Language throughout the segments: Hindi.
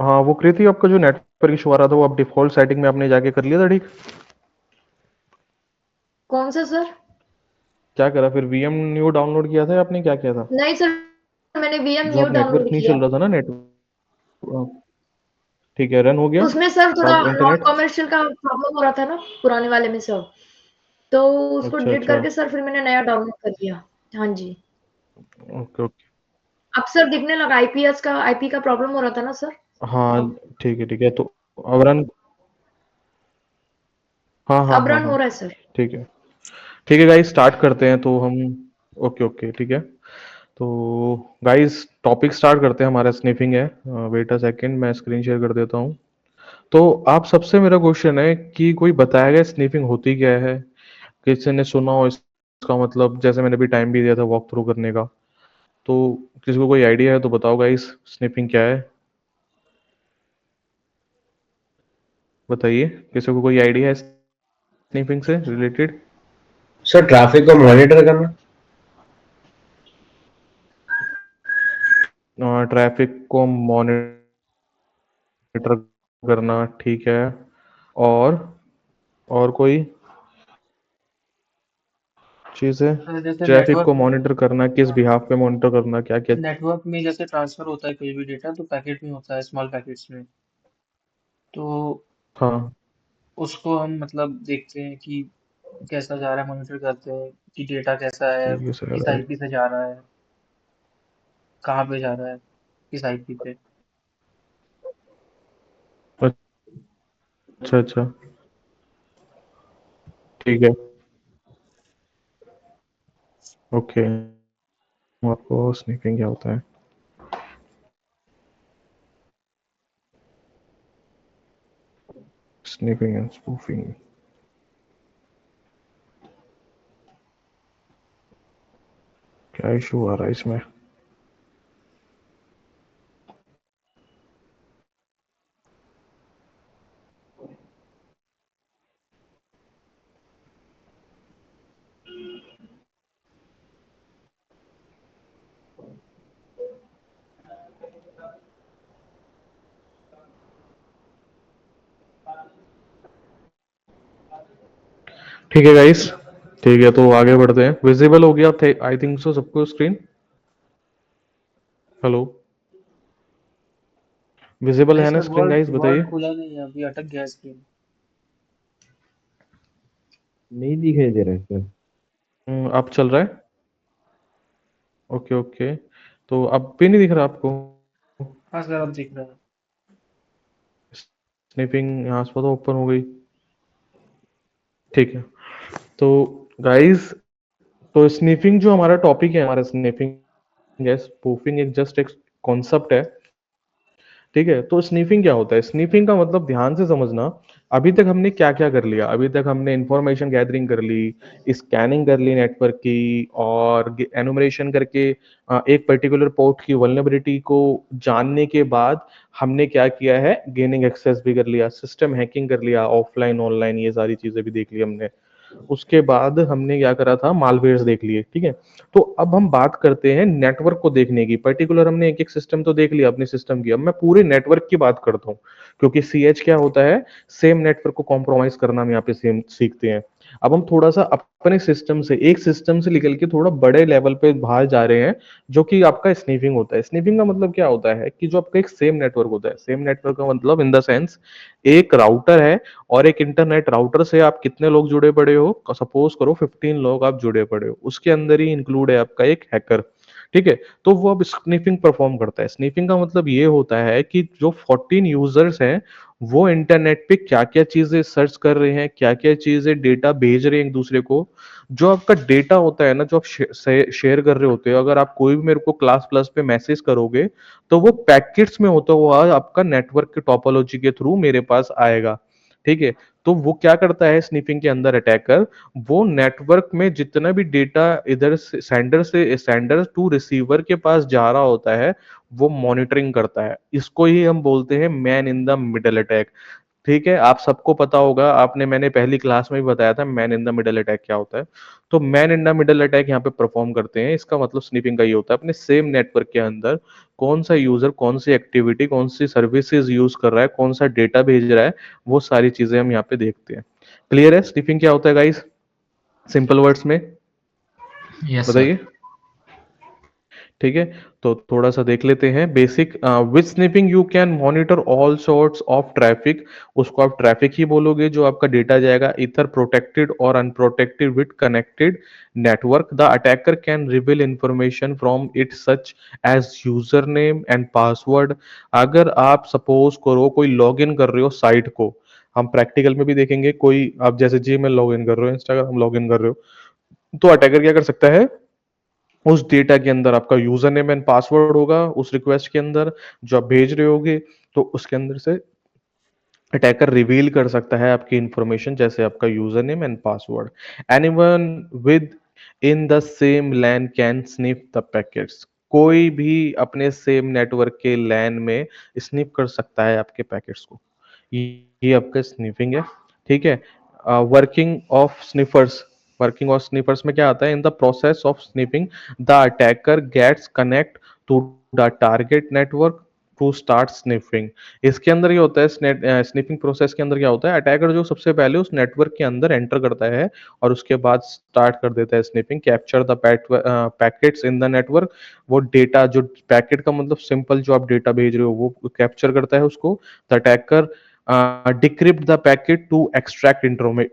हाँ वो कृति, आपका जो नेटवर्क इशू आ रहा था वो आप डिफॉल्ट सेटिंग में आपने जाके कर लिया था ठीक? कौन सा सर? क्या करा फिर, वीएम न्यू डाउनलोड किया था या आपने क्या किया था? नहीं सर, मैंने वीएम जो न्यू आप नेटवर्क डाउनलोड नहीं किया। चल रहा था ना ठीक है, रन हो गया उसमें सर थोड़ा आप नॉन इंटरनेट? कमर्शियल का प्रॉब्लम हो रहा था ना, पुराने वाले में सब। तो उसको अच्छा डिलीट अच्छा। करके सर फिर मैंने नया डाउनलोड कर लिया। हाँ जी। Okay okay. अब सर दिखने लगा, आईपीएस का आईपी का प्रॉब्लम हो रहा था ना सर? हाँ अब ठीक है तो अब रन। हाँ हाँ अब हाँ रन हाँ। हो रहा है सर। ठीक है। ठीक है गाइस, स्टार्ट करते हैं तो हम। ओके ओके ठीक है। तो गाइस टॉपिक स्टार्ट करते हैं, हमारा स्निफिंग है। वेट अ सेकंड, मैं स्क्रीन शेयर कर देता हूँ। तो आप सबसे मेरा क्वेश्चन है कि कोई बताएगा स्निफिंग होती क्या है? किसी ने सुना हो इसका मतलब, जैसे मैंने भी टाइम भी दिया था वॉक थ्रू करने का। तो किसी को कोई आइडिया है तो बताओ गाइस, स्निफिंग क्या है? बताइए, किसी को कोई आइडिया है स्निफिंग से रिलेटेड? सर ट्रैफिक को मॉनिटर करना। ट्रैफिक को मॉनिटर करना, ठीक है। और और कोई चीज़ है? सर जैसे ट्रैफिक को मॉनिटर करना, किस बिहाफ पे मॉनिटर करना, क्या क्या? नेटवर्क में जैसे ट्रांसफर होता है कोई भी डेटा तो पैकेट में होता है, स्मॉल पैकेट्स में। तो हाँ उसको हम मतलब देखते हैं कि कैसा जा रहा है, मॉनिटर करते हैं कि डेटा कैसा है, ठीक है किस सर। आईपी से जा रहा है, कहाँ पे जा रहा है, किस आईपी पे। अच्छा अच्छा। ठीक है। ओके। आपको स्निफिंग क्या होता है? Sniffing and spoofing. क्या इशू आ रहा है इसमें? ठीक है गाइस। ठीक है तो आगे बढ़ते हैं। विजिबल हो गया थे आई थिंक सो सबको स्क्रीन? हेलो? विजिबल नहीं है ना sir, screen word guys, word बताइए। खुला नहीं है, अभी अटक गया स्क्रीन। नहीं दिखाई दे रहा है सर। अब चल रहा है? Okay okay. तो अब भी नहीं दिख रहा आपको? हाँ सर, अब दिख रहा है। स्निपिंग यहाँ से तो ओपन हो गई। ठीक है। तो गाइस, तो स्निफिंग जो हमारा टॉपिक है, हमारा स्निफिंग है, स्पूफिंग एक जस्ट एक कॉन्सेप्ट है। ठीक है, तो स्नीफिंग क्या होता है? स्नीफिंग का मतलब ध्यान से समझना। अभी तक हमने क्या क्या कर लिया? अभी तक हमने इंफॉर्मेशन गैदरिंग कर ली, स्कैनिंग कर ली नेटवर्क की, और एनुमरेशन करके एक पर्टिकुलर पोर्ट की वल्नरेबिलिटी को जानने के बाद हमने क्या किया है, गेनिंग एक्सेस भी कर लिया, सिस्टम हैकिंग कर लिया, ऑफलाइन ऑनलाइन ये सारी चीजें भी देख ली हमने। उसके बाद हमने क्या करा था, मालवेयर्स देख लिए, ठीक है। तो अब हम बात करते हैं नेटवर्क को देखने की। पर्टिकुलर हमने एक एक सिस्टम तो देख लिया अपने सिस्टम की, अब मैं पूरे नेटवर्क की बात करता हूँ। क्योंकि सीएच क्या होता है, सेम नेटवर्क को कॉम्प्रोमाइज करना हम यहाँ पे सेम सीखते हैं। अब हम थोड़ा सा अपने सिस्टम से, एक सिस्टम से निकल के थोड़ा बड़े लेवल पे बाहर जा रहे हैं, जो कि आपका स्नीफिंग होता है। स्नीफिंग का मतलब क्या होता है कि जो आपका एक सेम नेटवर्क होता है, सेम नेटवर्क का मतलब इन द सेंस, एक राउटर है और एक इंटरनेट, राउटर से आप कितने लोग जुड़े पड़े हो, सपोज करो 15 लोग आप जुड़े पड़े हो, उसके अंदर ही इंक्लूड है आपका एक हैकर। ठीक है। तो वो अब स्नीफिंग परफॉर्म करता है। स्नीफिंग का मतलब ये होता है कि जो 14 यूजर्स हैं, वो इंटरनेट पे क्या क्या चीजें सर्च कर रहे हैं, क्या क्या चीजें डेटा भेज रहे हैं एक दूसरे को। जो आपका डेटा होता है ना, जो आप शेयर कर रहे होते हो, अगर आप कोई भी मेरे को क्लास प्लस पे मैसेज करोगे, तो वो पैकेट्स में होता हुआ आपका नेटवर्क के टोपोलॉजी के थ्रू मेरे पास आएगा। ठीक है। तो वो क्या करता है स्निफिंग के अंदर अटैकर, वो नेटवर्क में जितना भी डेटा इधर से सेंडर टू रिसीवर के पास जा रहा होता है, वो मॉनिटरिंग करता है। इसको ही हम बोलते हैं man in the middle attack. ठीक है, आप सबको पता होगा, आपने मैंने पहली क्लास में भी बताया था man in the middle attack क्या होता है। तो man in the middle attack यहाँ पे परफॉर्म करते हैं, इसका मतलब स्नीपिंग का ये होता है अपने सेम नेटवर्क के अंदर कौन सा यूजर कौन सी एक्टिविटी कौन सी सर्विसेज यूज कर रहा है, कौन सा डेटा भेज रहा है, वो सारी चीजें हम यहाँ पे देखते हैं। क्लियर है स्नीपिंग क्या होता है गाइस, सिंपल वर्ड्स में यस सर। बताइए। ठीक है, तो थोड़ा सा देख लेते हैं basic. With sniffing you can monitor all sorts of traffic, उसको आप ट्रैफिक ही बोलोगे जो आपका डेटा जाएगा, इधर प्रोटेक्टेड और unprotected with connected network. The attacker can reveal information from it such as user name and password. अगर आप सपोज करो कोई लॉग इन कर रहे हो साइट को, हम प्रैक्टिकल में भी देखेंगे, कोई आप जैसे जीमेल लॉग इन कर रहे हो, इंस्टाग्राम लॉग इन कर रहे हो, तो अटैकर क्या कर सकता है, उस डेटा के अंदर आपका यूजर नेम एंड पासवर्ड होगा उस रिक्वेस्ट के अंदर जो आप भेज रहे होगे, तो उसके अंदर से अटैकर रिवील कर सकता है आपकी इंफॉर्मेशन, जैसे आपका user name and password. Anyone with in the same LAN can sniff the packets, कोई भी अपने सेम नेटवर्क के लैन में स्निप कर सकता है आपके पैकेट्स को। ये आपका स्निफिंग है। ठीक है, working of sniffers, working of sniffers में क्या आता है, in the process of sniffing the attacker gets connect to the target network to start sniffing. इसके अंदर ये होता है, स्निफिंग प्रोसेस के अंदर क्या होता है, अटैकर जो सबसे पहले उस नेटवर्क के अंदर एंटर करता है और उसके बाद स्टार्ट कर देता है sniffing, capture the packets in the network. वो डेटा जो पैकेट का मतलब सिंपल जो आप डेटा भेज रहे हो वो कैप्चर करता है उसको। The attacker decrypt the packet to extract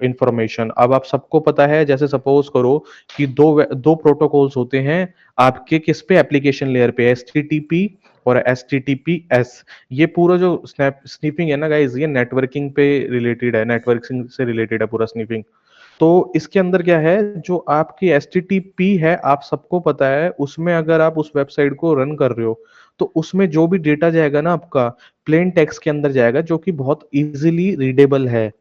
information. अब आप सबको पता है, जैसे सपोज करो कि दो प्रोटोकॉल्स होते हैं आपके किस पे, एप्लीकेशन लेयर पे, एचटीटीपी और एचटीटीपीएस। ये पूरा जो स्नीपिंग है ना गाइज, ये नेटवर्किंग पे रिलेटेड है, नेटवर्किंग से रिलेटेड है पूरा स्नीपिंग। तो इसके अंदर क्या है, जो आपकी एच है, आप सबको पता है, उसमें अगर आप उस वेबसाइट को रन कर रहे हो तो उसमें जो भी डेटा जाएगा ना आपका, प्लेन टेक्स्ट के अंदर जाएगा जो कि बहुत इजीली रीडेबल है।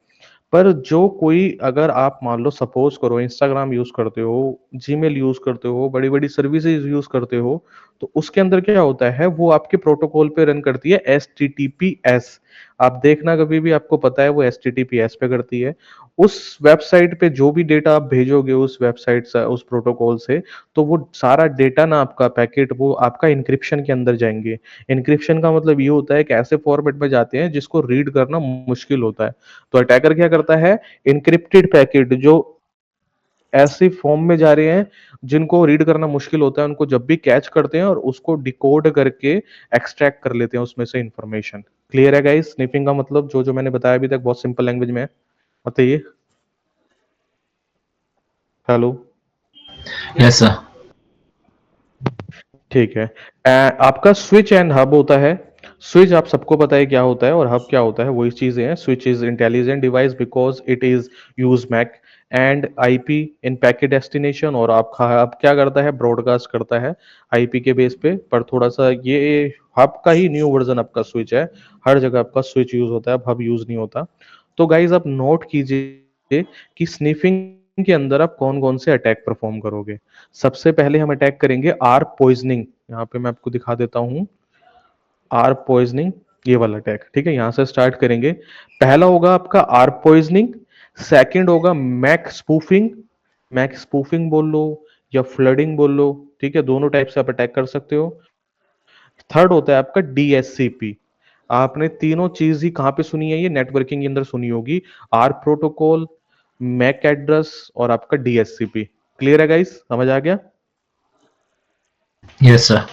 पर जो कोई, अगर आप मान लो सपोज करो इंस्टाग्राम यूज करते हो, जीमेल यूज करते हो, बड़ी बड़ी सर्विसेज यूज करते हो, तो उसके अंदर क्या होता है, वो आपके प्रोटोकॉल पे रन करती है एच। आप देखना कभी भी, आपको पता है वो एच पे करती है। उस वेबसाइट पे जो भी डेटा आप भेजोगे उस वेबसाइट से, उस प्रोटोकॉल से, तो वो सारा डेटा ना आपका पैकेट वो आपका इंक्रिप्शन के अंदर जाएंगे। इंक्रिप्शन का मतलब ये होता है कि ऐसे फॉर्मेट में जाते हैं जिसको रीड करना मुश्किल होता है। तो अटैकर क्या करता है, इनक्रिप्टेड पैकेट जो ऐसे फॉर्म में जा रहे हैं जिनको रीड करना मुश्किल होता है, उनको जब भी कैच करते हैं और उसको डिकोड करके एक्सट्रैक्ट कर लेते हैं उसमें से इंफॉर्मेशन। क्लियर है गाइस, स्निपिंग का मतलब जो जो मैंने बताया अभी तक बहुत सिंपल लैंग्वेज में है, बताइए। हेलो। Yes sir. ठीक है। आपका स्विच एंड हब होता है। स्विच आप सबको पता है क्या होता है, और हब क्या होता है, वही चीजें हैं। Switch is intelligent device because it is use MAC and IP in packet destination. और आप हब क्या करता है, ब्रॉडकास्ट करता है आईपी के बेस पे। पर थोड़ा सा ये हब का ही न्यू वर्जन आपका स्विच है, हर जगह आपका स्विच यूज होता है, हब यूज नहीं होता। तो गाइज आप नोट कीजिए कि स्निफिंग के अंदर आप कौन कौन से अटैक परफॉर्म करोगे। सबसे पहले हम अटैक करेंगे आर पॉइजनिंग। यहाँ पे मैं आपको दिखा देता हूँ आर पॉइजनिंग, ये वाला अटैक। ठीक है, यहां से स्टार्ट करेंगे। पहला होगा आपका आर पॉइजनिंग, सेकंड होगा मैक स्पूफिंग, मैक स्पूफिंग बोल लो या फ्लडिंग बोल लो, ठीक है, दोनों टाइप से आप अटैक कर सकते हो। थर्ड होता है आपका डीएससीपी। आपने तीनों चीज ही कहां पे सुनी है, ये नेटवर्किंग के अंदर सुनी होगी, आर प्रोटोकॉल, मैक एड्रेस और आपका डीएससीपी। क्लियर है गाइस, समझ आ गया। Yes sir.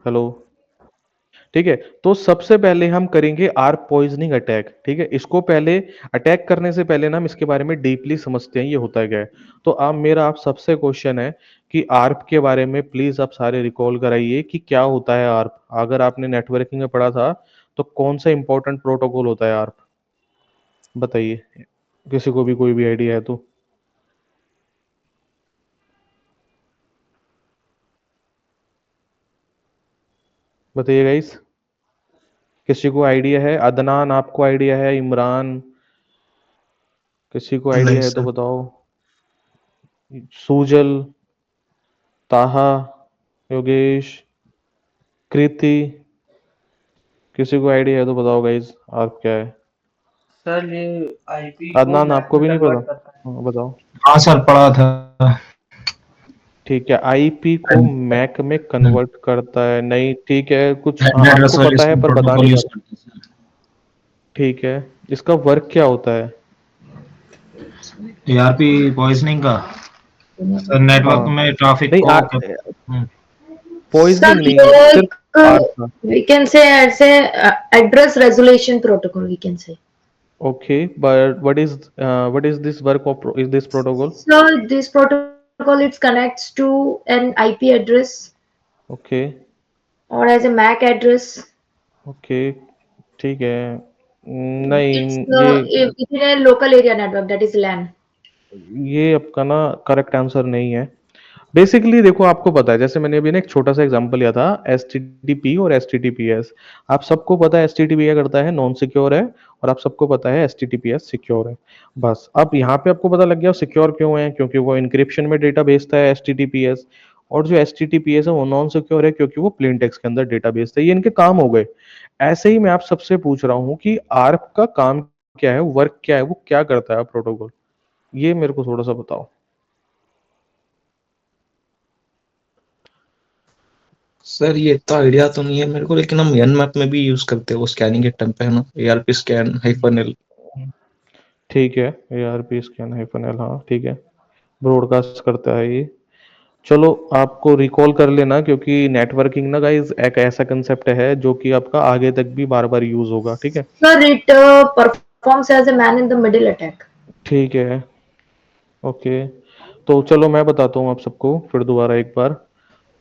हेलो। ठीक है, तो सबसे पहले हम करेंगे आर पॉइजनिंग अटैक। ठीक है, इसको पहले अटैक करने से पहले ना हम इसके बारे में डीपली समझते हैं ये होता क्या है। तो आप मेरा आप सबसे क्वेश्चन है कि आर्प के बारे में प्लीज आप सारे रिकॉल कराइए कि क्या होता है आर्प। अगर आपने नेटवर्किंग में पढ़ा था तो कौन सा इंपॉर्टेंट प्रोटोकॉल होता है आर्प, बताइए, किसी को भी कोई भी आइडिया है तो। बताइए गाइस, किसी को आइडिया है, अदनान आपको आइडिया है, इमरान, किसी को नहीं आइडिया है तो सर। बताओ। सूजल, ताहा, योगेश, कृति, किसी को आइडिया है तो बताओ गाइज, आप क्या है। सर ये आईपी को अदनान मैक आपको में भी नहीं पता? कन्वर्ट करता है। हाँ, बताओ। हाँ सर, पढ़ा था। ठीक है, आईपी को मैक में कन्वर्ट करता है, नहीं ठीक है, कुछ एड्रेस आपको पता है रेजोल्यूशन पर बता प्रोटोकॉल नहीं पा यूज रहे। करते हैं ठीक है, इसका वर्क क्या होता है? सर। एआरपी पॉइजनिंग का सर, नेटवर्क हाँ, में ट्रैफिक नहीं को हम्म, Sir, पॉइजनिंग नहीं, ये सिर्फ आर एक का। we can say as a address resolution protocol we can say. Okay, but what is this work of is this protocol? So this protocol it connects to an IP address okay, or as a MAC address. Okay, ठीक है। It's नहीं, within a local area network that is LAN. ये आपका ना करेक्ट आंसर नहीं है। बेसिकली देखो, आपको पता है, जैसे मैंने अभी ना एक छोटा सा एग्जांपल लिया था, एसटीटीपी और एसटीटीपीएस। आप सबको पता है एसटीटीपी क्या करता है, नॉन सिक्योर है, और आप सबको पता है एसटीटीपीएस सिक्योर है। बस अब यहाँ पे आपको पता लग गया सिक्योर क्यों है, क्योंकि वो इंक्रिप्शन में डेटा भेजता है एसटीटीपीएस, और जो एसटीटीपीएस है वो नॉन सिक्योर है क्योंकि वो प्लेन टेक्स्ट के अंदर डेटा भेजता है। ये इनके काम हो गए। ऐसे ही मैं आप सबसे पूछ रहा हूँ कि आर्प का काम क्या है, वर्क क्या है, वो क्या करता है प्रोटोकॉल, ये मेरे को थोड़ा सा बताओ। सर ये इतना आइडिया तो नहीं है मेरे को, लेकिन हम एन मैप में भी यूज करते हैं वो स्कैनिंग के टाइम पे, है ना, एआरपी स्कैन -l। ठीक है, एआरपी स्कैन -l, हाँ ठीक है, ब्रॉडकास्ट करता है ये। चलो, आपको रिकॉल कर लेना, क्योंकि नेटवर्किंग ना गाइस एक ऐसा कंसेप्ट है जो कि आपका आगे तक भी बार बार यूज होगा। ठीक है, Sir, it performs as a man in the middle attack. ठीक है, ओके। तो चलो मैं बताता हूँ आप सबको फिर दोबारा एक बार।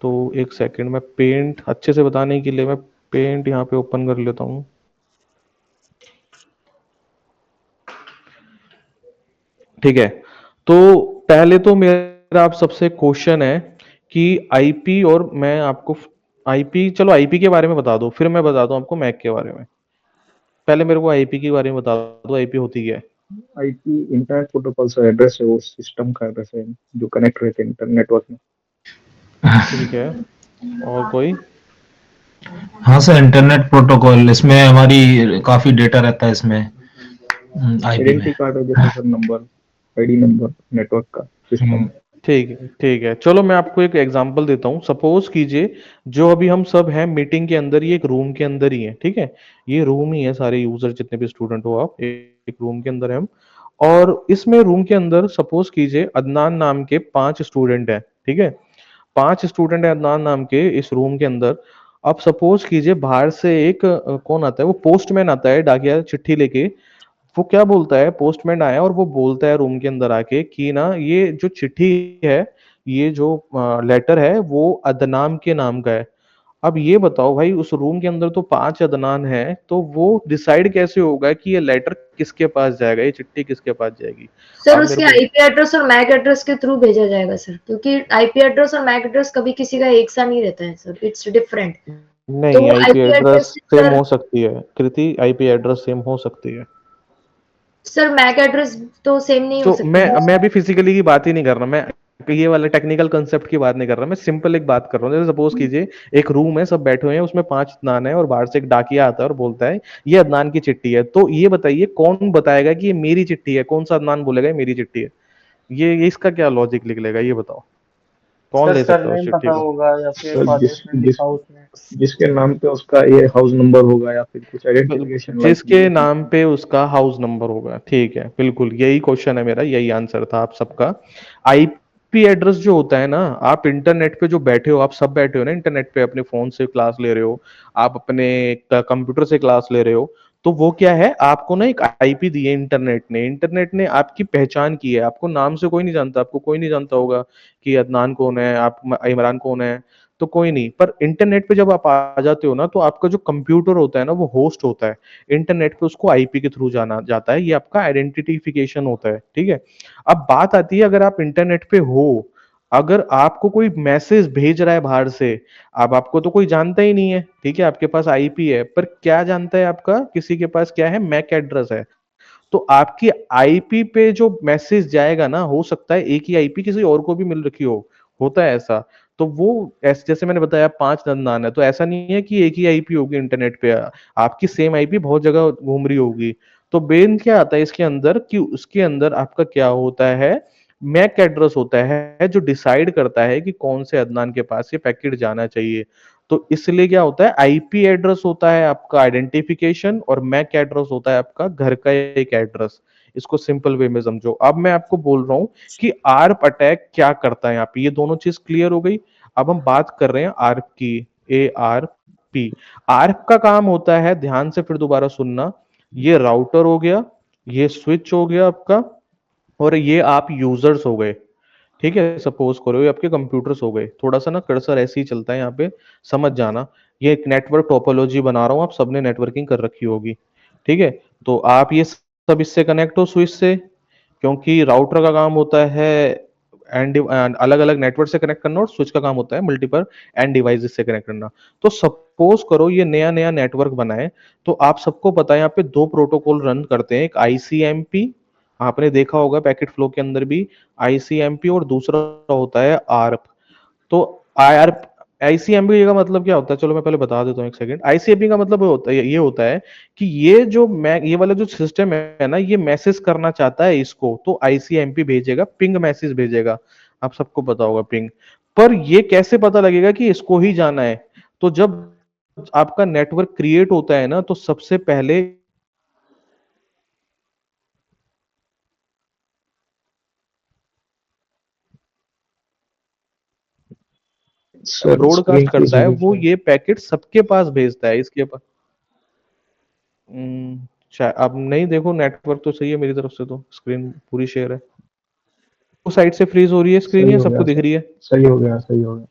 तो एक सेकंड, मैं पेंट अच्छे से बताने के लिए मैं पेंट यहाँ पे ओपन कर लेता हूँ। ठीक है, तो पहले तो मेरा आप सबसे क्वेश्चन है कि आईपी, और मैं आपको आईपी, चलो आईपी के बारे में बता दो, फिर मैं बताता हूँ आपको मैक के बारे में। पहले मेरे को आईपी के बारे में बता दो, आईपी होती क्या है? आईपी इंटरनेट प्रोटोकॉल से एड्रेस है, वो सिस्टम का एड्रेस है जो कनेक्ट रहते हैं इंटरनेट नेटवर्क में। ठीक है, और कोई? हाँ सर, इंटरनेट प्रोटोकॉल, इसमें हमारी काफी डेटा रहता है इसमें, आईपी में। आइडेंटिटी कार्ड है जैसे sir, number, ID number network का सिस्टम। हम्म, ठीक है, ठीक है, चलो मैं आपको एक एग्जांपल देता हूँ। सपोज कीजिए, जो अभी हम सब हैं मीटिंग के अंदर, ये एक रूम के अंदर ही है। ठीक है, ये रूम ही है, सारे यूजर जितने भी स्टूडेंट हो आप, एक रूम के अंदर है हम। और इसमें रूम के अंदर सपोज कीजिए अदनान नाम के 5 स्टूडेंट हैं। ठीक है, 5 स्टूडेंट है अदनान नाम के इस रूम के अंदर। अब सपोज कीजिए बाहर से एक कौन आता है, वो पोस्टमैन आता है डाकिया चिट्ठी लेके। वो क्या बोलता है, पोस्टमैन आया और वो बोलता है रूम के अंदर आके कि ना ये जो चिट्ठी है, ये जो लेटर है, वो अदनान के नाम का है। अब ये बताओ भाई, उस रूम के अंदर तो 5 अदनान हैं, तो वो डिसाइड कैसे होगा कि ये लेटर किसके पास जाएगा, ये चिट्ठी किसके पास जाएगी? सर आप मेरे उसके को आईपी एड्रेस और मैक एड्रेस के थ्रू भेजा जाएगा सर, क्योंकि आईपी एड्रेस और मैक एड्रेस कभी किसी का एक सा नहीं रहता है सर, इट्स डिफरेंट। नहीं, तो IP IP address address same sir, हो सकती है कृति, आईपी एड्रेस सेम हो सकती है। सर मैक एड्रेस तो सेम नहीं हो तो सकती ना मैं सर। अभी फिजिकली की बात ही नहीं कर रहा, मैं ये वाले टेक्निकल कंसेप्ट की बात नहीं कर रहा, मैं सिंपल एक बात कर रहा हूँ। जैसे सपोज कीजिए एक रूम है, सब बैठे हुए हैं, उसमें 5 अदनान है, और बाहर से एक डाकिया आता है और बोलता है ये अदनान की चिट्ठी है। तो ये बताइए कौन बताएगा कि ये मेरी चिट्ठी है, कौन सा अदनान बोलेगा ये मेरी चिट्ठी है? ये इसका क्या लॉजिक निकलेगा, ये बताओ, कौन सर ले सकता है उस सरनेम चिट्ठी पता को? होगा या फिर सर फादर्स नेम जिस लिखा हो उसमें। जिसके नाम पे उसका ये हाउस नंबर होगा या फिर कुछ बिल्कुल, आइडेंटिफिकेशन लाइक जिसके नाम पे उसका हाउस नंबर होगा। ठीक है, बिल्कुल यही क्वेश्चन है मेरा, यही आंसर था आप सबका। आईपी एड्रेस जो होता है ना, आप इंटरनेट पे जो बैठे हो, आप सब बैठे हो ना इंटरनेट पे, अपने फोन से क्लास ले रहे हो, आप अपने कंप्यूटर से क्लास ले रहे हो, तो वो क्या है, आपको ना एक आईपी दी है इंटरनेट ने आपकी पहचान की है। आपको नाम से कोई नहीं जानता, आपको कोई नहीं जानता होगा कि अदनान कौन है, आप इमरान कौन है, तो कोई नहीं। पर इंटरनेट पे जब आप आ जाते हो ना, तो आपका जो कंप्यूटर होता है ना, वो होस्ट होता है इंटरनेट पे, उसको आईपी के थ्रू जाना जाता है, ये आपका आइडेंटिफिकेशन होता है। ठीक है, अब बात आती है, अगर आप इंटरनेट पे हो, अगर आपको कोई मैसेज भेज रहा है बाहर से, अब आपको तो कोई जानता ही नहीं है, ठीक है, आपके पास आईपी है, पर क्या जानता है आपका, किसी के पास क्या है, मैक एड्रेस है। तो आपकी आईपी पे जो मैसेज जाएगा ना, हो सकता है एक ही आईपी किसी और को भी मिल रखी हो, होता है ऐसा। तो वो ऐसे, जैसे मैंने बताया 5 नंदान है, तो ऐसा नहीं है कि एक ही आईपी होगी इंटरनेट पे, आपकी सेम आईपी बहुत जगह घूम रही होगी। तो बेन क्या आता है इसके अंदर कि उसके अंदर आपका क्या होता है, मैक एड्रेस होता है जो डिसाइड करता है कि कौन से अदनान के पास ये पैकेट जाना चाहिए। तो इसलिए क्या होता है, आईपी एड्रेस होता है आपका आइडेंटिफिकेशन और मैक एड्रेस होता है आपका घर का एक एड्रेस। इसको सिंपल वे में समझो। अब मैं आपको बोल रहा हूं कि आर्प अटैक क्या करता है यहाँ पे, ये दोनों चीज क्लियर हो गई। अब हम बात कर रहे हैं आर्प की, ARP। आर्प का काम होता है, ध्यान से फिर दोबारा सुनना, ये राउटर हो गया, ये स्विच हो गया आपका, और ये आप यूजर्स हो गए। ठीक है, सपोज करो ये आपके कंप्यूटर्स हो गए। थोड़ा सा ना कर्सर ऐसे ही चलता है यहाँ पे, समझ जाना। ये एक नेटवर्क टोपोलॉजी बना रहा हूँ, आप सबने नेटवर्किंग कर रखी होगी। ठीक है, तो आप ये सब इससे कनेक्ट हो स्विच से, क्योंकि राउटर का काम होता है एंड अलग अलग नेटवर्क से कनेक्ट करना, और स्विच का काम होता है मल्टीपल एंड डिवाइसेस से कनेक्ट करना। तो सपोज करो ये नया नया नेटवर्क बना है, तो आप सबको पता है यहाँ पे दो प्रोटोकॉल रन करते हैं, एक ICMP, आपने देखा होगा पैकेट फ्लो के अंदर भी ICMP, और दूसरा होता है आर्प। तो आईआरप आईसीएमपी का मतलब क्या होता है, चलो मैं पहले बता देता हूँ, एक सेकंड। आईसीएमपी का मतलब ये होता है कि ये वाला जो सिस्टम है ना, ये मैसेज करना चाहता है इसको, तो आईसीएमपी भेजेगा, पिंग मैसेज भेजेगा। आप सबको पता होगा पिंग। पर ये कैसे पता लगेगा कि इसको ही जाना है? तो जब आपका नेटवर्क क्रिएट होता है ना, तो सबसे पहले सर ब्रॉडकास्ट स्क्रीन प्लीज करता है, वो रिफ्रेश। ये पैकेट सबके पास भेजता है, इसके पास। अब नहीं, देखो नेटवर्क तो सही है मेरी तरफ से, तो स्क्रीन पूरी शेयर है। उस साइड से फ्रीज हो रही है स्क्रीन, सही या हो सबको गया दिख सर, रही है? सही हो गया, सही हो गया।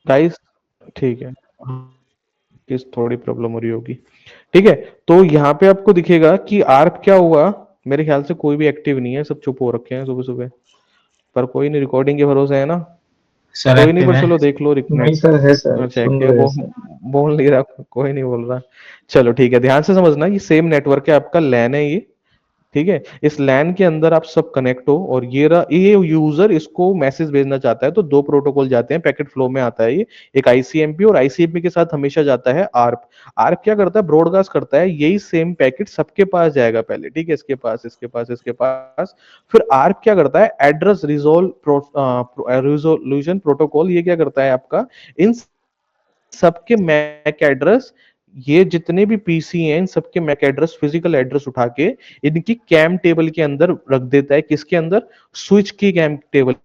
गाइस, ठीक है, किस थोड़ी प्रॉब्लम हो रही होगी। ठीक है, तो यहाँ पे आपको दिखेगा कि आर्प क्या हुआ। मेरे ख्याल से कोई भी एक्टिव नहीं है, सब चुप हो रखे हैं सुबह सुबह। पर कोई नहीं, रिकॉर्डिंग के भरोसे है ना। सर कोई नहीं, एक्टिव पर है। चलो देख लो नहीं नेट। सर, है सर, अच्छा, सुन एक्टिव रहे हैं वो सर। बोल नहीं रहा, कोई नहीं बोल रहा। चलो ठीक है, ध्यान से समझना, ये सेम नेटवर्क है आपका, लैन है ये। ठीक है, इस लैन के अंदर आप सब कनेक्ट हो, और ये यूजर इसको मैसेज भेजना चाहता है, तो दो प्रोटोकॉल जाते हैं, पैकेट फ्लो में आता है ये, एक आईसीएमपी, और आईसीएमपी के साथ हमेशा जाता है आर्प। आर्प क्या करता है, ब्रॉडकास्ट करता है, यही सेम पैकेट सबके पास जाएगा पहले। ठीक है, इसके पास, इसके पास, इसके पास। फिर आर्प क्या करता है, एड्रेस रिजोल्यूशन प्रोटोकॉल, ये क्या करता है आपका, इन सबके मैक एड्रेस, ये जितने भी पीसी हैं इन सबके मैक एड्रेस, फिजिकल एड्रेस उठा के इनकी कैम टेबल के अंदर रख देता है। किसके अंदर? स्विच की कैम टेबल।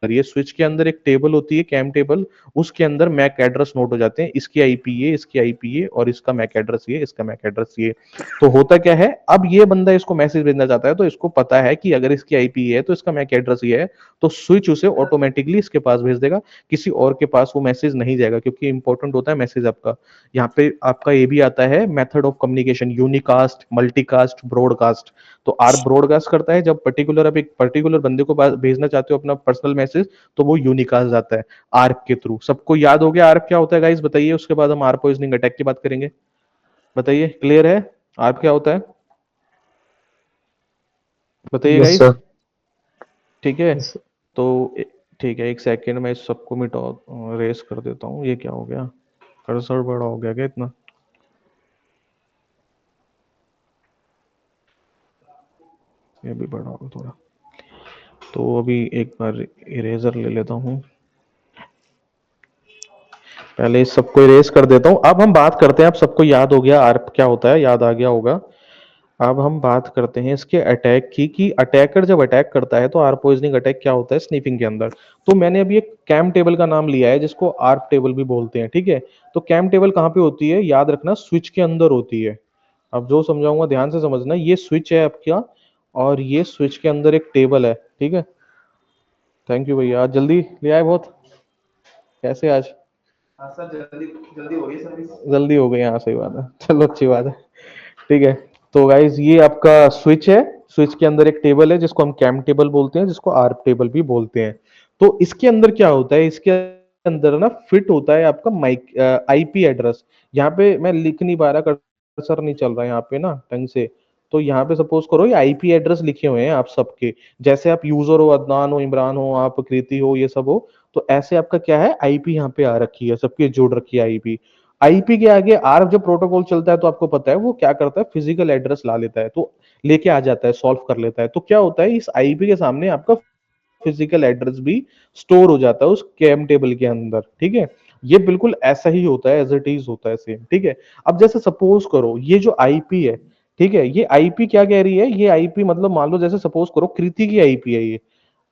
ये स्विच के अंदर एक टेबल होती है, कैम टेबल, उसके अंदर मैक एड्रेस नोट हो जाते हैं, इसकी आईपी ये, इसकी आईपी ये, और इसका मैक एड्रेस ये, इसका मैक एड्रेस ये। तो होता क्या है, अब ये बंदा इसको मैसेज भेजना चाहता है, तो इसको पता है कि अगर इसकी आईपी ये है तो इसका मैक एड्रेस ये है, तो स्विच उसे ऑटोमेटिकली इसके पास भेज देगा, किसी और के पास वो मैसेज नहीं जाएगा, क्योंकि इंपॉर्टेंट होता है मैसेज आपका। यहाँ पे आपका ये भी आता है method of communication, unicast, multicast, broadcast. तो आर ब्रॉडकास्ट करता है, जब पर्टिकुलर आप एक पर्टिकुलर बंदे को भेजना चाहते हो अपना पर्सनल मैसेज, तो वो यूनिकास्ट जाता है आर्प के थ्रू। सबको याद हो गया आर्प क्या होता है गाइस, बताइए, उसके बाद हम आर्प पॉइजनिंग अटैक की बात करेंगे। बताइए, क्लियर है आर्प क्या होता है? बताइए यस गाइस। सर। ठीक है, यस। तो ठीक है, एक सेकेंड में इस सबको मिटा रेस कर देता हूँ। ये क्या हो गया, कर्सर बड़ा हो गया क्या इतना? ये भी बड़ा होगा थोड़ा। तो अभी एक बार इरेजर ले लेता हूँ, पहले इस सबको इरेज कर देता हूँ। अब हम बात करते हैं, अब सबको याद हो गया आर्प क्या होता है, याद आ गया होगा। अब हम बात करते हैं इसके अटैक की, कि अटैकर जब अटैक करता है तो आर्प पॉइजनिंग अटैक क्या होता है स्नीफिंग के अंदर। तो मैंने अभी एक कैम टेबल का नाम लिया है, जिसको आर्प टेबल भी बोलते हैं। ठीक है, तो कैम टेबल कहाँ पे होती है, याद रखना, स्विच के अंदर होती है। अब जो समझाऊंगा ध्यान से समझना, ये स्विच है आपका, और ये स्विच के अंदर एक टेबल है। ठीक है, थैंक यू भैया, आज जल्दी ले आए बहुत। कैसे आज? हाँ सर, जल्दी जल्दी हो गई सर्विस, जल्दी हो गई, हाँ सही बात है, चलो अच्छी बात है। ठीक है, तो गाइज ये आपका स्विच है, स्विच के अंदर एक टेबल है जिसको हम कैम टेबल बोलते हैं, जिसको आर्प टेबल भी बोलते हैं। तो इसके अंदर क्या होता है, इसके अंदर ना फिट होता है आपका माइक आईपी एड्रेस। यहाँ पे मैं लिख नहीं पा रहा, कर्सर नहीं चल रहा यहाँ पे ना ढंग से। तो यहाँ पे सपोज करो ये आईपी एड्रेस लिखे हुए हैं आप सबके, जैसे आप यूजर हो, अदनान हो, इमरान हो, आप कृति हो, ये सब हो, तो ऐसे आपका क्या है, आईपी यहाँ पे आ रखी है, सबकी जोड़ रखी है आईपी। आईपी के आगे आर जब प्रोटोकॉल चलता है तो आपको पता है वो क्या करता है, फिजिकल एड्रेस ला लेता है, तो लेके आ जाता है, सॉल्व कर लेता है। तो क्या होता है, इस आईपी के सामने आपका फिजिकल एड्रेस भी स्टोर हो जाता है उस केम टेबल के अंदर, ठीक है। ये बिल्कुल ऐसा ही होता है, एज इट इज होता है सेम, ठीक है। अब जैसे सपोज करो ये जो आईपी है, ठीक है, ये आईपी क्या कह रही है, ये आईपी मतलब मान लो जैसे सपोज करो कृति की आईपी है, ये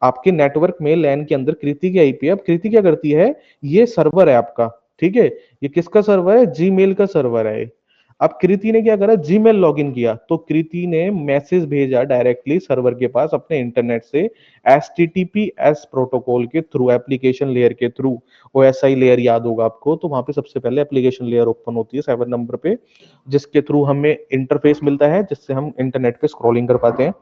आपके नेटवर्क में लैन के अंदर कृति की आईपी है। अब कृति क्या करती है, ये सर्वर है आपका, ठीक है, ये किसका सर्वर है, जीमेल का सर्वर है। अब कृति ने क्या करा, जीमेल लॉगिन किया, तो कृति ने मैसेज भेजा डायरेक्टली सर्वर के पास अपने इंटरनेट से, HTTPS प्रोटोकॉल के थ्रू, एप्लीकेशन लेयर के थ्रू। OSI लेयर याद होगा आपको, तो वहां पे सबसे पहले एप्लीकेशन लेयर ओपन होती है 7 नंबर पे, जिसके थ्रू हमें इंटरफेस मिलता है, जिससे हम इंटरनेट पे स्क्रॉलिंग कर पाते हैं।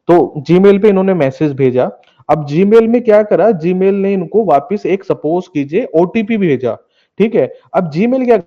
तो जीमेल पे इन्होंने मैसेज भेजा। अब जीमेल में क्या करा, जीमेल ने इनको वापस एक सपोज कीजिए ओटीपी भेजा, ठीक है। अब जीमेल क्या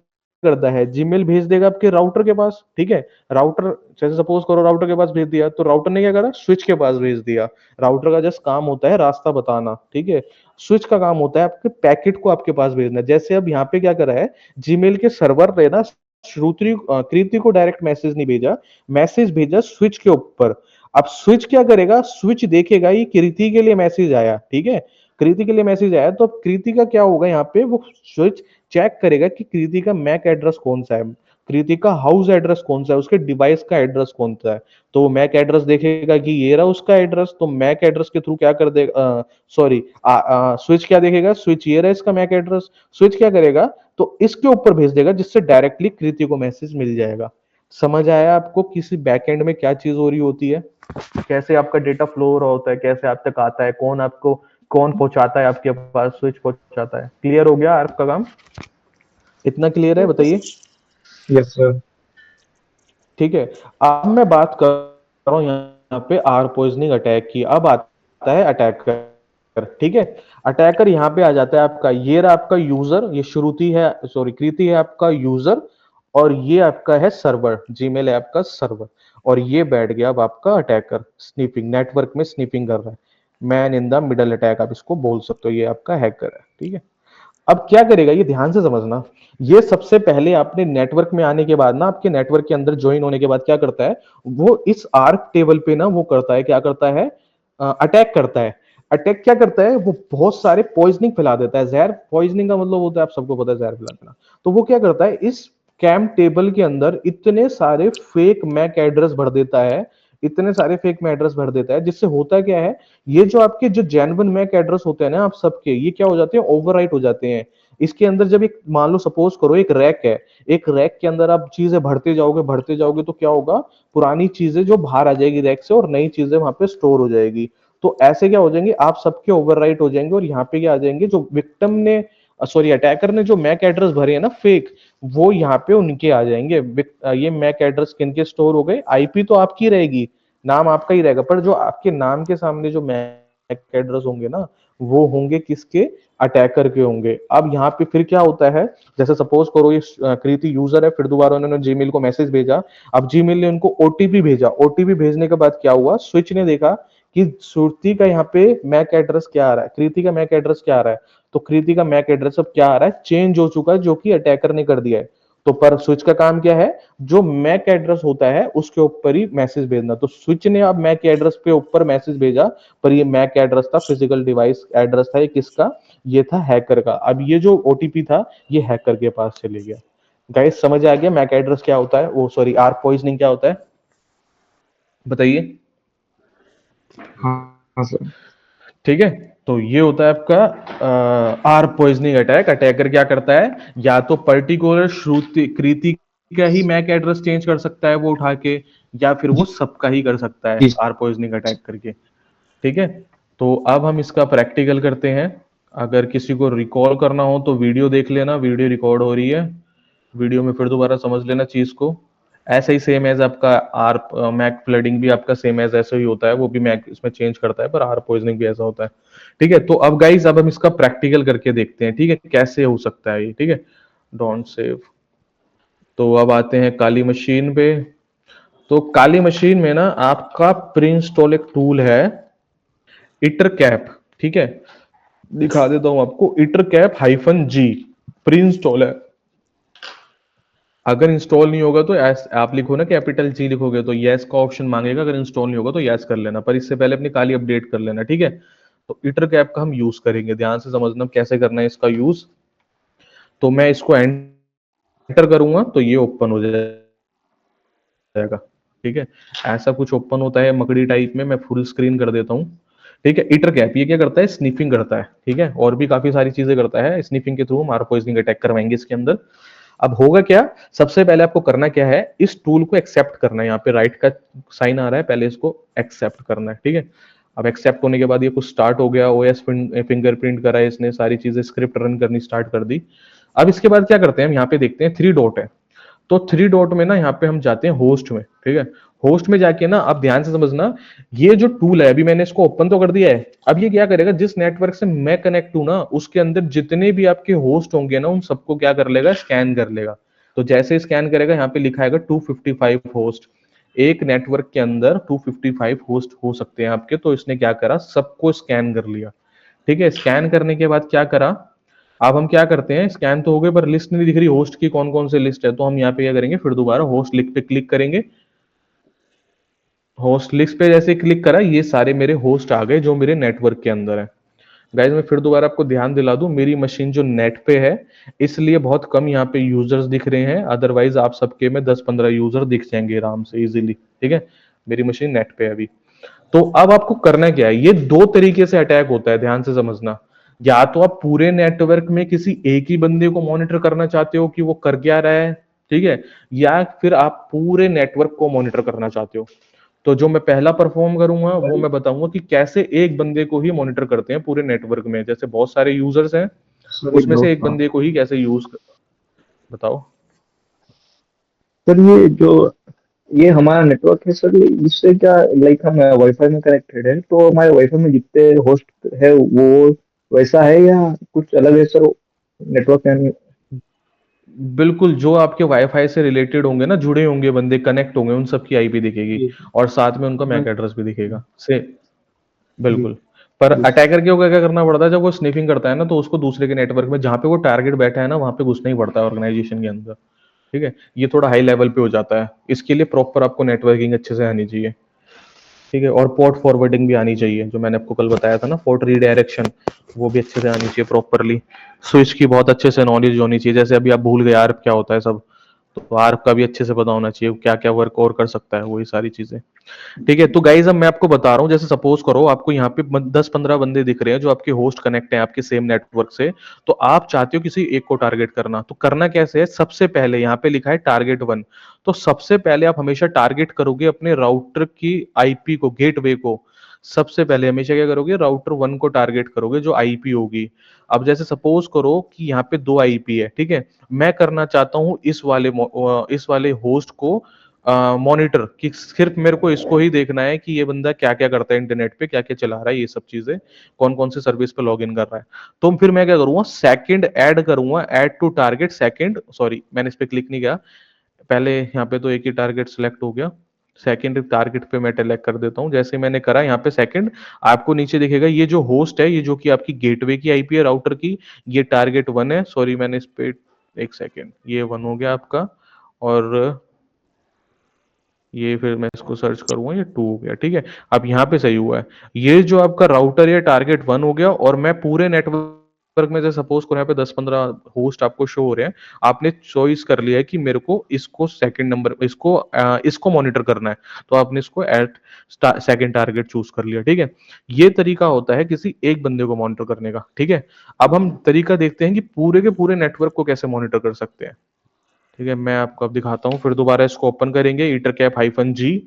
करता है, जीमेल भेज देगा आपके राउटर के पास, ठीक है। राउटर जैसे सपोज करो राउटर के पास भेज दिया, तो राउटर ने क्या करा, स्विच के पास भेज दिया। राउटर का जस्ट काम होता है रास्ता बताना, ठीक है। स्विच का काम होता है आपके पैकेट को आपके पास भेजना। जैसे अब यहाँ पे क्या करा है, जीमेल के सर्वर पे ना कृति को डायरेक्ट मैसेज नहीं भेजा, मैसेज भेजा स्विच के ऊपर। अब स्विच क्या करेगा, स्विच देखेगा ये कृति के लिए मैसेज आया, ठीक है, कृति के लिए मैसेज आया, तो कृति का क्या होगा, यहाँ पे वो स्विच चेक करेगा कि कृति का मैक एड्रेस कौन सा है, कृति का हाउस एड्रेस कौन सा है, उसके डिवाइस का एड्रेस कौन सा है। तो वो मैक एड्रेस देखेगा कि ये रहा उसका एड्रेस, तो मैक एड्रेस के थ्रू क्या कर देगा, सॉरी स्विच क्या देखेगा, स्विच ये रहा इसका मैक एड्रेस, स्विच क्या करेगा, तो इसके ऊपर भेज देगा, जिससे डायरेक्टली कृति को मैसेज मिल जाएगा। समझ आया आपको किसी बैकएंड में क्या चीज हो रही होती है, कैसे आपका डेटा फ्लो हो रहा होता है, कैसे आप तक आता है, कौन आपको कौन पहुंचाता है आपके पास, स्विच पहुंचाता है। क्लियर हो गया आपका काम, इतना क्लियर है, बताइए। Yes, sir. ठीक है, अब मैं बात कर रहा हूँ यहाँ पे आर पॉइजनिंग अटैक की। अब आता है अटैकर, ठीक है। अटैकर यहाँ पे आ जाता है आपका, ये रहा आपका यूजर, ये श्रुति है, सॉरी कृति है आपका यूजर, और ये आपका है सर्वर, जीमेल है आपका सर्वर, और ये बैठ गया अब आपका अटैकर, स्नीपिंग, नेटवर्क में स्नीपिंग कर रहा है। Man in the middle attack आप इसको बोल सकते हो, ये आपका हैकर है, ठीक है। अब क्या करेगा, ये ध्यान से समझना, ये सबसे पहले आपने नेटवर्क में आने के बाद ना, आपके नेटवर्क के अंदर ज्वाइन होने के बाद क्या करता है, वो इस आर्क टेबल पे ना वो करता है, क्या करता है, अटैक करता है। अटैक क्या करता है, वो बहुत सारे पॉइजनिंग फैला देता है, जहर, पॉइजनिंग का मतलब होता है आप सबको पता है जहर फैला देना। तो वो क्या करता है, इस कैम टेबल के अंदर इतने सारे फेक मैक एड्रेस भर देता है, इतने सारे फेक मैक एड्रेस भर देता है, जिससे होता क्या है, ये जो आपके जो जेन्युइन मैक एड्रेस होते हैं ना आप सबके, ये क्या हो जाते हैं, ओवरराइट हो जाते हैं। इसके अंदर जब एक मान लो सपोज करो एक रैक है, एक रैक के अंदर आप चीजें भरते जाओगे तो क्या होगा, पुरानी चीजें जो बाहर आ जाएगी रैक से और नई चीजें वहां पे स्टोर हो जाएगी। तो ऐसे क्या हो जाएंगे, आप सबके ओवरराइट हो जाएंगे, और यहाँ पे क्या आ जाएंगे, जो विक्टिम ने, सॉरी अटैकर ने जो मैक एड्रेस भरे हैं ना फेक, वो यहाँ पे उनके आ जाएंगे। ये मैक एड्रेस किनके स्टोर हो गए, आईपी तो आपकी रहेगी, नाम आपका ही रहेगा, पर जो आपके नाम के सामने जो मैक एड्रेस होंगे ना, वो होंगे किसके, अटैकर के होंगे। अब यहाँ पे फिर क्या होता है, जैसे सपोज करो ये कृति यूजर है, फिर दोबारा उन्होंने जीमेल को मैसेज भेजा। अब जीमेल ने उनको ओटीपी भेजा, ओटीपी भेजने के बाद क्या हुआ, स्विच ने देखा कि श्रुति का यहाँ पे मैक एड्रेस क्या आ रहा है, कृति का मैक एड्रेस क्या आ रहा है, तो कृति का मैक एड्रेस अब क्या आ रहा है, चेंज हो चुका है, जो कि अटैकर ने कर दिया है। तो पर स्विच का काम क्या है, जो मैक एड्रेस होता है उसके ऊपर ही मैसेज भेजना। तो स्विच ने अब मैक एड्रेस पे ऊपर मैसेज भेजा, पर ये मैक एड्रेस था, फिजिकल डिवाइस एड्रेस था, ये किसका, ये था हैकर का। अब ये जो ओटीपी था ये हैकर के पास चले गया। गाइस समझ आ गया मैक एड्रेस क्या होता है, वो सॉरी आर पॉइजनिंग क्या होता है, बताइए। हाँ सर. ठीक है, तो ये होता है आपका आर पॉइजनिंग अटैक। अटैकर क्या करता है, या तो पर्टिकुलर श्रुति कृति का ही मैक एड्रेस चेंज कर सकता है वो उठा के, या फिर वो सबका ही कर सकता है आर पॉइजनिंग अटैक करके, ठीक है। तो अब हम इसका प्रैक्टिकल करते हैं। अगर किसी को रिकॉल करना हो तो वीडियो देख लेना, वीडियो रिकॉर्ड हो रही है, वीडियो में फिर दोबारा समझ लेना चीज को। ऐसा ही सेम एज आपका आर मैक फ्लडिंग भी आपका सेम एज ऐसा ही होता है, वो भी मैक इसमें चेंज करता है, पर आर पॉइजनिंग भी ऐसा होता है, ठीक है। तो अब गाइस अब हम इसका प्रैक्टिकल करके देखते हैं, ठीक है, कैसे हो सकता है ये, ठीक है। Don't save. तो अब आते हैं काली मशीन पे। तो काली मशीन में ना आपका प्री इंस्टॉल एक टूल है, इटर कैप, ठीक है, दिखा देता हूं आपको, hitter cap -G pre install है। अगर इंस्टॉल नहीं होगा तो आप लिखो ना कैपिटल जी लिखोगे तो यस का ऑप्शन मांगेगा, अगर इंस्टॉल नहीं होगा तो यस कर लेना, पर इससे पहले अपनी खाली अपडेट कर लेना, ठीक है। तो ईटर कैप का हम यूज करेंगे, ध्यान से समझना कैसे करना है इसका यूज। तो मैं इसको एंटर करूंगा तो ये ओपन हो जाएगा, ठीक है। ऐसा कुछ ओपन होता है मकड़ी टाइप में, मैं फुल स्क्रीन कर देता हूँ, ठीक है। ईटर कैप ये क्या करता है, स्निफिंग करता है, ठीक है, और भी काफी सारी चीजें करता है। स्निफिंग के थ्रू हम पॉइजनिंग अटैक करवाएंगे इसके अंदर। अब होगा क्या, सबसे पहले आपको करना क्या है, इस टूल को एक्सेप्ट करना है, यहाँ पे राइट का साइन आ रहा है, पहले इसको एक्सेप्ट करना है, ठीक है। अब एक्सेप्ट होने के बाद ये कुछ स्टार्ट हो गया, ओएस फिंगरप्रिंट करा है इसने, सारी चीजें स्क्रिप्ट रन करनी स्टार्ट कर दी। अब इसके बाद क्या करते हैं हम, यहाँ पे देखते हैं 3 डॉट है, तो 3 डॉट में ना यहाँ पे हम जाते हैं होस्ट में, ठीक है। होस्ट में जाके ना, अब ध्यान से समझना, ये जो टूल है अभी मैंने इसको ओपन तो कर दिया है, अब ये क्या करेगा, जिस नेटवर्क से मैं कनेक्ट हूं ना उसके अंदर जितने भी आपके होस्ट होंगे ना उन सबको क्या कर लेगा, स्कैन कर लेगा। तो जैसे स्कैन करेगा, यहाँ पे लिखा है 255 होस्ट, एक नेटवर्क के अंदर 255 होस्ट हो सकते हैं आपके, तो इसने क्या करा, सबको स्कैन कर लिया, ठीक है। स्कैन करने के बाद क्या करा, अब हम क्या करते हैं, स्कैन तो हो गए पर लिस्ट नहीं दिख रही होस्ट की, कौन कौन से लिस्ट है, तो हम यहाँ पे क्या करेंगे, फिर दोबारा होस्ट लिस्ट पे क्लिक करेंगे। होस्ट लिस्ट पे जैसे क्लिक करा, ये सारे मेरे होस्ट आ गए जो मेरे नेटवर्क के अंदर है। गाइज मैं फिर दोबारा आपको ध्यान दिला दूं, मेरी मशीन जो नेट पे है इसलिए बहुत कम यहाँ पे यूजर्स दिख रहे हैं, अदरवाइज आप सबके में 10-15 यूजर दिख जाएंगे आराम से इजीली, ठीक है। मेरी मशीन नेट पे है अभी। तो अब आपको करना क्या है, ये 2 तरीके से अटैक होता है, ध्यान से समझना। या तो आप पूरे नेटवर्क में किसी एक ही बंदे को मॉनिटर करना चाहते हो कि वो कर क्या रहा है, ठीक है, या फिर आप पूरे नेटवर्क को मॉनिटर करना चाहते हो। तो जो मैं पहला परफॉर्म करूंगा वो मैं बताऊंगा कि कैसे एक बंदे को ही मॉनिटर करते हैं पूरे नेटवर्क में, जैसे बहुत सारे यूजर्स हैं सॉरी उसमें ब्रो। से एक बंदे को ही कैसे बताओ। सर ये हमारा नेटवर्क है सर, इससे क्या, लाइक हम वाईफाई में कनेक्टेड है, तो हमारे वाईफाई में जितने होस्ट है वो वैसा है या कुछ अलग है सर नेटवर्क यानी? बिल्कुल, जो आपके वाईफाई से रिलेटेड होंगे ना, जुड़े होंगे बंदे, कनेक्ट होंगे, उन सबकी आईपी दिखेगी जी और साथ में उनका हाँ मैक एड्रेस भी दिखेगा से। जी बिल्कुल। पर जी अटैकर के को क्या करना पड़ता है, जब वो स्निफिंग करता है ना तो उसको दूसरे के नेटवर्क में जहां पे वो टारगेट बैठा है ना वहां पे घुसना ही पड़ता है ऑर्गेनाइजेशन के अंदर, ठीक है। ये थोड़ा हाई लेवल पे हो जाता है, इसके लिए प्रॉपर आपको नेटवर्किंग अच्छे से आनी चाहिए, ठीक है। और पोर्ट फॉरवर्डिंग भी आनी चाहिए, जो मैंने आपको कल बताया था ना, पोर्ट रीडायरेक्शन, वो भी अच्छे से आनी चाहिए प्रॉपरली। स्विच की बहुत अच्छे से नॉलेज होनी चाहिए, जैसे अभी आप भूल गए आर्प क्या होता है सब, तो आर्प का भी अच्छे से पता होना चाहिए क्या क्या वर्क और कर सकता है, वही सारी चीजें, ठीक है। तो गाइज अब मैं आपको बता रहा हूँ, जैसे सपोज करो आपको यहाँ पे 10-15 बंदे दिख रहे हैं जो आपके होस्ट कनेक्ट हैं आपके सेम नेटवर्क से, तो आप चाहते हो किसी एक को टारगेट करना, तो करना कैसे है, सबसे पहले यहाँ पे लिखा है टारगेट 1, तो सबसे पहले आप हमेशा टारगेट करोगे अपने राउटर की आईपी को, गेटवे को। सबसे पहले हमेशा क्या करोगे, राउटर 1 को टारगेट करोगे जो आईपी होगी। अब जैसे सपोज करो कि यहाँ पे 2 आईपी है, ठीक है, मैं करना चाहता हूँ इस वाले होस्ट को मॉनिटर, कि सिर्फ मेरे को इसको ही देखना है कि ये बंदा क्या क्या करता है इंटरनेट पे, क्या क्या चला रहा है, ये सब चीजें, कौन कौन से सर्विस पे लॉग इन कर रहा है। तो फिर मैं क्या करूंगा, सेकंड ऐड करूंगा, add to target second, sorry मैंने इस पे क्लिक नहीं किया, पहले यहाँ पे तो एक ही टारगेट सिलेक्ट हो गया, सेकंड टारगेट पे मैं सेलेक्ट कर देता हूँ, जैसे मैंने करा यहाँ पे सेकंड, आपको नीचे दिखेगा ये जो होस्ट है, ये जो कि आपकी गेटवे की आईपी है राउटर की, ये टारगेट 1 है, सॉरी मैंने इस पे, एक सेकेंड, ये 1 हो गया आपका, और ये फिर मैं इसको सर्च करूंगा, ये 2 हो गया, ठीक है। अब यहाँ पे सही हुआ है, ये जो आपका राउटर है टारगेट 1 हो गया, और मैं पूरे नेटवर्क में, जैसे सपोज करो यहाँ पे 10-15 होस्ट आपको शो हो रहे हैं, आपने चॉइस कर लिया है कि मेरे को इसको सेकंड नंबर, इसको मॉनिटर करना है, तो आपने इसको एट सेकंड टारगेट चूज कर लिया, ठीक है। ये तरीका होता है किसी एक बंदे को मॉनिटर करने का, ठीक है। अब हम तरीका देखते हैं कि पूरे के पूरे नेटवर्क को कैसे मॉनिटर कर सकते हैं, ठीक है। मैं आपको अब दिखाता हूँ, फिर दोबारा इसको ओपन करेंगे, ईटर कैप -G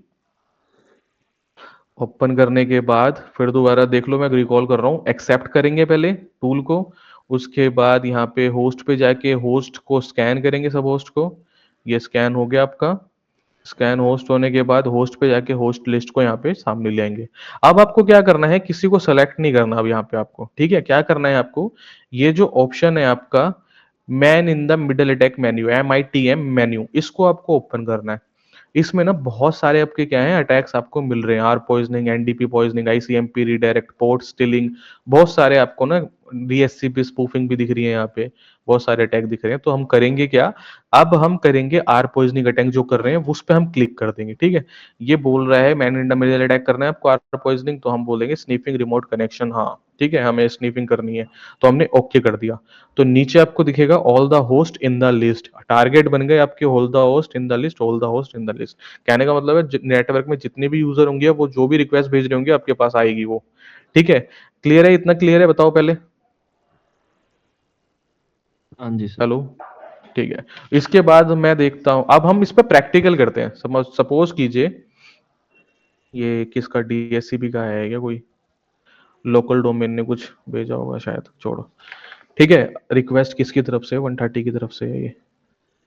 ओपन करने के बाद फिर दोबारा देख लो, मैं रिकॉल कर रहा हूँ, एक्सेप्ट करेंगे पहले टूल को, उसके बाद यहाँ पे होस्ट पे जाके होस्ट को स्कैन करेंगे, सब होस्ट को, ये स्कैन हो गया आपका। स्कैन होस्ट होने के बाद होस्ट पे जाके होस्ट लिस्ट को यहाँ पे सामने ले आएंगे। अब आपको क्या करना है, किसी को सेलेक्ट नहीं करना अब यहाँ पे आपको, ठीक है। क्या करना है आपको, ये जो ऑप्शन है आपका man in the middle attack menu, MITM menu, इसको आपको ओपन करना है। इसमें ना बहुत सारे आपके क्या है अटैक्स आपको मिल रहे हैं, ARP poisoning, NDP poisoning, ICMP redirect, port stealing, बहुत सारे आपको ना डीएससीपी स्पूफिंग भी दिख रही है यहाँ पे, बहुत सारे अटैक दिख रहे हैं। तो हम करेंगे क्या, अब हम करेंगे आर पॉइजनिंग अटैक जो कर रहे हैं उस पर हम क्लिक कर देंगे। ठीक है, ये बोल रहा है man in the middle attack करना है आपको आर पॉइजनिंग, तो हम बोलेंगे स्नीफिंग रिमोट कनेक्शन, हाँ ठीक है हमें स्नीफिंग करनी है, तो हमने ओके कर दिया। तो नीचे आपको दिखेगा all the host in the list, target बन गए आपके all the host in the list, all the host in the list. कहने का मतलब है नेटवर्क में जितने भी यूजर होंगे वो जो भी रिक्वेस्ट भेज रहे होंगे आपके पास आएगी वो। ठीक है, क्लियर है, इतना क्लियर है, बताओ पहले। हाँ जी सर। हेलो, ठीक है। इसके बाद मैं देखता हूं, अब हम इस पर प्रैक्टिकल करते हैं। सपोज कीजिए ये किसका डीएससीपी का है क्या, कोई लोकल डोमेन ने कुछ भेजा होगा शायद, छोड़ो। ठीक है, रिक्वेस्ट किसकी तरफ से, 130 की तरफ से है ये,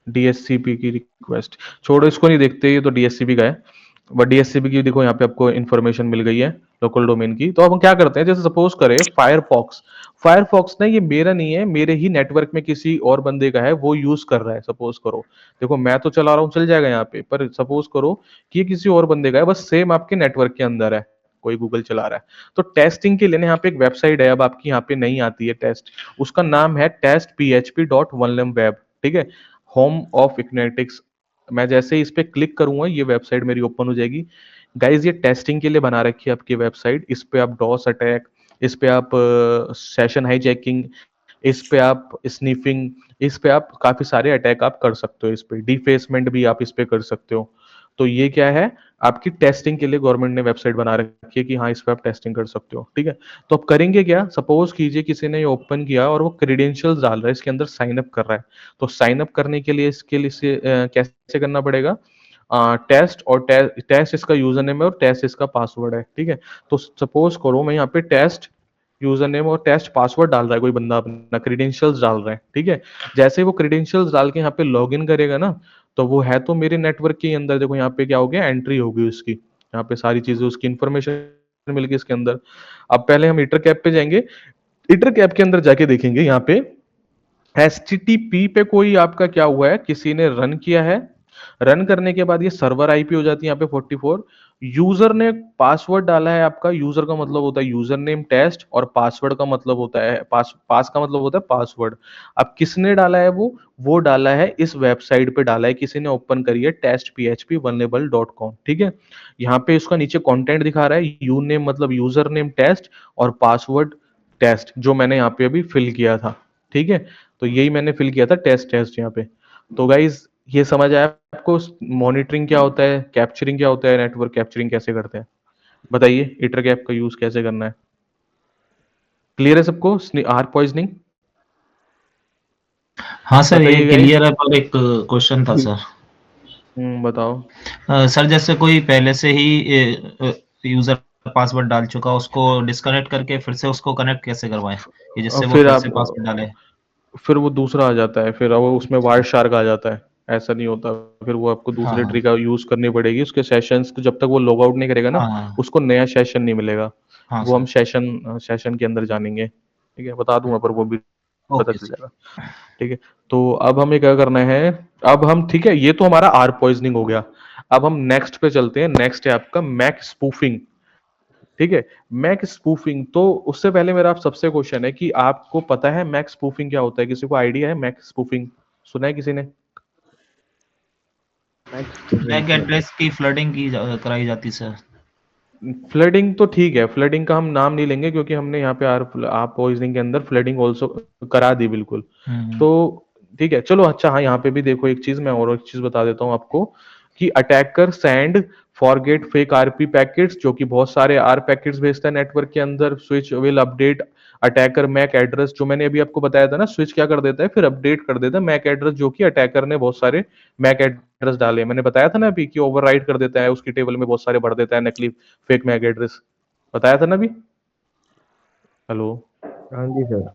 डीएससीपी की रिक्वेस्ट। छोड़ो इसको नहीं देखते, ये तो डीएससीपी का है। बट डीएससीपी की देखो यहाँ पे आपको इन्फॉर्मेशन मिल गई है लोकल डोमेन की। तो अब हम क्या करते हैं, जैसे सपोज करें फायरफॉक्स, फायरफॉक्स ना ये मेरा नहीं है, मेरे ही नेटवर्क में किसी और बंदे का है, वो यूज कर रहा है। सपोज करो, देखो मैं तो चला रहा हूँ चल जाएगा यहाँ पे, पर सपोज करो कि ये किसी और बंदे का है, बस सेम आपके नेटवर्क के अंदर है, कोई गूगल चला रहा है। तो टेस्टिंग के लिए ना यहाँ पे एक वेबसाइट है, अब आपकी यहाँ पे नहीं आती है टेस्ट, उसका नाम है testphp.1lemweb। ठीक है, होम ऑफ इक्नेटिक्स। मैं जैसे ही इस पे क्लिक करूंगा ये वेबसाइट मेरी ओपन हो जाएगी। गाइज ये टेस्टिंग के लिए बना रखी है आपकी वेबसाइट, इस पे आप डॉस अटैक, इस पे आप सेशन हाईजैकिंग, इस पे आप स्नीफिंग, इस पे आप काफी सारे अटैक आप कर सकते हो, इस पे डिफेसमेंट भी आप इस पे कर सकते हो। तो ये क्या है, आपकी टेस्टिंग के लिए गवर्नमेंट ने वेबसाइट बना रखी है कि हाँ इस पे आप टेस्टिंग कर सकते हो। ठीक है, तो अब करेंगे क्या, सपोज कीजिए किसी ने ये ओपन किया और वो क्रेडेंशियल्स डाल रहा है, इसके अंदर साइन अप कर रहा है। तो साइन अप करने के लिए इसके लिए कैसे करना पड़ेगा, टेस्ट और टेस्ट इसका यूजर नेम है और टेस्ट इसका पासवर्ड है। ठीक है, तो सपोज करो मैं यहाँ पे टेस्ट यूजर नेम और टेस्ट पासवर्ड डाल रहा है कोई बंदा, अपना क्रेडेंशियल्स डाल रहा है। ठीक है, जैसे ही वो क्रेडेंशियल्स डाल के यहाँ पे लॉग इन करेगा ना, तो वो है तो मेरे नेटवर्क के अंदर, देखो यहाँ पे क्या हो गया, एंट्री होगी उसकी, यहाँ पे सारी चीजें उसकी इंफॉर्मेशन मिल गई इसके अंदर। अब पहले हम ईटर कैप पे जाएंगे, ईटर कैप के अंदर जाके देखेंगे यहाँ पे एचटीटीपी पे कोई आपका क्या हुआ है, किसी ने रन किया है, रन करने के बाद ये सर्वर आईपी हो जाती है यहाँ पे 44। यूजर ने पासवर्ड डाला है, आपका यूजर का मतलब होता है यूजर नेम टेस्ट, और पासवर्ड का मतलब होता है पास का मतलब होता है पासवर्ड। अब किसने डाला है वो डाला है इस वेबसाइट पे डाला है, किसी ने ओपन करी है testphp1label.com। ठीक है, यहाँ पे इसका नीचे कंटेंट दिखा रहा है, यू नेम मतलब यूजर नेम टेस्ट और पासवर्ड टेस्ट, जो मैंने यहाँ पे अभी फिल किया था। ठीक है, तो यही मैंने फिल किया था टेस्ट टेस्ट यहाँ पे। तो गाइज ये समझ आया आपको, मॉनिटरिंग क्या होता है, कैप्चरिंग क्या होता है, नेटवर्क कैप्चरिंग कैसे करते हैं, बताइए ईटर कैप का यूज कैसे करना है, क्लियर है सबको, आर पॉइजनिंग। हाँ सर, ये बताइए गाइज। क्लियर है, पर एक क्वेश्चन था सर। बताओ। सर जैसे कोई पहले से ही यूजर पासवर्ड डाल चुका, उसको डिस्कनेक्ट करके फिर से उसको कनेक्ट कैसे करवाएं, कि जिससे वो फिर फिर आप से पासवर्ड डाले? फिर वो दूसरा आ जाता है, फिर वो उसमें वायर शार्क आ जाता है, ऐसा नहीं होता। फिर वो आपको हाँ दूसरे हाँ ट्रिक यूज करनी पड़ेगी, उसके सेशंस को जब तक वो लॉग आउट नहीं करेगा ना, हाँ हाँ उसको नया सेशन नहीं मिलेगा। हाँ वो हम सर। सेशन सेशन के अंदर जानेंगे, ठीक है, बता दूंगा, पर वो भी पता ओके चल सर। जाएगा। ठीक है, तो अब हमें क्या करना है, अब हम ठीक है, ये तो हमारा आर पॉइजनिंग हो गया। अब हम नेक्स्ट पे चलते हैं, नेक्स्ट है आपका मैक स्पूफिंग। ठीक है, मैक स्पूफिंग, तो उससे पहले मेरा आप सबसे क्वेश्चन है कि आपको पता है मैक स्पूफिंग क्या होता है, किसी को आइडिया है मैक स्पूफिंग, सुना है किसी ने। MAC spoofing MAC sir. Address की फ्लडिंग कराई जाती सर। फ्लडिंग तो ठीक है, फ्लडिंग का हम नाम नहीं लेंगे क्योंकि हमने यहाँ पे आर पॉइजनिंग के अंदर फ्लडिंग ऑल्सो करा दी बिल्कुल। हम्म। तो ठीक है, चलो अच्छा, हाँ यहाँ पे भी देखो एक चीज, मैं और एक चीज बता देता हूँ आपको कि attacker send forget fake RP packets, जो कि बहुत सारे आर पैकेट्स भेजता है नेटवर्क के अंदर, switch will update attacker MAC address, जो मैंने अभी आपको बताया था ना, स्विच क्या कर देता है फिर अपडेट कर देता है मैक एड्रेस, जो कि अटैकर ने बहुत सारे मैक एड्रेस डाले, मैंने बताया था ना अभी कि ओवरराइट कर देता है, उसकी टेबल में बहुत सारे भर देता है नकली फेक मैक एड्रेस, बताया था ना अभी। हेलो, हाँ जी सर।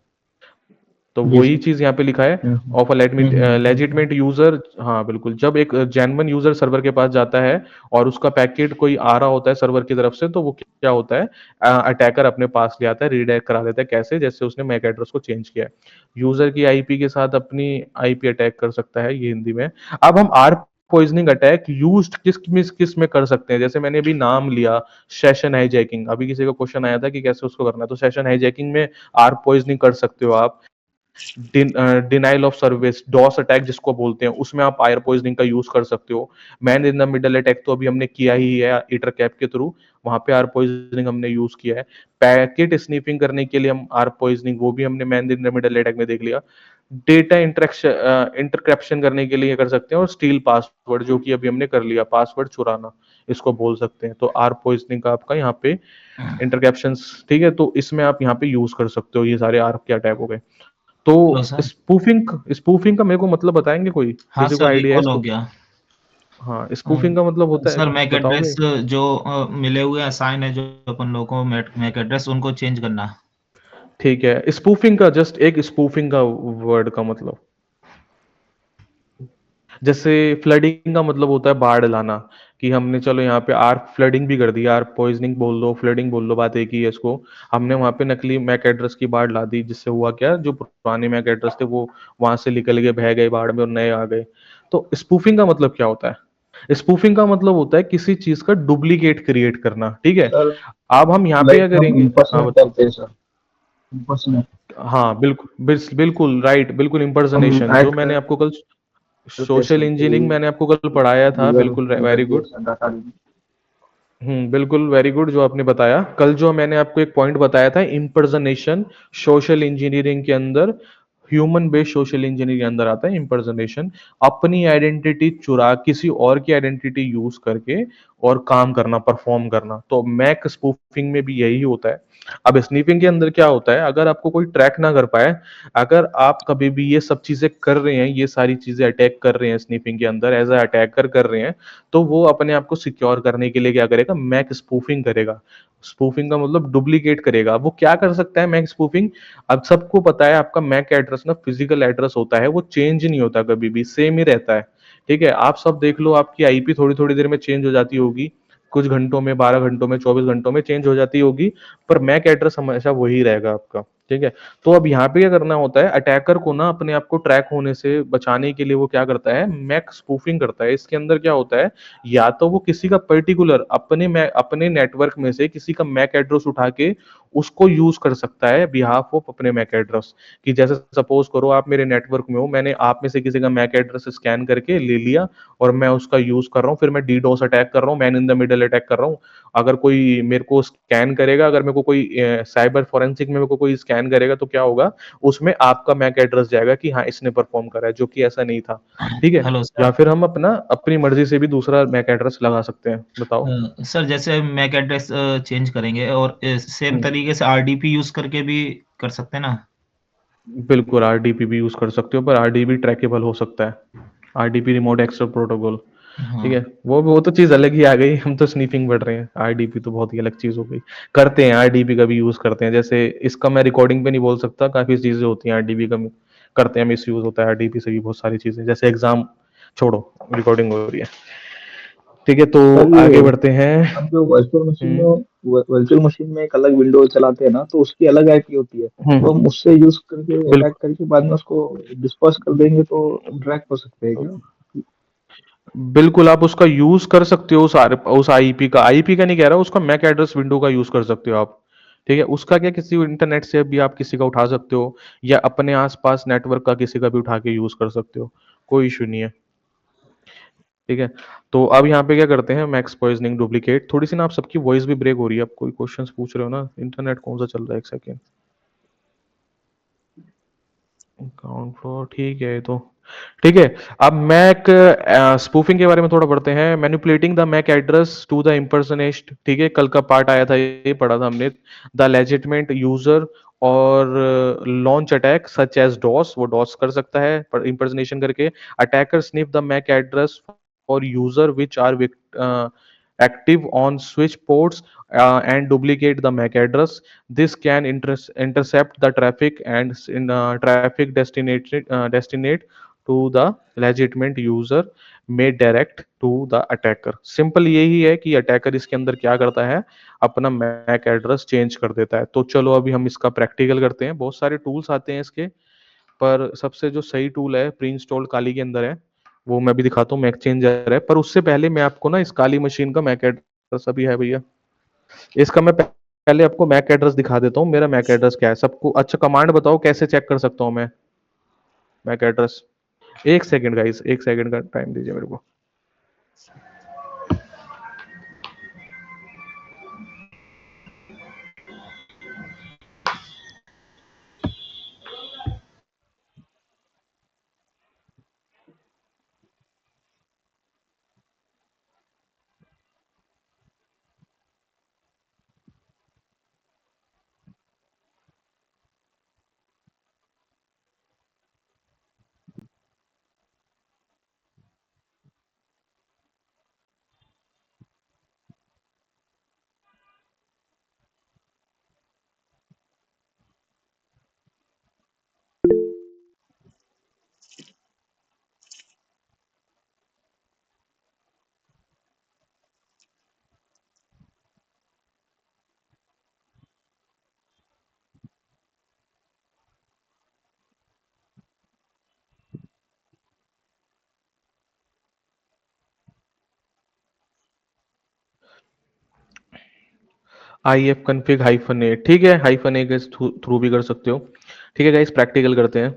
तो जी वही सर। चीज यहाँ पे लिखा है, hmm, of a hmm. Legitimate user. हाँ बिल्कुल, जब एक जेन्युइन यूजर सर्वर के पास जाता है और उसका पैकेट कोई आ रहा होता है सर्वर की तरफ से, तो वो क्या होता है, अटैकर अपने पास ले आता है, रीडायरेक्ट करा देता है, कैसे, जैसे उसने मैक एड्रेस को चेंज किया है, यूजर की आईपी के साथ अपनी आईपी अटैक कर सकता है, ये हिंदी में। अब हम आर पॉइजनिंग अटैक यूज्ड किस में कर सकते हैं, जैसे मैंने अभी नाम लिया सेशन हाईजैकिंग, अभी किसी का क्वेश्चन आया था कि कैसे उसको करना है, तो सेशन हाईजैकिंग में आर पॉइजनिंग कर सकते हो आप। Denial of service DoS attack जिसको बोलते हैं, उसमें आप आयर पॉइजनिंग का यूज कर सकते हो। Man in the middle attack तो अभी हमने किया ही है ईटर कैप के थ्रू, वहां पे आर पॉइजनिंग हमने यूज किया है। पैकेट स्नीफिंग करने के लिए हम आर पॉइजनिंग, वो भी हमने man in the middle attack में देख लिया। डेटा इंटरक्रिप्शन करने के लिए कर सकते हैं, और स्टील पासवर्ड जो कि अभी हमने कर लिया, पासवर्ड चुराना इसको बोल सकते हैं। तो आर पॉइजनिंग का आपका यहाँ पे इंटरकैप्शंस, ठीक है, तो इसमें आप यहाँ पे यूज कर सकते हो। ये सारे आर के अटैक हो गए। तो हेलो सर। स्पूफिंग का मेरे को मतलब बताएंगे कोई, हाँ किसी को सर, आइडिया है रिकॉल हो इसको? गया। हाँ, स्पूफिंग का मतलब होता है, सर मैक बताओगे? एड्रेस जो मिले हुए असाइन है, जो अपन लोगों को मैक एड्रेस उनको चेंज करना। ठीक है, स्पूफिंग का जस्ट एक स्पूफिंग का वर्ड का मतलब, जैसे फ्लडिंग का मतलब होता है बाढ़ लाना, कि हमने चलो यहाँ पे आर फ्लडिंग भी कर दिया, आर पॉइजनिंग बोल दो, फ्लडिंग बोल दो, बात एक ही है इसको। हमने वहाँ पे नकली मैक एड्रेस की बाढ़ ला दी, जिससे हुआ क्या, जो पुराने मैक एड्रेस थे वो वहां से निकल गए, बह गए बाढ़ में, और नए आ गए। तो स्पूफिंग का मतलब क्या होता है? स्पूफिंग का मतलब होता है किसी चीज का डुप्लीकेट क्रिएट करना, ठीक है। सर अब हम यहाँ पे लाइक क्या हम करेंगे, हाँ इम्पर्सनेट बताओ। करते हैं सर, इम्पर्सनेट। हाँ बिल्कुल, बिल्कुल राइट, बिल्कुल हम इम्पर्सनेशन, जो ऐड मैंने आपको कल करते हैं सोशल सर इंजीनियरिंग कोई मैंने आपको कल पढ़ाया था, यूजर बिल्कुल एंटर वेरी किया गुड। Sir data. बिल्कुल वेरी गुड जो आपने बताया कल, जो मैंने आपको एक पॉइंट बताया था, इम्पर्सनेशन सोशल इंजीनियरिंग के अंदर, ह्यूमन बेस्ड सोशल इंजीनियरिंग के अंदर आता है इम्पर्सनेशन। अपनी आइडेंटिटी चुरा किसी और की आइडेंटिटी यूज करके और काम करना, परफॉर्म करना। तो मैक स्पूफिंग में भी यही होता है। अब स्नीफिंग के अंदर क्या होता है, अगर आपको कोई ट्रैक ना कर पाए, अगर आप कभी भी ये सब चीजें कर रहे हैं, ये सारी चीजें अटैक कर रहे हैं स्नीफिंग के अंदर, एज अ अटैकर कर रहे हैं, तो वो अपने आप को सिक्योर करने के लिए क्या करेगा, मैक स्पूफिंग करेगा। स्पूफिंग का मतलब डुप्लीकेट करेगा। वो क्या कर सकता है मैक स्पूफिंग? अब सबको पता है आपका मैक एड्रेस ना फिजिकल एड्रेस होता है, वो चेंज नहीं होता, कभी भी सेम ही रहता है। ठीक है, आप सब देख लो, आपकी आईपी थोड़ी थोड़ी देर में चेंज हो जाती होगी, कुछ घंटों में, 12 घंटों में, 24 घंटों में चेंज हो जाती होगी, पर मैक एड्रेस हमेशा वही रहेगा आपका। ठीक है, तो अब यहाँ पे क्या करना होता है, अटैकर को ना अपने आप को ट्रैक होने से बचाने के लिए वो क्या करता है, मैक स्पूफिंग करता है। इसके अंदर क्या होता है, या तो वो किसी का पर्टिकुलर अपने नेटवर्क में से किसी का मैक एड्रेस उठा के उसको यूज कर सकता है बिहाफ ऑफ अपने मैक एड्रेस। कि जैसे सपोज करो आप मेरे नेटवर्क में हो, मैंने आप में से किसी का मैक एड्रेस स्कैन करके ले लिया और मैं उसका यूज कर रहा हूँ, फिर मैं डीडोस अटैक कर रहा हूँ, man in the middle attack कर रहा हूँ। अगर कोई मेरे को स्कैन करेगा, अगर मेरे को कोई साइबर फॉरेंसिक में मेरे को कोई स्कैन करेगा, तो क्या होगा, उसमें आपका मैक एड्रेस जाएगा कि हाँ इसने परफॉर्म करा है, जो कि ऐसा नहीं था। ठीक है, हेलो या सर। फिर हम अपनी मर्जी से भी दूसरा मैक एड्रेस लगा सकते हैं, बताओ। सर जैसे मैक एड्रेस चेंज करेंगे और सेम हम्म, तरीके से आरडीपी यूज करके भी कर सकते हैं ना। बिल्कुल आरडीपी भी यूज कर सकते हो, पर आरडीपी ट्रैकेबल हो सकता है, आरडीपी रिमोट एक्सेस प्रोटोकॉल। ठीक हाँ। है, वो तो चीज अलग ही आ गई, हम तो स्नीफिंग पढ़ रहे हैं, आरडीपी तो बहुत ही अलग चीज हो गई। करते हैं आरडीपी का भी यूज करते हैं, जैसे इसका मैं रिकॉर्डिंग पे नहीं बोल सकता, काफी चीजें होती हैं आरडीपी का करते हैं, मिस यूज होता है आरडीपी से भी बहुत सारी चीजें, जैसे एग्जाम छोड़ो, रिकॉर्डिंग हो रही है। ठीक है, तो सर आगे ये बढ़ते हैं। हम जो हम्म वर्चुअल मशीन में एक अलग विंडो चलाते हैं ना, तो उसकी अलग आईपी होती है, तो हम हम्म, उससे यूज करके अटैक बिल्कुल करके बाद में उसको डिस्पर्स कर देंगे तो ट्रैक हो सकते हैं क्या? बिल्कुल, आप उसका यूज कर सकते हो, उस आईपी का नहीं कह रहा, उसका मैक एड्रेस विंडो का यूज कर सकते हो आप। ठीक है, उसका क्या, किसी इंटरनेट से भी आप किसी का उठा सकते हो, या अपने आसपास नेटवर्क का किसी का भी उठा के यूज कर सकते हो, कोई इशू नहीं है। ठीक है, तो अब यहाँ पे क्या करते हैं, मैक्स पॉइजनिंग डुप्लीकेट। थोड़ी सी ना आप सबकी वॉइस भी ब्रेक हो रही है, आप कोई क्वेश्चंस पूछ रहे हो ना, इंटरनेट कौन सा चल रहा है, एक सेकेंड। काउंट फ्लोर, ठीक है ये तो। ठीक है, अब मैक स्पूफिंग के बारे में थोड़ा पढ़ते हैं। Manipulating the MAC address to the impersonate, ठीक है, कल का पार्ट आया था, ये पढ़ा था हमने। द लेजिटमेंट यूजर और launch attack such as DoS, वो डॉस कर सकता है इम्पर्सनेशन करके। Attacker sniff the MAC address for user which are active on switch ports and duplicate the MAC address. This can intercept the traffic and traffic destinate to the legitimate user may direct to the attacker. Simple यही है कि अटैकर इसके अंदर क्या करता है, अपना मैक एड्रेस चेंज कर देता है। तो चलो अभी हम इसका प्रैक्टिकल करते हैं। बहुत सारे टूल्स आते हैं इसके, पर सबसे जो सही टूल है प्री इंस्टॉल्ड काली के अंदर है, वो मैं भी दिखाता हूँ, मैक चेंजर है। पर उससे पहले मैं आपको ना इस काली मशीन का मैक एड्रेस अभी है भैया, इसका मैं पहले आपको मैक एड्रेस दिखा देता हूँ, मेरा मैक एड्रेस क्या है सबको। अच्छा कमांड बताओ कैसे चेक कर सकता हूँ मैं मैक एड्रेस? एक सेकंड गाइस, एक सेकंड का टाइम दीजिए मेरे को। आई एफ कन्फिग -a, ठीक है, -a के थ्रू भी कर सकते हो। ठीक है गाइस, प्रैक्टिकल करते हैं।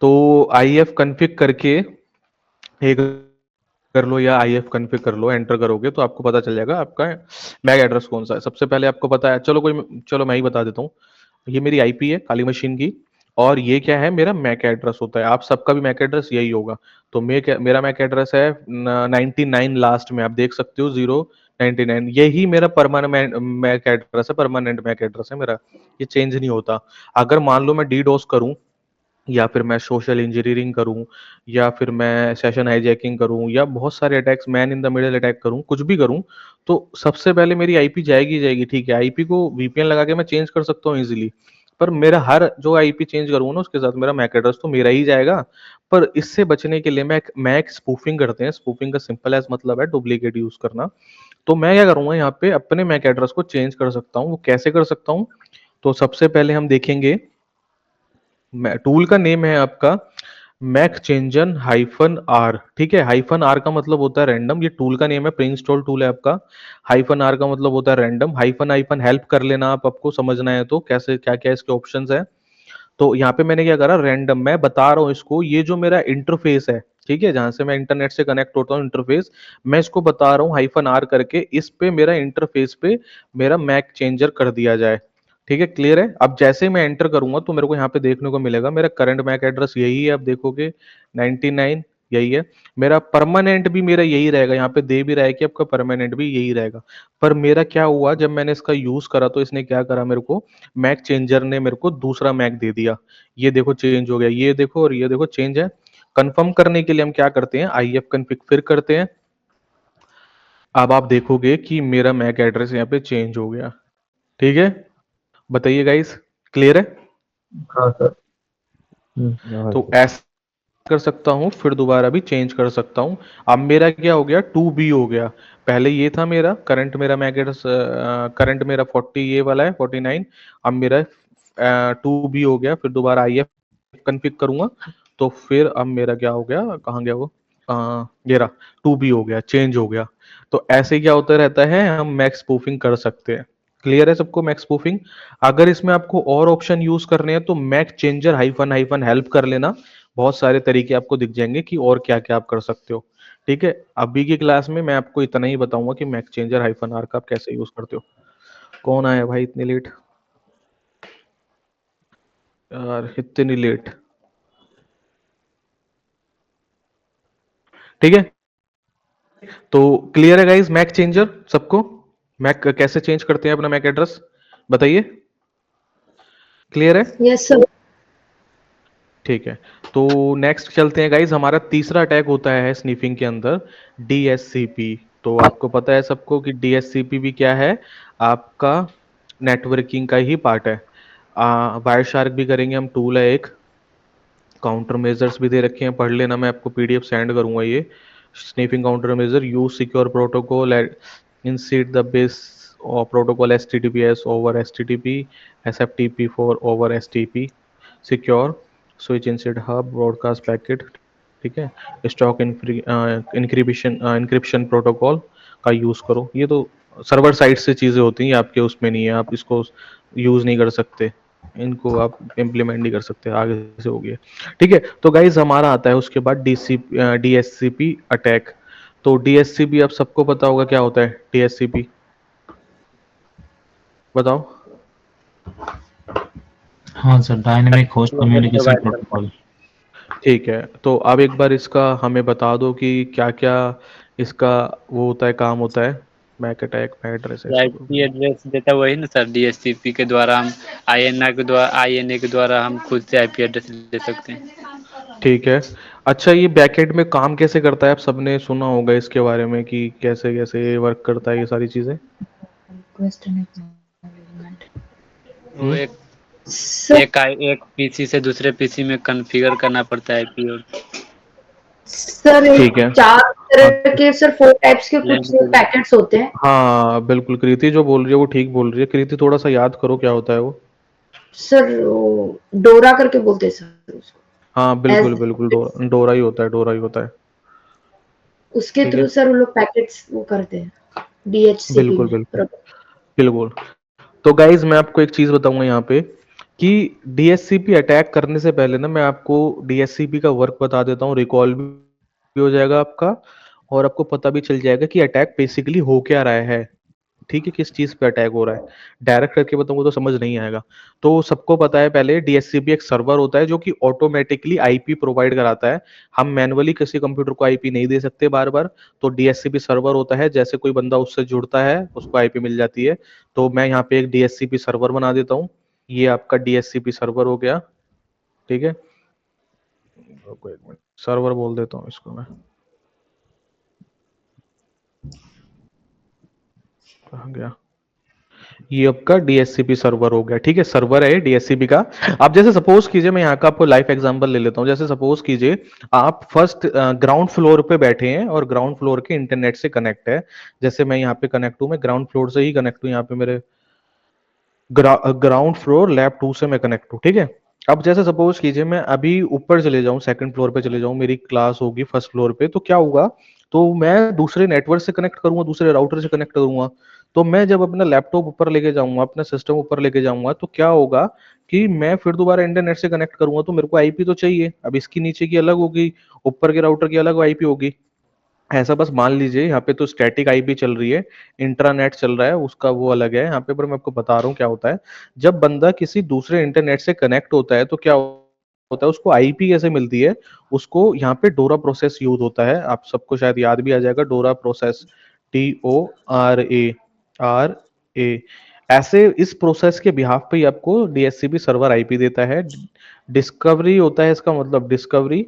तो आई एफ कन्फिग करके एक कर लो या आई एफ कन्फिग कर लो, एंटर करोगे तो आपको पता चल जाएगा आपका मैक एड्रेस कौन सा है। सबसे पहले आपको पता है, चलो मैं ही बता देता हूँ। ये मेरी आईपी है काली मशीन की, और ये क्या है, मेरा मैक एड्रेस होता है। आप सबका भी मैक एड्रेस यही होगा। तो मेरा मैक एड्रेस है 99 लास्ट में, आप देख सकते हो 099, यही मेरा परमानेंट मैक एड्रेस है, परमानेंट मैक एड्रेस है मेरा, ये चेंज नहीं होता। अगर मान लो मैं डीडोस करूं, या फिर मैं सोशल इंजीनियरिंग करूं, या फिर मैं सेशन हाईजैकिंग करूं, या बहुत सारे attacks, man in the middle attack करूं, कुछ भी करूं, तो सबसे पहले मेरी आईपी जाएगी जाएगी। ठीक है, आईपी को वीपीएन लगा के मैं चेंज कर सकता हूं इजीली, पर मेरा हर जो आईपी चेंज करूंगा ना उसके साथ मेरा मैक एड्रेस तो मेरा ही जाएगा। पर इससे बचने के लिए मैं एक स्पूफिंग करते हैं। स्पूफिंग का सिंपल एज मतलब है डुप्लीकेट यूज करना। तो मैं क्या करूंगा, यहाँ पे अपने मैक एड्रेस को चेंज कर सकता हूँ। वो कैसे कर सकता हूँ? तो सबसे पहले हम देखेंगे, टूल का नेम है आपका मैक चेंजन -r। ठीक है, -r का मतलब होता है रैंडम, ये टूल का नेम है, प्री इंस्टॉल टूल है आपका। -r का मतलब होता है रैंडम, हाइफन हाइफन हेल्प कर लेना आप, आपको समझना है तो कैसे क्या क्या इसके ऑप्शंस है। तो यहाँ पे मैंने क्या करा, रैंडम मैं बता रहा हूँ इसको, ये जो मेरा इंटरफेस है, ठीक है, जहां से मैं इंटरनेट से कनेक्ट होता हूँ, इंटरफेस मैं इसको बता रहा हूँ -r करके, इस पे मेरा इंटरफेस पे मेरा मैक चेंजर कर दिया जाए। ठीक है, क्लियर है? अब जैसे मैं एंटर करूंगा तो मेरे को यहाँ पे देखने को मिलेगा मेरा करंट मैक एड्रेस यही है, आप देखोगे 99 यही है। मेरा परमानेंट भी मेरा यही रहेगा, यहाँ पे दे भी रहा है कि आपका परमानेंट भी यही रहेगा। पर मेरा क्या हुआ, जब मैंने इसका यूज करा तो इसने क्या करा, मेरे को मैक चेंजर ने मेरे को दूसरा मैक दे दिया। ये देखो चेंज हो गया, ये देखो, और ये देखो चेंज है। कंफर्म करने के लिए हम क्या करते हैं, आई एफ कन्फिग फिर करते हैं। अब आप देखोगे कि मेरा मैक एड्रेस यहाँ पे चेंज हो गया। ठीक है, बताइए गाइस, क्लियर है? हाँ सर। हाँ तो सर। ऐसा कर सकता हूँ, फिर दोबारा भी चेंज कर सकता हूँ। अब मेरा क्या हो गया, 2B हो गया। पहले ये था मेरा करंट, मेरा मैक एड्रेस करंट मेरा 40 ये वाला है 49, अब मेरा 2B हो गया। फिर दोबारा आई एफ कन्फिग करूंगा तो फिर अब मेरा क्या हो गया, कहाँ गया वो, ये रहा, 2B हो गया, चेंज हो गया। तो ऐसे क्या होता रहता है, हम मैक स्पूफिंग कर सकते हैं। क्लियर है सबको मैक स्पूफिंग? अगर इसमें आपको और ऑप्शन यूज करने हैं तो MAC changer hyphen hyphen help कर लेना, बहुत सारे तरीके आपको दिख जाएंगे कि और क्या क्या आप कर सकते हो। ठीक है, अभी की क्लास में मैं आपको इतना ही बताऊंगा कि मैक चेंजर -r का आप कैसे यूज करते हो। कौन आया भाई इतनी लेट, यार इतनी लेट? ठीक है, तो क्लियर है गाइस मैक चेंजर सबको? मैक कैसे चेंज करते हैं अपना मैक एड्रेस, बताइए, क्लियर है? Yes sir. ठीक है, तो नेक्स्ट चलते हैं गाइज। हमारा तीसरा अटैक होता है स्नीफिंग के अंदर, डीएससीपी। तो आपको पता है सबको कि डीएससीपी भी क्या है, आपका नेटवर्किंग का ही पार्ट है। वायर शार्क भी करेंगे हम, टूल है एक। काउंटर मेजर्स भी दे रखे हैं, पढ़ लेना, मैं आपको पीडीएफ सेंड करूंगा ये। Sniffing counter measure, use secure protocol inside the base or protocol HTTPS over HTTP, SFTP for over STP, secure switch inside hub broadcast packet, ठीक है, स्टॉक इंक्रिप्शन प्रोटोकॉल का यूज़ करो। ये तो सर्वर साइड से चीज़ें होती हैं, आपके उसमें नहीं है, आप इसको यूज़ नहीं कर सकते, इनको आप इम्प्लीमेंट नहीं कर सकते, आगे से हो गया। ठीक है, तो गाइज हमारा आता है उसके बाद डीएससीपी अटैक। तो डीएससीपी आप सबको पता होगा क्या होता है डीएससीपी, बताओ। हाँ sir, dynamic host communication provide करता प्रोटोकॉल। ठीक है, तो अब एक बार इसका हमें बता दो कि क्या क्या इसका वो होता है, काम होता है। मैक अटैक, मैक एड्रेस, ऐसा कुछ। आईपी एड्रेस देता वही ना सर, डीएचसीपी के द्वारा हम आईएनए के द्वारा हम खुद से आईपी एड्रेस ले सकते हैं। ठीक है, अच्छा ये बैकएंड में काम कैसे करता है? आप सबने सुना होगा इसके बारे में कि कैसे कैसे वर्क करता है ये सारी चीजें। रिक्वेस्ट एंड एक्नॉलेजमेंट वो एक सर। एक पीसी से दूसरे पीसी में कॉन्फ़िगर करना पड़ता है आईपी और सर ठीक है, 4 हाँ तरह के सर 4 टाइप्स के LAN कुछ के लिए। पैकेट्स होते हैं। हाँ बिल्कुल, कृति जो बोल रही है वो ठीक बोल रही है। कृति थोड़ा सा याद करो क्या होता है वो। सर वो डोरा करके बोलते हैं सर उसको। हाँ बिल्कुल एज बिल्कुल, डोरा ही होता है, डोरा ही होता है। उसके ठीक थ्रू है, सर वो लोग पैकेट्स वो करते हैं डीएचसीपी बिल्कुल में। बिल्कुल बिल्कुल। तो गाइज मैं आपको एक चीज बताऊंगा यहाँ पे कि डीएससीपी अटैक करने से पहले ना मैं आपको डीएससीपी का वर्क बता देता हूँ, रिकॉल भी हो जाएगा आपका, और आपको पता भी चल जाएगा कि अटैक बेसिकली हो क्या रहा है। ठीक है, किस चीज पे अटैक हो रहा है। डायरेक्ट करके बताऊंगा तो समझ नहीं आएगा। तो सबको पता है पहले डीएससीपी एक सर्वर होता है जो कि ऑटोमेटिकली आईपी प्रोवाइड कराता है। हम मैनुअली किसी कंप्यूटर को आईपी नहीं दे सकते बार बार। तो डीएससीपी सर्वर होता है, जैसे कोई बंदा उससे जुड़ता है उसको आईपी मिल जाती है। तो मैं यहाँ पे एक डीएससीपी सर्वर बना देता हूँ। ये आपका डीएससीपी सर्वर हो गया। ठीक है, रुको एक मिनट, सर्वर बोल देता हूँ इसको मैं। कहाँ गया? ये आपका डीएससीपी सर्वर हो गया। ठीक है, सर्वर है डीएससीपी का। आप जैसे सपोज कीजिए, मैं यहाँ का आपको लाइव एग्जांपल ले लेता हूँ। जैसे सपोज कीजिए आप फर्स्ट ग्राउंड फ्लोर पे बैठे हैं और ग्राउंड फ्लोर के इंटरनेट से कनेक्ट है। जैसे मैं यहाँ पे कनेक्ट हूँ, मैं ग्राउंड फ्लोर से ही कनेक्ट हूँ, यहाँ पे मेरे ग्राउंड फ्लोर लैब 2 से मैं कनेक्ट हूँ। ठीक है, अब जैसे सपोज कीजिए मैं अभी ऊपर चले जाऊँ, सेकंड फ्लोर पे चले जाऊँ, मेरी क्लास होगी फर्स्ट फ्लोर पे, तो क्या होगा? तो मैं दूसरे नेटवर्क से कनेक्ट करूंगा, दूसरे राउटर से कनेक्ट करूंगा। तो मैं जब अपना लैपटॉप ऊपर लेके जाऊंगा, अपना सिस्टम ऊपर लेके जाऊंगा, तो क्या होगा कि मैं फिर दोबारा इंटरनेट से कनेक्ट करूंगा, तो मेरे को आईपी तो चाहिए। अब इसकी नीचे की अलग होगी, ऊपर के राउटर की अलग आईपी होगी। ऐसा बस मान लीजिए, यहाँ पे तो स्टैटिक आईपी चल रही है, इंट्रानेट चल रहा है, उसका वो अलग है यहाँ पे। पर मैं आपको बता रहा हूँ क्या होता है। जब बंदा किसी दूसरे इंटरनेट से कनेक्ट होता है तो क्या होता है, उसको आईपी कैसे मिलती है? उसको यहाँ पे डोरा प्रोसेस यूज होता है, आप सबको शायद याद भी आ जाएगा, डोरा प्रोसेस, TORA। ऐसे इस प्रोसेस के बिहाफ पे ही आपको डीएससीपी सर्वर आईपी देता है। डिस्कवरी होता है इसका मतलब, डिस्कवरी।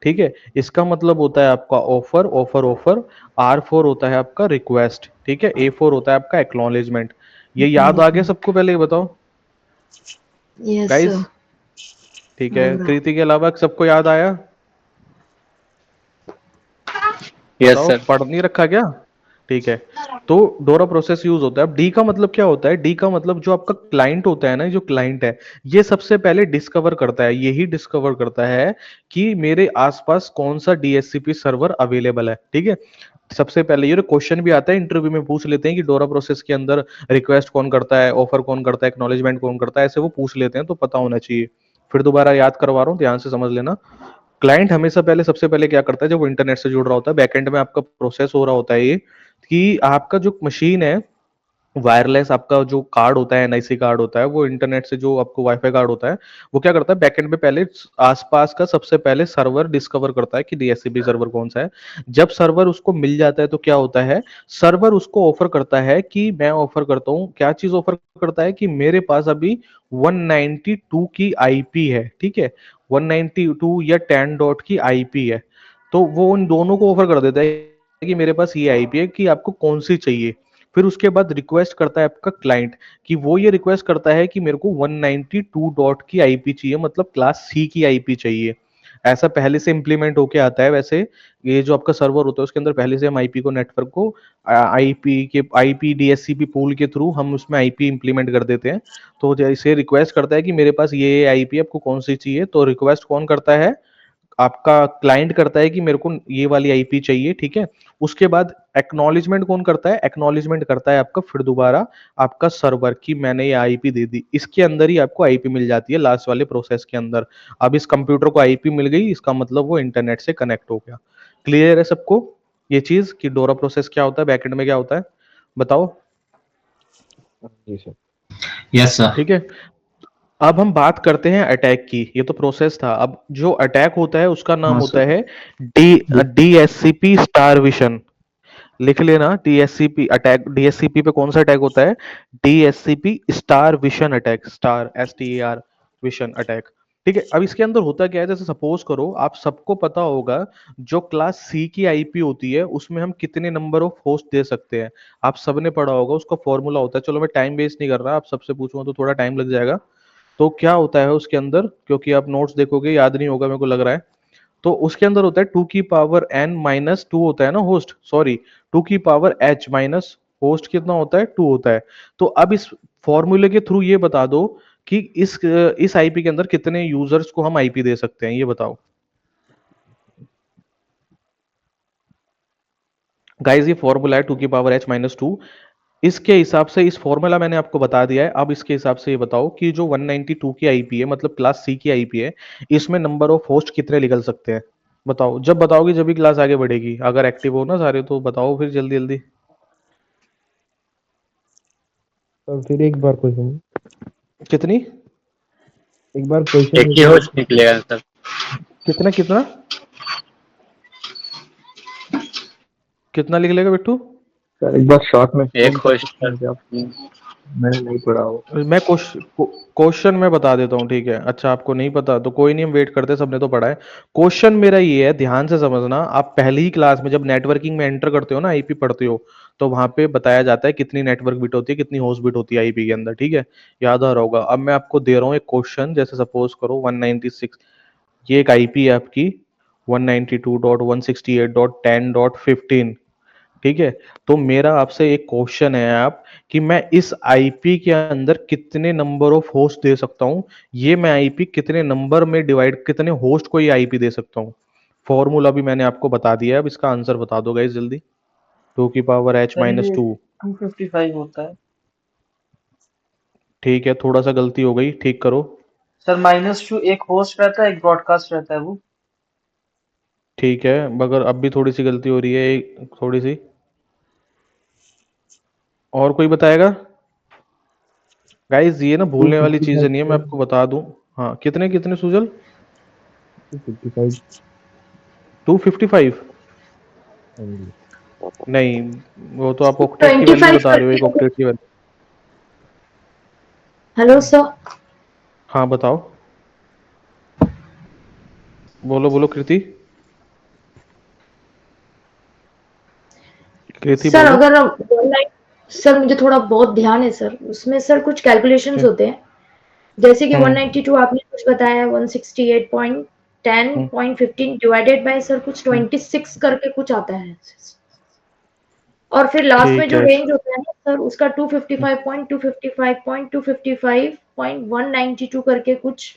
ठीक है, इसका मतलब होता है आपका ऑफर, ऑफर ऑफर। R4 होता है आपका रिक्वेस्ट। ठीक है, A4 होता है आपका एक्नॉलेजमेंट। ये याद आ गया सबको? पहले ये बताओ यस गाइस। सर। ठीक है, कृति के अलावा सबको याद आया? यस बताओ, सर। पढ़ नहीं रखा क्या? ठीक है, तो डोरा प्रोसेस यूज होता है। अब डी का मतलब क्या होता है? डी का मतलब जो आपका क्लाइंट होता है ना, जो क्लाइंट है, ये सबसे पहले डिस्कवर करता है, यही डिस्कवर करता है कि मेरे आसपास कौन सा डीएससीपी सर्वर अवेलेबल है। ठीक है, सबसे पहले ये क्वेश्चन भी आता है इंटरव्यू में, पूछ लेते हैं कि डोरा प्रोसेस के अंदर रिक्वेस्ट कौन करता है, ऑफर कौन करता है, एक्नॉलेजमेंट कौन करता है, ऐसे वो पूछ लेते हैं, तो पता होना चाहिए। फिर दोबारा याद करवा रहा हूँ, ध्यान से समझ लेना। क्लाइंट हमेशा पहले सबसे पहले क्या करता है, जब वो इंटरनेट से जुड़ रहा होता है, बैकएंड में आपका प्रोसेस हो रहा होता है ये, कि आपका जो मशीन है, वायरलेस आपका जो कार्ड होता है, एनआईसी कार्ड होता है, वो इंटरनेट से जो आपको वाईफाई कार्ड होता है, वो क्या करता है बैकएंड में पहले आसपास का सबसे पहले सर्वर डिस्कवर करता है कि डीएससीपी सर्वर कौन सा है। जब सर्वर उसको मिल जाता है तो क्या होता है, सर्वर उसको ऑफर करता है कि मैं ऑफर करता हूँ, क्या चीज ऑफर करता है कि मेरे पास अभी 192 की आईपी है। ठीक है, 192 या 10 डॉट की आईपी है। तो वो उन दोनों को ऑफर कर देता है कि मेरे पास ये आईपी है, कि आपको कौन सी चाहिए। फिर उसके बाद रिक्वेस्ट करता है आपका क्लाइंट, कि वो ये रिक्वेस्ट करता है कि मेरे को 192 डॉट की आईपी चाहिए, मतलब क्लास सी की आईपी चाहिए। ऐसा पहले से इंप्लीमेंट होके आता है। वैसे ये जो आपका सर्वर होता है उसके अंदर पहले से हम आईपी को, नेटवर्क को आईपी डीएससीपी पूल के थ्रू हम उसमें आईपी इंप्लीमेंट कर देते हैं। तो जैसे रिक्वेस्ट करता है कि मेरे पास ये आईपी आपको कौन सी चाहिए, तो रिक्वेस्ट कौन करता है? आपका क्लाइंट करता है कि मेरे को ये वाली आईपी चाहिए, ठीक है। उसके बाद एक्नॉलेजमेंट कौन करता है? एक्नॉलेजमेंट करता है आपका फिर दोबारा आपका सर्वर कि मैंने ये आईपी दे दी। इसके अंदर ही आपको आईपी मिल जाती है लास्ट वाले प्रोसेस के अंदर। अब इस कंप्यूटर को आईपी मिल गई, इसका मतलब वो इंटरनेट से कनेक्ट हो गया। क्लियर है सबको ये चीज कि डोरा प्रोसेस क्या होता है, बैकएंड में क्या होता है, बताओ? हाँ जी सर। Yes sir. ठीक है, अब हम बात करते हैं अटैक की। ये तो प्रोसेस था। अब जो अटैक होता है उसका नाम हाँ होता सर। है डीएससीपी स्टारविशन। लिख लेना, डीएससीपी अटैक। डीएससीपी पे कौन सा अटैक होता है? DHCP starvation attack, star STAR vision attack. ठीक है, अब इसके अंदर होता क्या है, जैसे सपोज करो आप सबको पता होगा जो क्लास सी की आईपी होती है उसमें हम कितने नंबर ऑफ होस्ट दे सकते हैं। आप सबने पढ़ा होगा, उसका फॉर्मूला होता है। चलो मैं टाइम वेस्ट नहीं कर रहा, आप सबसे पूछूंगा तो थोड़ा टाइम लग जाएगा। तो क्या होता है उसके अंदर, क्योंकि आप नोट्स देखोगे याद नहीं होगा मेरे को लग रहा है। तो उसके अंदर होता है 2 की पावर n-2 होता है ना होस्ट, सॉरी 2 की पावर h माइनस होस्ट कितना होता है? 2 होता है। तो अब इस फॉर्मूले के थ्रू ये बता दो कि इस आईपी के अंदर कितने यूजर्स को हम आईपी दे सकते हैं, ये बताओ गाइस। ये फॉर्मूला है 2 की पावर h-2। इसके हिसाब से इस फॉर्मूला मैंने आपको बता दिया है। अब इसके हिसाब से ये बताओ कि जो 192 की आईपी है, मतलब क्लास सी की आईपी है, इसमें नंबर ऑफ होस्ट कितने निकल सकते हैं? बताओ, जब बताओगे जब भी क्लास आगे बढ़ेगी। अगर एक्टिव हो ना सारे तो बताओ फिर जल्दी जल्दी। सर फिर एक बार क्वेश्चन, कितनी? एक बार क्वेश्चन एक ही रिपीट। होस्ट निकलेगा सर। कितना कितना कितना लिख लेगा बिट्टू? सर एक बार शॉर्ट में एक एक्सप्लेन कर होस्ट सकते सर। हैं क्या? मैंने नहीं पढ़ा हो। मैं क्वेश्चन में बता देता हूँ, ठीक है। अच्छा आपको नहीं पता तो कोई नहीं, हम वेट करते हैं, सबने तो पढ़ा है। क्वेश्चन मेरा ये है, ध्यान से समझना। आप पहली ही क्लास में जब नेटवर्किंग में एंटर करते हो ना, आईपी पढ़ते हो, तो वहां पे बताया जाता है कितनी नेटवर्क बिट होती है, कितनी होस्ट बिट होती है आईपी के अंदर, ठीक है। याद आ रहा होगा। अब मैं आपको दे रहा हूँ एक क्वेश्चन, जैसे सपोज करो 196, ये एक आईपी है आपकी 192.168.10.15, ठीक है। तो मेरा आपसे एक क्वेश्चन है आप कि मैं इस आईपी के अंदर कितने नंबर ऑफ होस्ट दे सकता हूं, ये मैं आईपी कितने नंबर में डिवाइड, कितने होस्ट को ये आईपी दे सकता हूं। फॉर्मूला भी मैंने आपको बता दिया है। अब इसका आंसर बता दो गाइस जल्दी। 2 की पावर h सर माइनस ये टू 255 होता है। ठीक है, थोड़ा सा गलती हो गई, ठीक करो। सर -2 एक होस्ट रहता है, एक ब्रॉडकास्ट रहता है वो। ठीक है, मगर अब भी थोड़ी सी गलती हो रही है, थोड़ी सी। और कोई बताएगा गाइस? ये ना भूलने वाली चीजें 255 नहीं है, मैं आपको बता दूं। हाँ, कितने कितने सुजल? 255। 255? हाँ जी। नहीं, वो तो आप ऑक्टेट की वैल्यू 25 बता रहे हो, एक करके। ऑक्टेट की वैल्यू। Hello sir. हाँ बताओ, बोलो बोलो कृति, कृति सर बोलो। अगर ऑनलाइन, सर मुझे थोड़ा बहुत ध्यान है सर, उसमें सर कुछ कैलकुलेशंस क्या? होते हैं। जैसे कि हम्म 192 आपने कुछ बताया, 168.10.15 डिवाइडेड बाय सर कुछ हम्म, 26 करके कुछ आता है। और फिर लास्ट में ठीक जो है। रेंज होता है ना सर, उसका 255.255.255.192 करके कुछ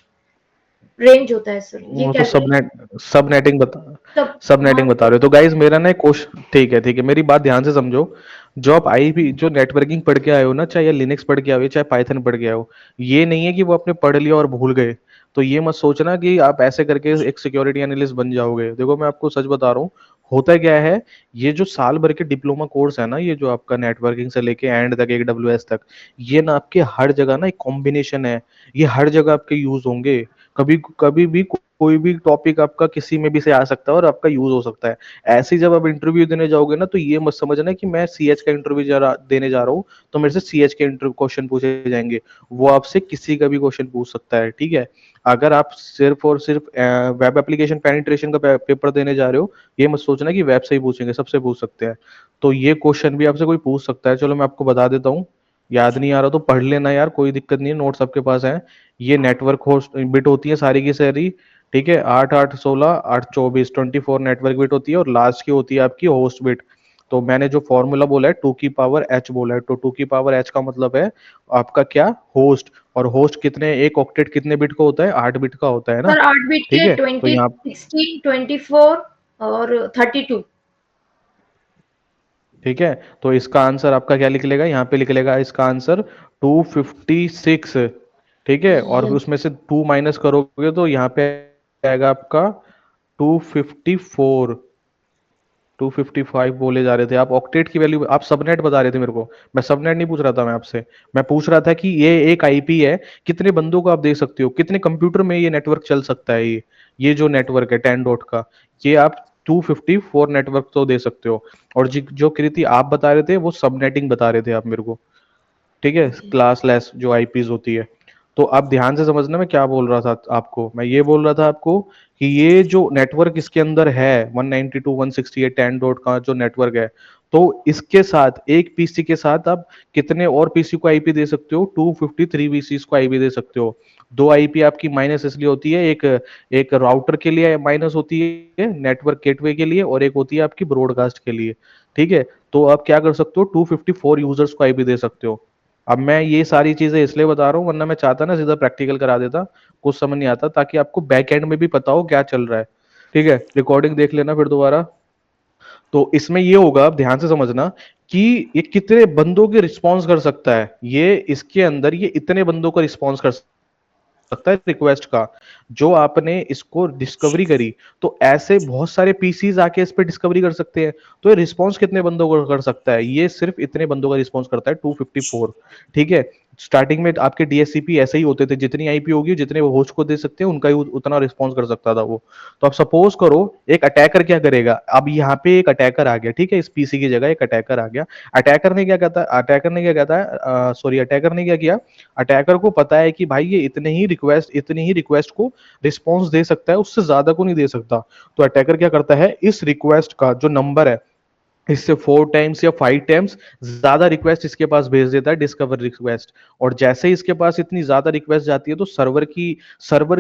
रेंज होता है सर, ये वो तो कैलकुलेशन सब नेटिंग बता सब। सब हाँ नेटिंग बता रहे हो तो गाइज मेरा ना क्वेश्चन, ठीक है ठीक है, मेरी बात ध्यान से समझो। जो आप आईपी जो नेटवर्किंग पढ़ के आए हो ना, चाहे लिनक्स पढ़ के आए हो चाहे पाइथन पढ़ के आए हो, ये नहीं है कि वो आपने पढ़ लिया और भूल गए। तो ये मत सोचना कि आप ऐसे करके एक सिक्योरिटी एनालिस्ट बन जाओगे। देखो मैं आपको सच बता रहा हूँ, होता क्या है, ये जो साल भर के डिप्लोमा कोर्स है ना, ये जो आपका नेटवर्किंग से लेके एंड तक AWS तक, ये ना आपके हर जगह ना एक कॉम्बिनेशन है। ये हर जगह आपके यूज होंगे। कभी कभी भी कोई भी टॉपिक आपका किसी में भी से आ सकता है और आपका यूज हो सकता है। ऐसे ही जब आप इंटरव्यू देने जाओगे ना, तो ये मत समझना कि मैं सीएच का इंटरव्यू देने जा रहा हूँ तो मेरे से सीएच के इंटरव्यू क्वेश्चन पूछे जाएंगे। वो आपसे किसी का भी क्वेश्चन पूछ सकता है, ठीक है। अगर आप सिर्फ और सिर्फ वेब एप्लीकेशन पेनिट्रेशन का पेपर देने जा रहे हो, ये मत सोचना कि वेब से ही पूछेंगे, सबसे पूछ सकते हैं। तो ये क्वेश्चन भी आपसे कोई पूछ सकता है। चलो मैं आपको बता देता हूँ, याद नहीं आ रहा तो पढ़ लेना यार, कोई दिक्कत नहीं है, नोट्स आपके पास है। ये नेटवर्क होस्ट बिट होती है सारी की सारी, ठीक है। 8 8 16 8 24 24 नेटवर्क बिट होती है और लास्ट की होती है आपकी होस्ट बिट। तो मैंने जो फॉर्मूला बोला है 2 की पावर h बोला है, तो 2 की पावर h का मतलब है आपका क्या, होस्ट। और होस्ट कितने, एक ऑक्टेट कितने बिट का होता है, 8 बिट का होता है ना, सर 8 बिट ठीक के है। तो 20, यहाँ 16, 24 और 32। ठीक है, तो इसका आंसर आपका क्या लिख लेगा, यहाँ पे लिख लेगा इसका आंसर 256। ठीक है, और फिर यस। उसमें से 2 माइनस करोगे तो यहाँ पे आएगा आपका 254। 255 बोले जा रहे थे आप, ऑक्टेट की वैल्यू आप सबनेट बता रहे थे मेरे को। मैं सबनेट नहीं पूछ रहा था मैं आपसे, मैं पूछ रहा था कि ये एक आईपी है, कितने बंदों को आप दे सकते हो, कितने कंप्यूटर में ये नेटवर्क चल सकता है, ये जो नेटवर्क है 10 डॉट का, ये आप 254 नेटवर्क तो दे सकते हो। और जो कृति आप बता रहे थे वो सबनेटिंग बता रहे थे आप मेरे को, ठीक है, ओके। क्लास लेस जो आईपीज होती है। तो आप ध्यान से समझना मैं क्या बोल रहा था आपको, मैं ये बोल रहा था आपको कि ये जो नेटवर्क इसके अंदर है 192.168 10 डॉट का जो नेटवर्क है, तो इसके साथ एक पीसी के साथ आप कितने और पीसी को आईपी दे सकते हो, 253 वीसीस को आईपी दे सकते हो। दो आईपी आपकी माइनस इसलिए होती है, एक एक राउटर के लिए माइनस होती है नेटवर्क गेटवे के लिए, और एक होती है आपकी ब्रॉडकास्ट के लिए, ठीक है। तो आप क्या कर सकते हो, 254 यूजर्स को आईपी दे सकते हो। अब मैं ये सारी चीजें इसलिए बता रहा हूँ, वरना मैं चाहता ना सीधा प्रैक्टिकल करा देता, कुछ समझ नहीं आता, ताकि आपको बैक एंड में भी पता हो क्या चल रहा है। ठीक है, रिकॉर्डिंग देख लेना फिर दोबारा। तो इसमें ये होगा, आप ध्यान से समझना कि ये कितने बंदों के रिस्पॉन्स कर सकता है, ये इसके अंदर ये इतने बंदों का रिस्पॉन्स कर सकता है रिक्वेस्ट का, जो आपने इसको डिस्कवरी करी। तो ऐसे बहुत सारे पीसीज आके इस पे डिस्कवरी कर सकते हैं। तो ये रिस्पॉन्स कितने बंदों को कर सकता है, ये सिर्फ इतने बंदों का रिस्पॉन्स करता है, 254। ठीक है, स्टार्टिंग में आपके डीएससीपी ऐसे ही होते थे, जितनी आईपी होगी जितने वो होस्ट को दे सकते हैं उनका ही उतना रिस्पॉन्स कर सकता था वो। तो आप सपोज करो एक अटैकर क्या करेगा, अब यहाँ पे एक अटैकर आ गया, ठीक है, इस पीसी की जगह एक अटैकर आ गया। अटैकर ने क्या कहता है, सॉरी, अटैकर ने क्या किया, अटैकर को पता है कि भाई ये इतनी ही रिक्वेस्ट को रिस्पॉन्स दे सकता है, उससे ज्यादा को नहीं दे सकता। तो अटैकर क्या करता है, इस रिक्वेस्ट का जो नंबर है इससे 4 टाइम्स या 5 टाइम्स ज्यादा रिक्वेस्ट इसके पास भेज देता है, डिस्कवर रिक्वेस्ट। और जैसे ही इसके पास इतनी ज्यादा रिक्वेस्ट जाती है, तो सर्वर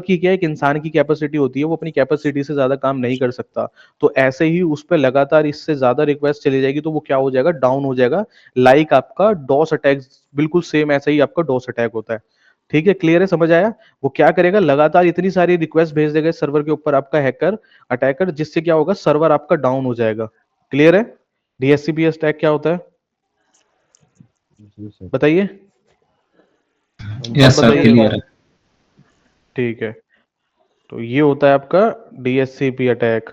की क्या, एक इंसान की कैपेसिटी होती है, वो अपनी कैपेसिटी से ज्यादा काम नहीं कर सकता। तो ऐसे ही उस पर लगातार इससे ज्यादा रिक्वेस्ट चली जाएगी, तो वो क्या हो जाएगा, डाउन हो जाएगा। लाइक आपका डॉस अटैक, बिल्कुल सेम ऐसा ही आपका डॉस अटैक होता है। ठीक है, क्लियर है, समझ आया। वो क्या करेगा, लगातार इतनी सारी रिक्वेस्ट भेज देगा सर्वर के ऊपर आपका हैकर अटैकर, जिससे क्या होगा, सर्वर आपका डाउन हो जाएगा। क्लियर है। डीएससीपीएस टैग क्या होता है, जी सर। बताइए, अब यस सर, बताइए। क्लियर है। ठीक है, तो ये होता है आपका डीएससीपी अटैक।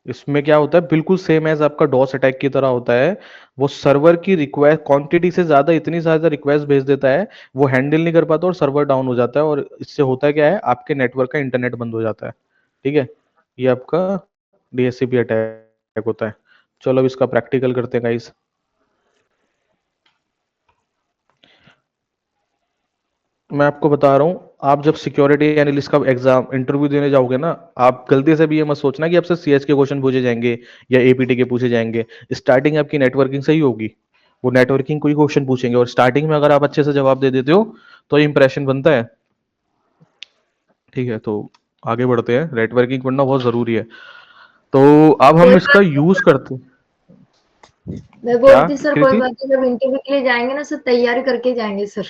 इसमें क्या होता है, बिल्कुल सेम एज आपका डॉस अटैक की तरह होता है। वो सर्वर की रिक्वेस्ट क्वांटिटी से ज्यादा, इतनी ज्यादा रिक्वेस्ट भेज देता है, वो हैंडल नहीं कर पाता और सर्वर डाउन हो जाता है, और इससे होता क्या है, आपके नेटवर्क का इंटरनेट बंद हो जाता है। ठीक है, ये आपका डीएससीपी अटैक होता है। चलो अब इसका प्रैक्टिकल करते हैं गाइस। मैं आपको बता रहा हूँ, आप जब सिक्योरिटी एनालिस्ट का एग्जाम इंटरव्यू देने जाओगे ना, आप गलती से भी ये मत सोचना कि आपसे सीएच के क्वेश्चन पूछे जाएंगे या एपीटी के पूछे जाएंगे। स्टार्टिंग आपकी नेटवर्किंग से ही होगी, वो नेटवर्किंग कोई क्वेश्चन पूछेंगे, और स्टार्टिंग में अगर आप अच्छे से जवाब दे देते हो तो इंप्रेशन बनता है। ठीक है, तो आगे बढ़ते हैं, नेटवर्किंग पढ़ना बहुत जरूरी है। तो अब कोई हम इसका बात यूज करते हैं। नहीं, मैं क्या बोलती सर कोई कृति, बात नहीं, जब इंटरव्यू के लिए जाएंगे ना सर तैयारी करके जाएंगे सर।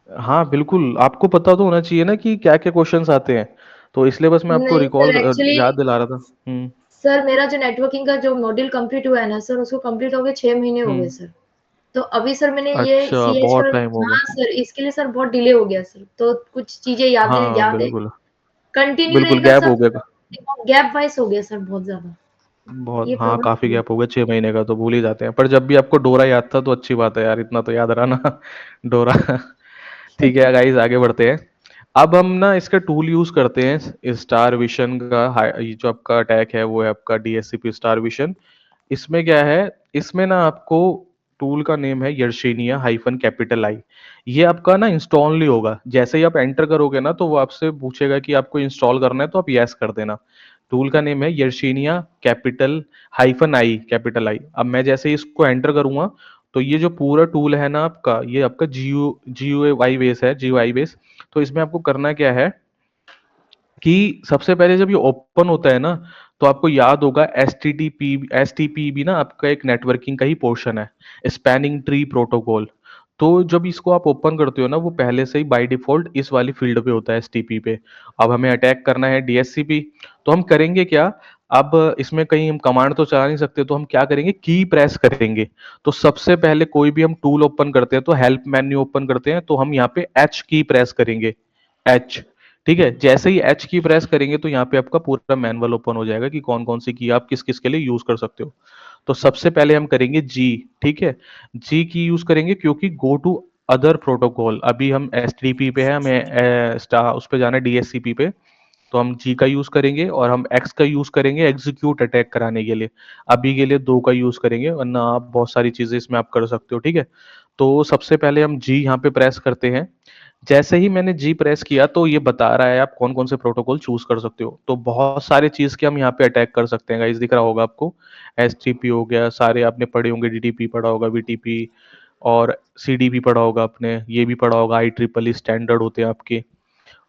हाँ बिल्कुल, आपको पता तो होना चाहिए ना कि क्या क्या क्वेश्चंस आते हैं, तो इसलिए बस मैं आपको नहीं रिकॉल सर एक्चुअली, याद दिला रहा था। सर मेरा जो नेटवर्किंग का जो मॉड्यूल कंप्लीट हुआ है ना सर, उसको कंप्लीट हो गए 6 महीने हो गए हम्म। सर। तो अभी सर मैंने ये अच्छा, सीएच का, बहुत टाइम हो हाँ गया। सर इसके लिए सर बहुत डिले हो गया सर, तो कुछ चीजें याद हाँ याद है, बिल्कुल, कंटिन्यू बिल्कुल रहेगा गैप सर, हो गया। गैप वाइज हो गया सर बहुत ज्यादा, बहुत, ये हाँ काफी प्रॉब्लम। गैप हो गया, 6 महीने का तो भूल ही जाते हैं, पर जब भी आपको डोरा याद था तो अच्छी बात है यार, इतना तो याद रहा ना डोरा। ठीक है गाइस, आगे बढ़ते हैं। अब हम ना इसका टूल यूज करते हैं, स्टार विशन का। ये जो आपका अटैक है वो है आपका डीएससीपी स्टार विशन। इसमें क्या है, इसमें ना आपको टूल का नेम है यर्शीनिया हाइफन कैपिटल आई। ये आपका ना इंस्टॉल नहीं होगा, जैसे ही आप एंटर करोगे ना तो वो आपसे पूछेगा कि आपको इंस्टॉल करना है, तो आप यस कर देना। टूल का नेम है Yersinia capital hyphen I capital I. अब मैं जैसे ही इसको एंटर करूंगा, तो ये जो पूरा टूल है ना आपका, ये आपका जीयू जीयू वाई बेस है, जीयू आई बेस। तो इसमें आपको करना क्या है, कि सबसे पहले जब ये ओपन होता है ना, तो आपको याद होगा एसटीपी भी ना आपका एक नेटवर्किंग का ही पोर्शन है, स्पैनिंग ट्री प्रोटोकॉल। तो जब इसको आप ओपन करते हो ना, वो पहले से ही बाय डिफॉल्ट इस वाली फील्ड पे होता है, एसटीपी पे। अब हमें अटैक करना है डीएससीपी, तो हम करेंगे क्या? अब इसमें कहीं हम कमांड तो चला नहीं सकते, तो हम क्या करेंगे, की प्रेस करेंगे। तो सबसे पहले कोई भी हम टूल ओपन करते हैं, तो हेल्प मेन्यू ओपन करते हैं, तो हम यहाँ पे एच की प्रेस करेंगे, एच। ठीक है, जैसे ही एच की प्रेस करेंगे तो यहाँ पे आपका पूरा मैनुअल ओपन हो जाएगा कि कौन कौन सी की आप किस किस के लिए यूज कर सकते हो। तो सबसे पहले हम करेंगे जी। ठीक है, जी की यूज करेंगे क्योंकि गो टू अदर प्रोटोकॉल, अभी हम एसटीपी पे है, हमें उस पे जाना है डीएससीपी पे, तो हम जी का यूज करेंगे। और हम एक्स का यूज करेंगे एग्जीक्यूट अटैक कराने के लिए, अभी के लिए दो का यूज करेंगे, वरना आप बहुत सारी चीजें इसमें आप कर सकते हो। ठीक है, तो सबसे पहले हम जी यहाँ पे प्रेस करते हैं। जैसे ही मैंने जी प्रेस किया तो ये बता रहा है आप कौन कौन से प्रोटोकॉल चूज कर सकते हो। तो बहुत सारे चीज के हम यहाँ पे अटैक कर सकते हैं, गाइस दिख रहा होगा आपको। एसटीपी हो गया, सारे आपने पढ़े होंगे, डीटीपी पढ़ा होगा, बीटीपी और सीडीपी पढ़ा होगा आपने, ये भी पढ़ा होगा, आई ट्रिपल स्टैंडर्ड होते हैं आपके।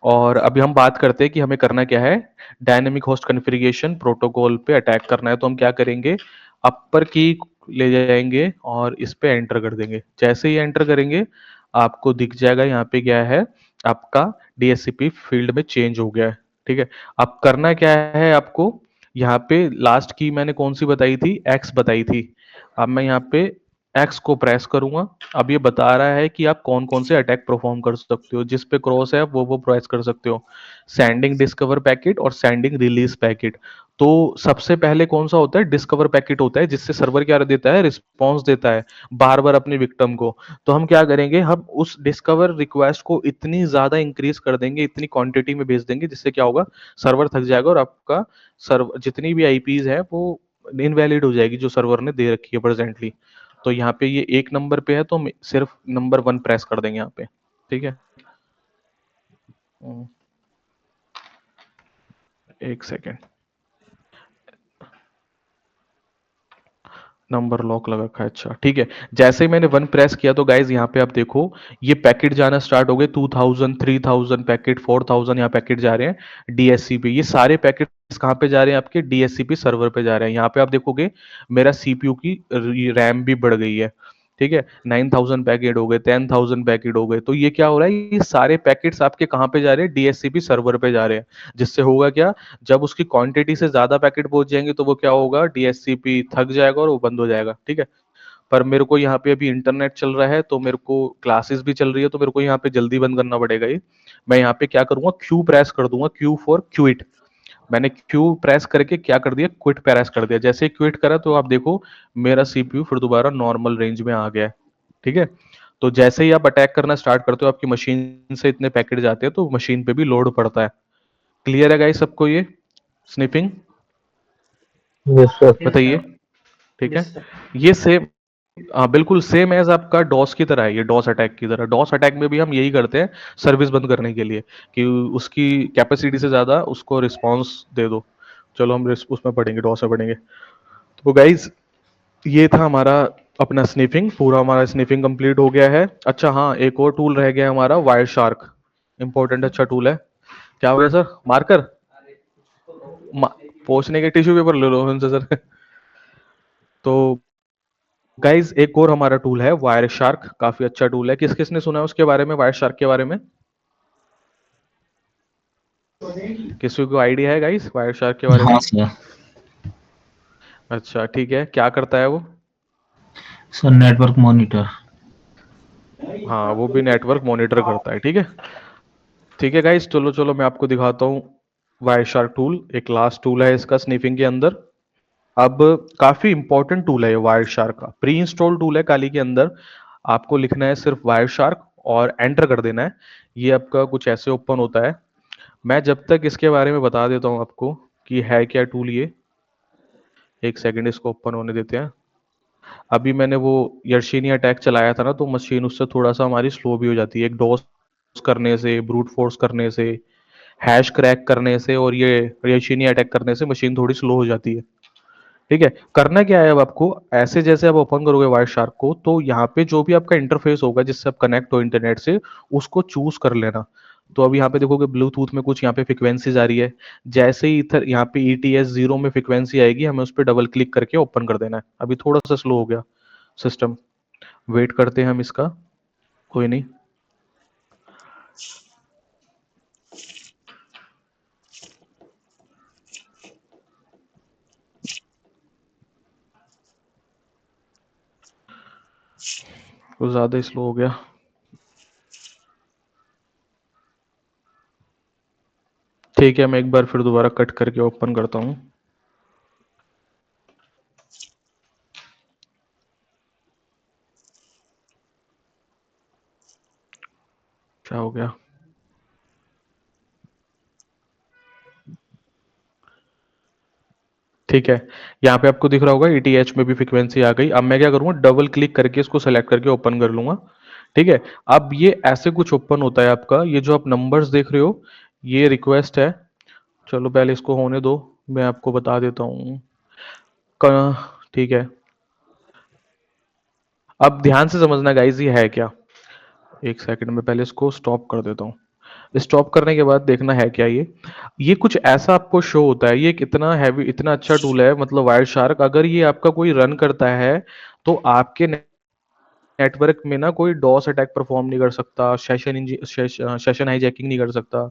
और अभी हम बात करते हैं कि हमें करना क्या है, डायनेमिक होस्ट कॉन्फ़िगरेशन प्रोटोकॉल पे अटैक करना है। तो हम क्या करेंगे, अपर की ले जाएंगे और इस पे एंटर कर देंगे। जैसे ही एंटर करेंगे आपको दिख जाएगा यहाँ पे क्या है, आपका डीएससीपी फील्ड में चेंज हो गया है। ठीक है, अब करना क्या है आपको, यहाँ पे लास्ट की मैंने कौन सी बताई थी, एक्स बताई थी। अब मैं यहाँ पे एक्स को प्रेस करूंगा। अब ये बता रहा है कि आप कौन कौन से अटैक परफॉर्म कर सकते हो, जिस पे क्रॉस है आप वो प्रेस कर सकते हो, सेंडिंग डिस्कवर पैकेट और सेंडिंग रिलीज पैकेट। तो सबसे पहले कौन सा होता है, डिस्कवर पैकेट होता है, जिससे सर्वर क्या देता है, रिस्पॉन्स देता है बार बार अपने विक्टिम को। तो हम क्या करेंगे, हम उस डिस्कवर रिक्वेस्ट को इतनी ज्यादा इंक्रीज कर देंगे, इतनी क्वांटिटी में भेज देंगे, जिससे क्या होगा, सर्वर थक जाएगा और आपका सर्वर जितनी भी आईपीज है वो इनवैलिड हो जाएगी जो सर्वर ने दे रखी है प्रेजेंटली। तो यहाँ पे ये एक नंबर पे है, तो हम सिर्फ नंबर 1 प्रेस कर देंगे यहाँ पे। ठीक है, एक सेकेंड, नंबर लॉक लगा रखा है, अच्छा ठीक है। जैसे ही मैंने 1 प्रेस किया तो गाइज यहाँ पे आप देखो ये पैकेट जाना स्टार्ट हो गए, 2000 3000 पैकेट, 4000 यहाँ पैकेट जा रहे हैं डीएससी पे। ये सारे पैकेट कहाँ पे जा रहे हैं, आपके डीएससी सर्वर पे जा रहे हैं। यहाँ पे आप देखोगे मेरा सीपीयू की रैम भी बढ़ गई है। ठीक है, 9000 पैकेट हो गए, 10000 पैकेट हो गए। तो ये क्या हो रहा है, ये सारे पैकेट्स आपके कहाँ पे जा रहे हैं, डीएससीपी सर्वर पे जा रहे हैं। जिससे होगा क्या, जब उसकी क्वांटिटी से ज्यादा पैकेट पहुंच जाएंगे तो वो क्या होगा, डीएससीपी थक जाएगा और वो बंद हो जाएगा। ठीक है, पर मेरे को यहाँ पे अभी इंटरनेट चल रहा है, तो मेरे को क्लासेस भी चल रही है, तो मेरे को यहाँ पे जल्दी बंद करना पड़ेगा ये। मैं यहाँ पे क्या करूंगा, क्यू प्रेस कर दूंगा, क्यू फॉर क्विट। मैंने क्यू प्रेस करके क्या कर दिया, क्विट प्रेस कर दिया। जैसे क्विट करा तो आप देखो मेरा सीपीयू फिर दोबारा नॉर्मल रेंज में आ गया है। ठीक है, तो जैसे ही आप अटैक करना स्टार्ट करते हो, आपकी मशीन से इतने पैकेट जाते हैं, तो मशीन पे भी लोड पड़ता है। क्लियर है गाइस सबको ये स्निपिंग? Yes sir. यस बताइए। सर। ठीक है, यस सर। ये सेम, हाँ बिल्कुल सेम एज आपका डॉस की तरह है, ये डॉस अटैक की तरह। डॉस अटैक में भी हम यही करते हैं सर्विस बंद करने के लिए, कि उसकी कैपेसिटी से ज्यादा उसको रिस्पॉन्स दे दो। चलो हम उसमें पढ़ेंगे, डॉस में पढ़ेंगे। तो गाइज ये था हमारा अपना स्निफिंग, पूरा हमारा स्निफिंग कंप्लीट हो गया है। अच्छा हाँ, एक और टूल रह गया हमारा, वायर शार्क। इंपॉर्टेंट अच्छा टूल है। क्या हो गया सर, मार्कर पोंछने के टिश्यू पेपर ले लो उनसे सर। तो गाइज एक और हमारा टूल है वायर शार्क, काफी अच्छा टूल है। किस किसने सुना है उसके बारे में, वायर शार्क के बारे में? किसी को आइडिया है गाइज वायर शार्क के बारे में? हाँ सर। अच्छा ठीक है, क्या करता है वो? Sir network monitor. हाँ वो भी नेटवर्क मॉनिटर करता है। ठीक है, ठीक है गाइज, चलो चलो मैं आपको दिखाता हूँ वायर शार्क टूल। एक लास्ट टूल है इसका स्निफिंग के अंदर। अब काफी इंपॉर्टेंट टूल है ये वायर शार्क का, प्री इंस्टॉल टूल है काली के अंदर। आपको लिखना है सिर्फ वायर शार्क और एंटर कर देना है। ये आपका कुछ ऐसे ओपन होता है। मैं जब तक इसके बारे में बता देता हूँ आपको कि है क्या टूल ये। एक सेकंड इसको ओपन होने देते हैं। अभी मैंने वो यर्शीनी अटैक चलाया था ना, तो मशीन उससे थोड़ा सा हमारी स्लो भी हो जाती है, एक डॉस करने से, ब्रूट फोर्स करने से, हैश क्रैक करने से और ये यर्शीनी अटैक करने से मशीन थोड़ी स्लो हो जाती है। ठीक है, करना क्या है अब आपको, ऐसे जैसे आप ओपन करोगे वायर शार्क को, तो यहाँ पे जो भी आपका इंटरफेस होगा जिससे आप कनेक्ट हो इंटरनेट से, उसको चूज कर लेना। तो अब यहाँ पे देखोगे ब्लूटूथ में कुछ यहाँ पे फ्रिक्वेंसीज आ रही है, जैसे ही इधर यहाँ पे ETS 0 में फ्रिक्वेंसी आएगी हमें उस पर डबल क्लिक करके ओपन कर देना है। अभी थोड़ा सा स्लो हो गया सिस्टम, वेट करते हैं हम इसका, कोई नहीं। कुछ ज़्यादा स्लो हो गया। ठीक है, मैं एक बार फिर दोबारा कट करके ओपन करता हूँ। क्या हो गया? ठीक है, यहाँ पे आपको दिख रहा होगा ETH में भी फ्रिक्वेंसी आ गई। अब मैं क्या करूँगा, डबल क्लिक करके इसको सेलेक्ट करके ओपन कर लूंगा। ठीक है, अब ये ऐसे कुछ ओपन होता है आपका। ये जो आप नंबर्स देख रहे हो ये रिक्वेस्ट है। चलो पहले इसको होने दो, मैं आपको बता देता हूँ। ठीक है, अब ध्यान से समझना गाइज ये है क्या। एक सेकंड में पहले इसको स्टॉप कर देता हूँ। स्टॉप करने के बाद देखना है क्या ये कुछ ऐसा आपको शो होता है। ये कितना हैवी, इतना अच्छा टूल है, मतलब वायर शार्क। अगर ये आपका कोई रन करता है तो आपके नेटवर्क में ना कोई डॉस अटैक परफॉर्म नहीं कर सकता, सेशन हाईजैकिंग नहीं कर सकता,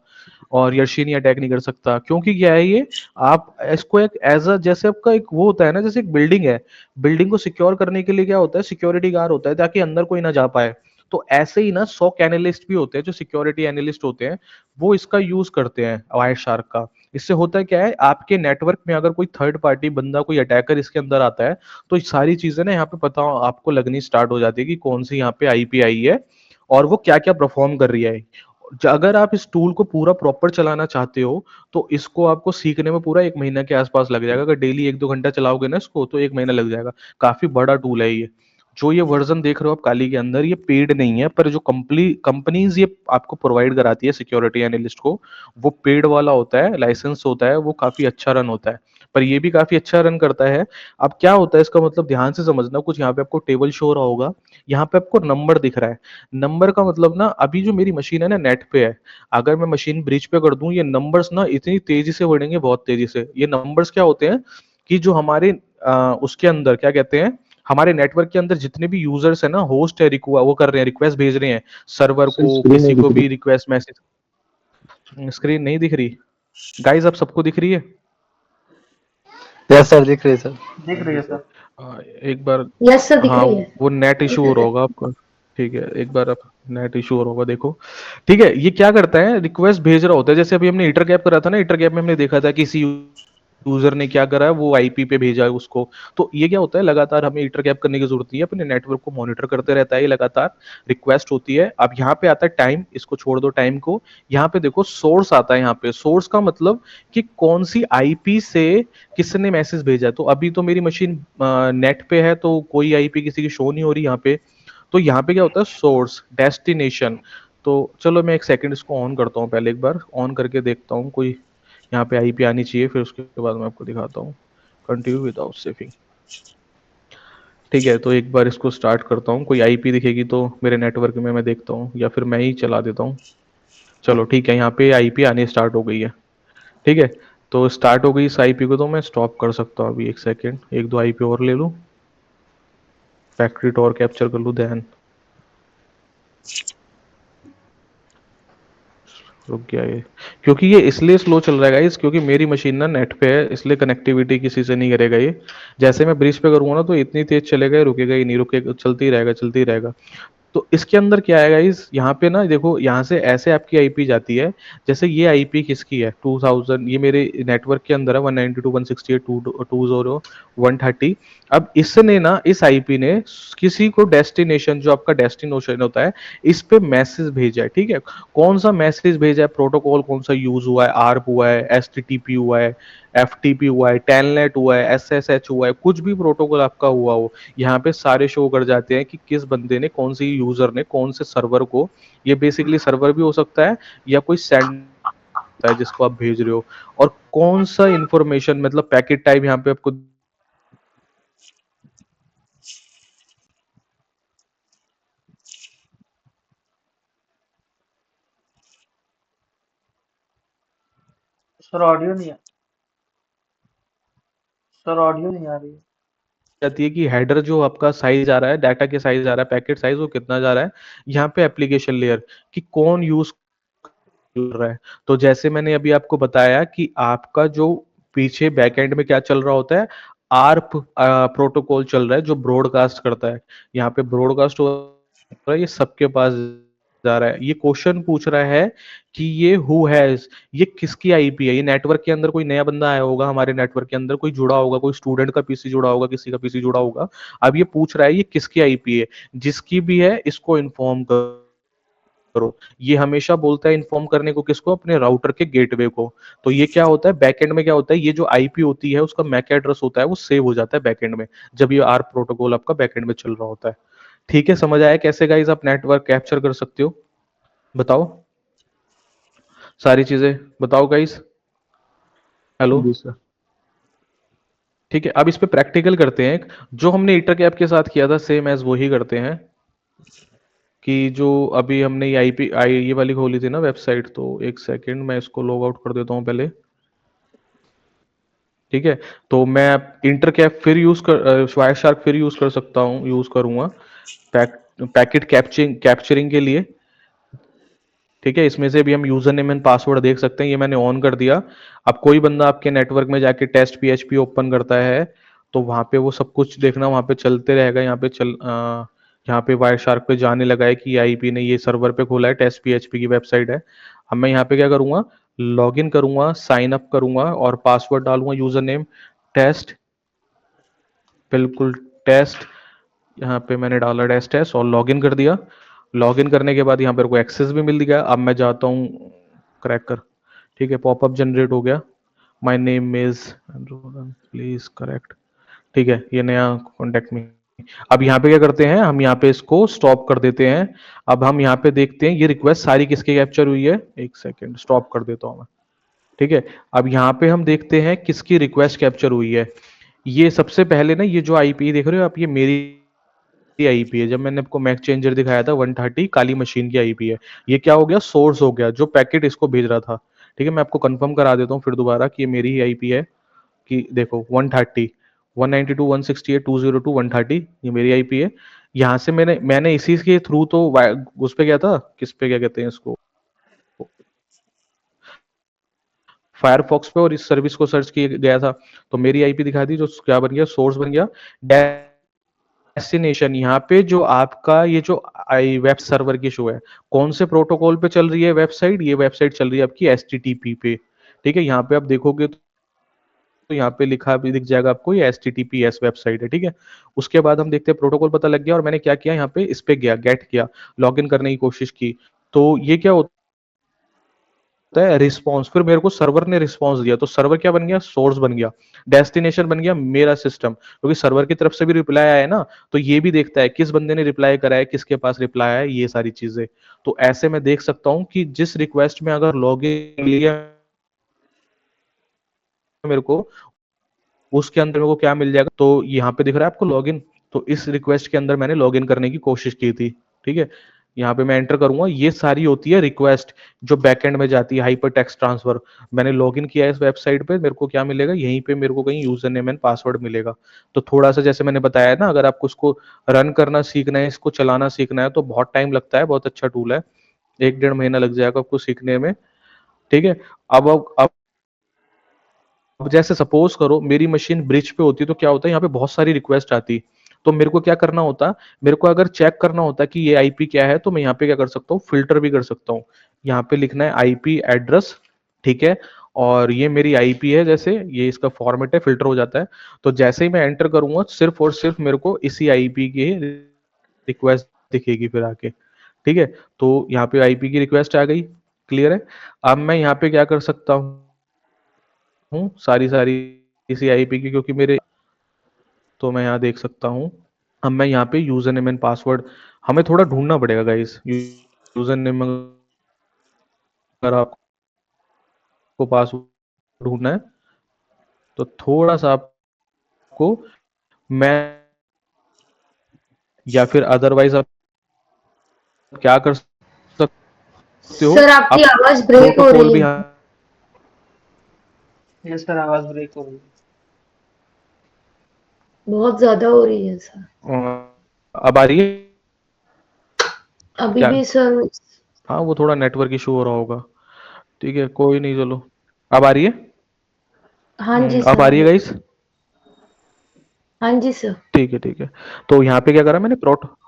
और यर्शिनी अटैक नहीं कर सकता। क्योंकि क्या है ये, आप इसको एक एज अ, जैसे आपका एक वो होता है ना, जैसे एक बिल्डिंग है, बिल्डिंग को सिक्योर करने के लिए क्या होता है, सिक्योरिटी गार्ड होता है ताकि अंदर कोई ना जा पाए। तो ऐसे ही ना SOC एनालिस्ट भी होते हैं, जो सिक्योरिटी एनालिस्ट होते हैं, वो इसका यूज करते हैं वायर शार्क का। इससे होता है क्या है, आपके नेटवर्क में अगर कोई थर्ड पार्टी बंदा, कोई अटैकर इसके अंदर आता है, तो ये सारी चीजें ना यहाँ पे पता आपको लगनी स्टार्ट हो जाती है कि कौन सी यहाँ पे IP आई है और वो क्या क्या परफॉर्म कर रही है। अगर आप इस टूल को पूरा प्रॉपर चलाना चाहते हो तो इसको आपको सीखने में पूरा 1 महीना के आसपास लग जाएगा। अगर डेली 1-2 घंटा चलाओगे ना इसको तो 1 महीना लग जाएगा। काफी बड़ा टूल है ये। जो ये वर्जन देख रहे हो आप काली के अंदर, ये पेड नहीं है, पर जो कंपनीज ये आपको प्रोवाइड कराती है सिक्योरिटी एनालिस्ट को, वो पेड वाला होता है, लाइसेंस होता है, वो काफी अच्छा रन होता है। पर ये भी काफी अच्छा रन करता है। अब क्या होता है इसका मतलब, ध्यान से समझना। कुछ यहाँ पे आपको टेबल शो हो रहा होगा, यहाँ पे आपको नंबर दिख रहा है। नंबर का मतलब ना, अभी जो मेरी मशीन है ना नेट पे है, अगर मैं मशीन ब्रिज पे कर दूं, ये नंबर्स ना इतनी तेजी से बढ़ेंगे, बहुत तेजी से। ये नंबर्स क्या होते हैं कि जो हमारे उसके अंदर क्या कहते हैं, हमारे नेटवर्क के अंदर जितने भी यूजर्स है ना, होस्ट है, वो कर रहे हैं, रिक्वेस्ट भेज रहे हैं सर्वर सर को, स्क्रीन किसी नहीं दिख को रही। भी रिक्वेस्ट मैसेज। स्क्रीन नहीं दिख रही गाइस? अब सबको दिख रही है? यस सर, दिख रही है सर। दिख रही है सर। एक बार, यस सर, दिख हाँ, रही है। वो नेट इशू हो रहा होगा आपका। ठीक है, एक बार आप, नेट इशू हो रहा होगा, देखो। ठीक है, ये क्या करता है, रिक्वेस्ट भेज रहा होता है। जैसे अभी हमने ईटर गैप करा था ना, ईटर गैप में हमने देखा था किसी यूजर ने क्या करा है, वो IP पे भेजा है उसको। तो ये क्या होता है, लगातार हमें ईटर गैप करने की जरूरत नहीं है, अपने नेटवर्क को मॉनिटर करते रहता है ये लगातार। रिक्वेस्ट होती है। अब यहाँ पे आता है टाइम, इसको छोड़ दो टाइम को। यहाँ पे देखो सोर्स आता है। यहाँ पे सोर्स का मतलब कि कौन सी IP से किसने मैसेज भेजा है। तो अभी तो मेरी मशीन नेट पे है, तो कोई IP किसी की शो नहीं हो रही यहाँ पे। तो यहाँ पे क्या होता है, सोर्स, डेस्टिनेशन। तो चलो मैं एक सेकंड इसको ऑन करता हूँ, पहले एक बार ऑन करके देखता हूँ कोई यहाँ पे IP आनी चाहिए, फिर उसके बाद मैं आपको दिखाता हूँ। Continue without saving. ठीक है, तो एक बार इसको स्टार्ट करता हूँ, कोई IP दिखेगी तो मेरे नेटवर्क में मैं देखता हूँ, या फिर मैं ही चला देता हूँ। चलो ठीक है, यहाँ पे IP आनी स्टार्ट हो गई है। ठीक है, तो स्टार्ट हो गई इस IP को, तो मैं स्टॉप कर सकता हूँ अभी। एक सेकेंड, 1-2 IP और ले लूँ, फैक्ट्री टॉर कैप्चर कर लूँ, ध्यान। रुक गया ये, क्योंकि ये इसलिए स्लो चल रहा है गाइस, क्योंकि मेरी मशीन ना नेट पे है, इसलिए कनेक्टिविटी किसी से नहीं करेगा ये। जैसे मैं ब्रिज पे करूंगा ना तो इतनी तेज चलेगा, ये रुकेगा ही नहीं, रुकेगा, चलती ही रहेगा, चलती ही रहेगा। तो इसके अंदर क्या है गाइस, यहाँ पे ना देखो, यहाँ से ऐसे आपकी IP जाती है। जैसे ये IP किसकी है, 2000, ये मेरे नेटवर्क के अंदर है, 192.168.2.130। अब इसने ना, इस IP ने किसी को डेस्टिनेशन, जो आपका डेस्टिनेशन होता है, इस पे मैसेज भेजा है। ठीक है, कौन सा मैसेज भेजा है, प्रोटोकॉल कौन सा यूज हुआ है, ARP हुआ है, STTP हुआ है, FTP हुआ है, टेलनेट हुआ है, SSH हुआ है, कुछ भी प्रोटोकॉल आपका हुआ हो, यहाँ पे सारे शो कर जाते हैं कि किस बंदे ने, कौन सी यूजर ने, कौन से सर्वर को। ये बेसिकली सर्वर भी हो सकता है, या कोई सेंड होता है जिसको आप भेज रहे हो, और कौन सा इंफॉर्मेशन, मतलब पैकेट टाइप यहाँ पे आपको सर ऑडियो नहीं आ रही है। जाती है कि हेडर जो आपका साइज आ रहा है, डाटा के साइज आ रहा है, पैकेट साइज वो कितना जा रहा है। यहाँ पे एप्लीकेशन लेयर कि कौन यूज कर रहा है। तो जैसे मैंने अभी आपको बताया कि आपका जो पीछे बैकएंड में क्या चल रहा होता है, आर्प प्रोटोकॉल चल रहा है जो ब्रॉडकास्ट करता है। यहाँ पे ब्रॉडकास्ट हो रहा है, ये सबके पास जा रहा है। ये क्वेश्चन पूछ रहा है कि ये हु हैज, ये किसकी आईपी है। ये नेटवर्क के अंदर कोई नया बंदा आया होगा, हमारे नेटवर्क के अंदर कोई जुड़ा होगा, कोई स्टूडेंट का पीसी जुड़ा होगा, किसी का पीसी जुड़ा होगा। अब ये पूछ रहा है ये किसकी आईपी है। जिसकी भी है इसको इन्फॉर्म करो। ये हमेशा बोलता है इन्फॉर्म करने को किसको, अपने राउटर के गेटवे को। तो ये क्या होता है बैकएंड में, क्या होता है ये जो आईपी होती है उसका मैक एड्रेस होता है वो सेव हो जाता है बैकएंड में, जब ये आर प्रोटोकॉल आपका बैकएंड में चल रहा होता है। ठीक है, समझ आया कैसे गाइस आप नेटवर्क कैप्चर कर सकते हो? बताओ सारी चीजें, बताओ गाइस। हेलो, जी सर। ठीक है। अब इस पे प्रैक्टिकल करते हैं। जो हमने ईटर कैप के साथ किया था सेम एज वही करते हैं। कि जो अभी हमने ये आईपी ये वाली खोली थी ना वेबसाइट, तो एक सेकंड मैं इसको लॉग आउट कर देता हूँ पहले। ठीक है, तो मैं इंटर कैप फिर यूज कर वायर शार्क फिर यूज कर सकता हूँ, यूज करूंगा पैकेट कैप्चरिंग के लिए। ठीक है, इसमें से भी हम यूजर नेम एंड पासवर्ड देख सकते हैं, ये मैंने ऑन कर दिया। अब कोई बंदा आपके नेटवर्क में जाके टेस्ट पीएचपी ओपन करता है तो वहां पे वो सब कुछ देखना वहां पे चलते रहेगा। यहाँ पे वायर शार्क पे जाने लगा है कि आईपी ने ये सर्वर पे खोला है, टेस्ट पीएचपी की वेबसाइट है। अब मैं यहाँ पे क्या करूंगा, लॉग इन करूंगा, साइन अप करूंगा और पासवर्ड डालूंगा यूजर नेम टेस्ट, बिल्कुल टेस्ट। यहाँ पे मैंने डाला टेस्ट टेस्ट और लॉगिन कर दिया। लॉगिन करने के बाद यहाँ पर को एक्सेस भी मिल गया। अब मैं जाता हूँ क्रैकर। ठीक है, पॉपअप जनरेट हो गया, my name is please correct. ठीक है, ये नया कॉन्टेक्ट में। अब यहाँ पे क्या करते हैं, हम यहाँ पे इसको स्टॉप कर देते हैं। अब हम यहाँ पे देखते हैं ये रिक्वेस्ट सारी किसके कैप्चर हुई है। एक सेकेंड स्टॉप कर देता हूँ मैं। ठीक है, अब यहाँ पे हम देखते हैं किसकी रिक्वेस्ट कैप्चर हुई है। ये सबसे पहले ना, ये जो आईपी देख रहे हो आप, ये मेरी आईपी है। जब मैंने आपको मैक चेंजर दिखाया था 130 काली मशीन की आईपी है। ये क्या हो गया, सोर्स हो गया जो पैकेट इसको भेज रहा था। ठीक है, मैं आपको कंफर्म करा देता हूँ फिर दोबारा कि ये मेरी ही आईपी है। कि देखो 130 192 168 202 130 ये मेरी आईपी है। यहाँ से मैंने इसी के थ्रू तो उस पे गया था, किस पे क्या कहते हैं इसको, फायरफॉक्स पे, और इस सर्विस को सर्च किया गया था। तो मेरी आईपी दिखा दी, जो क्या बन गया, सोर्स बन गया। डेस्टिनेशन यहाँ पे जो आपका ये जो आई वेब सर्वर की शो है, कौन से प्रोटोकॉल पे चल रही है वेबसाइट, ये वेबसाइट चल रही है आपकी एचटीटीपी पे। ठीक है, यहाँ पे आप देखोगे तो यहाँ पे लिखा भी दिख जाएगा आपको, ये HTTPS वेबसाइट है। ठीक है, उसके बाद हम देखते हैं प्रोटोकॉल पता लग गया और मैंने क्या किया, यहाँ पे इस पे गया, गेट किया, लॉगिन करने की कोशिश की। तो ये क्या होता है, रिस्पॉन्स, फिर मेरे को सर्वर ने रिस्पॉन्स दिया। तो सर्वर क्या बन गया, सोर्स बन गया। डेस्टिनेशन बन गया मेरा सिस्टम, क्योंकि सर्वर की तरफ से भी रिप्लाई आया है ना, तो ये भी देखता है किस बंदे ने रिप्लाई करा है, किसके पास रिप्लाई है, ये सारी चीजें। तो ऐसे मैं देख सकता हूँ कि जिस रिक्वेस्ट में अगर लॉगिन लिया मेरे को, उसके अंदर मेरे को क्या मिल जाएगा। तो यहाँ पे दिख रहा है आपको लॉगिन, तो इस रिक्वेस्ट के अंदर मैंने लॉगिन करने की कोशिश की थी। ठीक है, यहाँ पे मैं एंटर करूंगा, ये सारी होती है रिक्वेस्ट जो बैकएंड में जाती है, हाइपर टेक्स्ट ट्रांसफर। मैंने लॉगिन किया है इस वेबसाइट पे, मेरे को क्या मिलेगा, यहीं पे मेरे को कहीं यूजर नेम एंड पासवर्ड मिलेगा। तो थोड़ा सा जैसे मैंने बताया ना, अगर आपको इसको रन करना सीखना है, इसको चलाना सीखना है, तो बहुत टाइम लगता है, बहुत अच्छा टूल है। 1-1.5 महीना लग जाएगा आपको सीखने में। ठीक है, अब अब जैसे सपोज करो मेरी मशीन ब्रिज पे होती, तो क्या होता है, यहाँ पे बहुत सारी रिक्वेस्ट आती। तो मेरे को क्या करना होता, मेरे को अगर चेक करना होता कि ये आईपी क्या है, तो मैं यहाँ पे क्या कर सकता हूँ, फिल्टर भी कर सकता हूँ। यहाँ पे लिखना है आईपी एड्रेस। ठीक है, और ये मेरी आईपी है, जैसे ये इसका फॉर्मेट है, फिल्टर हो जाता है। तो जैसे ही मैं एंटर करूंगा, सिर्फ और सिर्फ मेरे को इसी आईपी की रिक्वेस्ट दिखेगी फिर आके। ठीक है, तो यहाँ पे आईपी की रिक्वेस्ट आ गई, क्लियर है। अब मैं यहाँ पे क्या कर सकता हूँ, सारी इसी आईपी की, क्योंकि मेरे, तो मैं यहाँ देख सकता हूँ। अब मैं यहाँ पे यूजर नेम एंड पासवर्ड, हमें थोड़ा ढूंढना पड़ेगा गाइस। यूजर नेम अगर आपको पासवर्ड ढूंढना है तो थोड़ा सा आपको, मैं, या फिर अदरवाइज आप क्या कर सकते हो, सर आपकी आप आवाज ब्रेक हो प्रोटोकॉल रही भी है। ये सर आवाज ब्रेक हो रही है। बहुत ज्यादा हो रही है सर। अब आ रही है अभी क्या? भी सर। हाँ, वो थोड़ा नेटवर्क इशू हो रहा होगा। ठीक है, कोई नहीं, चलो। अब आ रही है? हाँ जी अब सर, आ अब रही है आ गाइस? रही है। हाँ जी सर। ठीक है, ठीक है। तो यहाँ पे क्या करा मैंने,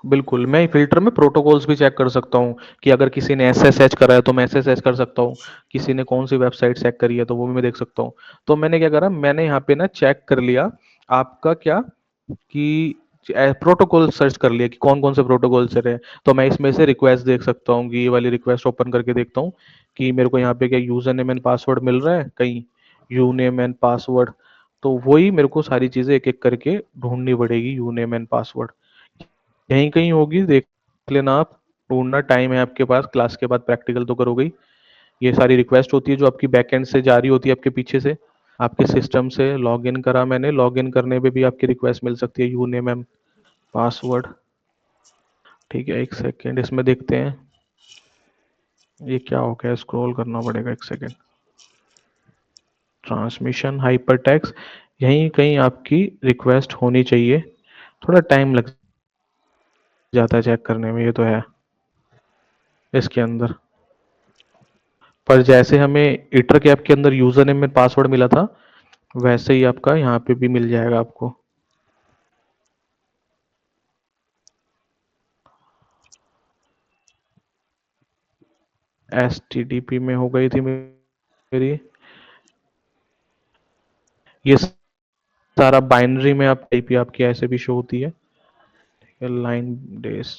बिल्कुल मैं फिल्टर में प्रोटोकॉल्स भी चेक कर सकता हूँ कि अगर किसी ने एसएसएच करा है तो मैं एसएसएच कर सकता हूँ, किसी ने कौन सी वेबसाइट चेक करी है तो वो भी मैं देख सकता हूँ। तो मैंने क्या करा, मैंने यहाँ पे ना चेक कर लिया आपका क्या, कि प्रोटोकॉल सर्च कर लिया कि कौन कौन से प्रोटोकॉल से रहे। तो मैं इसमें से रिक्वेस्ट देख सकता हूँ कि ये वाली रिक्वेस्ट ओपन करके देखता हूँ कि मेरे को यहाँ पे क्या यूजर नेम एंड पासवर्ड मिल रहा है कहीं, यू नेम एंड पासवर्ड। तो वही मेरे को सारी चीजें एक एक करके ढूंढनी पड़ेगी, यू नेम एंड पासवर्ड यहीं कहीं होगी, देख लेना आप। ढूंढना, टाइम है आपके पास, क्लास के बाद प्रैक्टिकल तो करोगे ही। ये सारी रिक्वेस्ट होती है जो आपकी बैकएंड से जारी होती है आपके पीछे से, आपके सिस्टम से लॉगिन करा मैंने, लॉगिन करने पे भी आपकी रिक्वेस्ट मिल सकती है, यू नेम एंड पासवर्ड। ठीक है, एक सेकेंड इसमें देखते हैं ये क्या हो गया, स्क्रॉल करना पड़ेगा, एक सेकेंड। ट्रांसमिशन हाइपर टेक्स्ट, यहीं कहीं आपकी रिक्वेस्ट होनी चाहिए। थोड़ा टाइम लग जाता है चेक करने में, ये तो है इसके अंदर। पर जैसे हमें इटर कैप के अंदर यूजर नेम में पासवर्ड मिला था, वैसे ही आपका यहाँ पे भी मिल जाएगा आपको। एसटीडीपी में हो गई थी मेरी, ये सारा बाइनरी में आप आईपी आपकी ऐसे भी शो होती है, लाइन डेज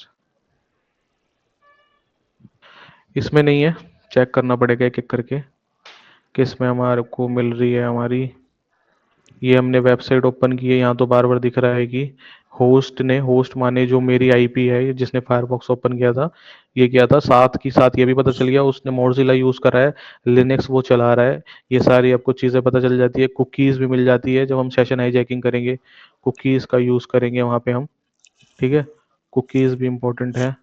इसमें नहीं है, चेक करना पड़ेगा एक एक करके किस में हमारे को मिल रही है हमारी। ये हमने वेबसाइट ओपन की है, यहाँ तो बार बार दिख रहा है कि होस्ट ने, होस्ट माने जो मेरी आईपी है जिसने फायरफॉक्स ओपन किया था, ये किया था, साथ की साथ ये भी पता चल गया उसने मोज़िला यूज करा है, लिनक्स वो चला रहा है। ये सारी आपको चीजें पता चल जाती है, कुकीज भी मिल जाती है जब हम सेशन हाईजैकिंग करेंगे, कुकीज का यूज करेंगे वहां पे हम। ठीक है, कुकीज भी इंपॉर्टेंट है।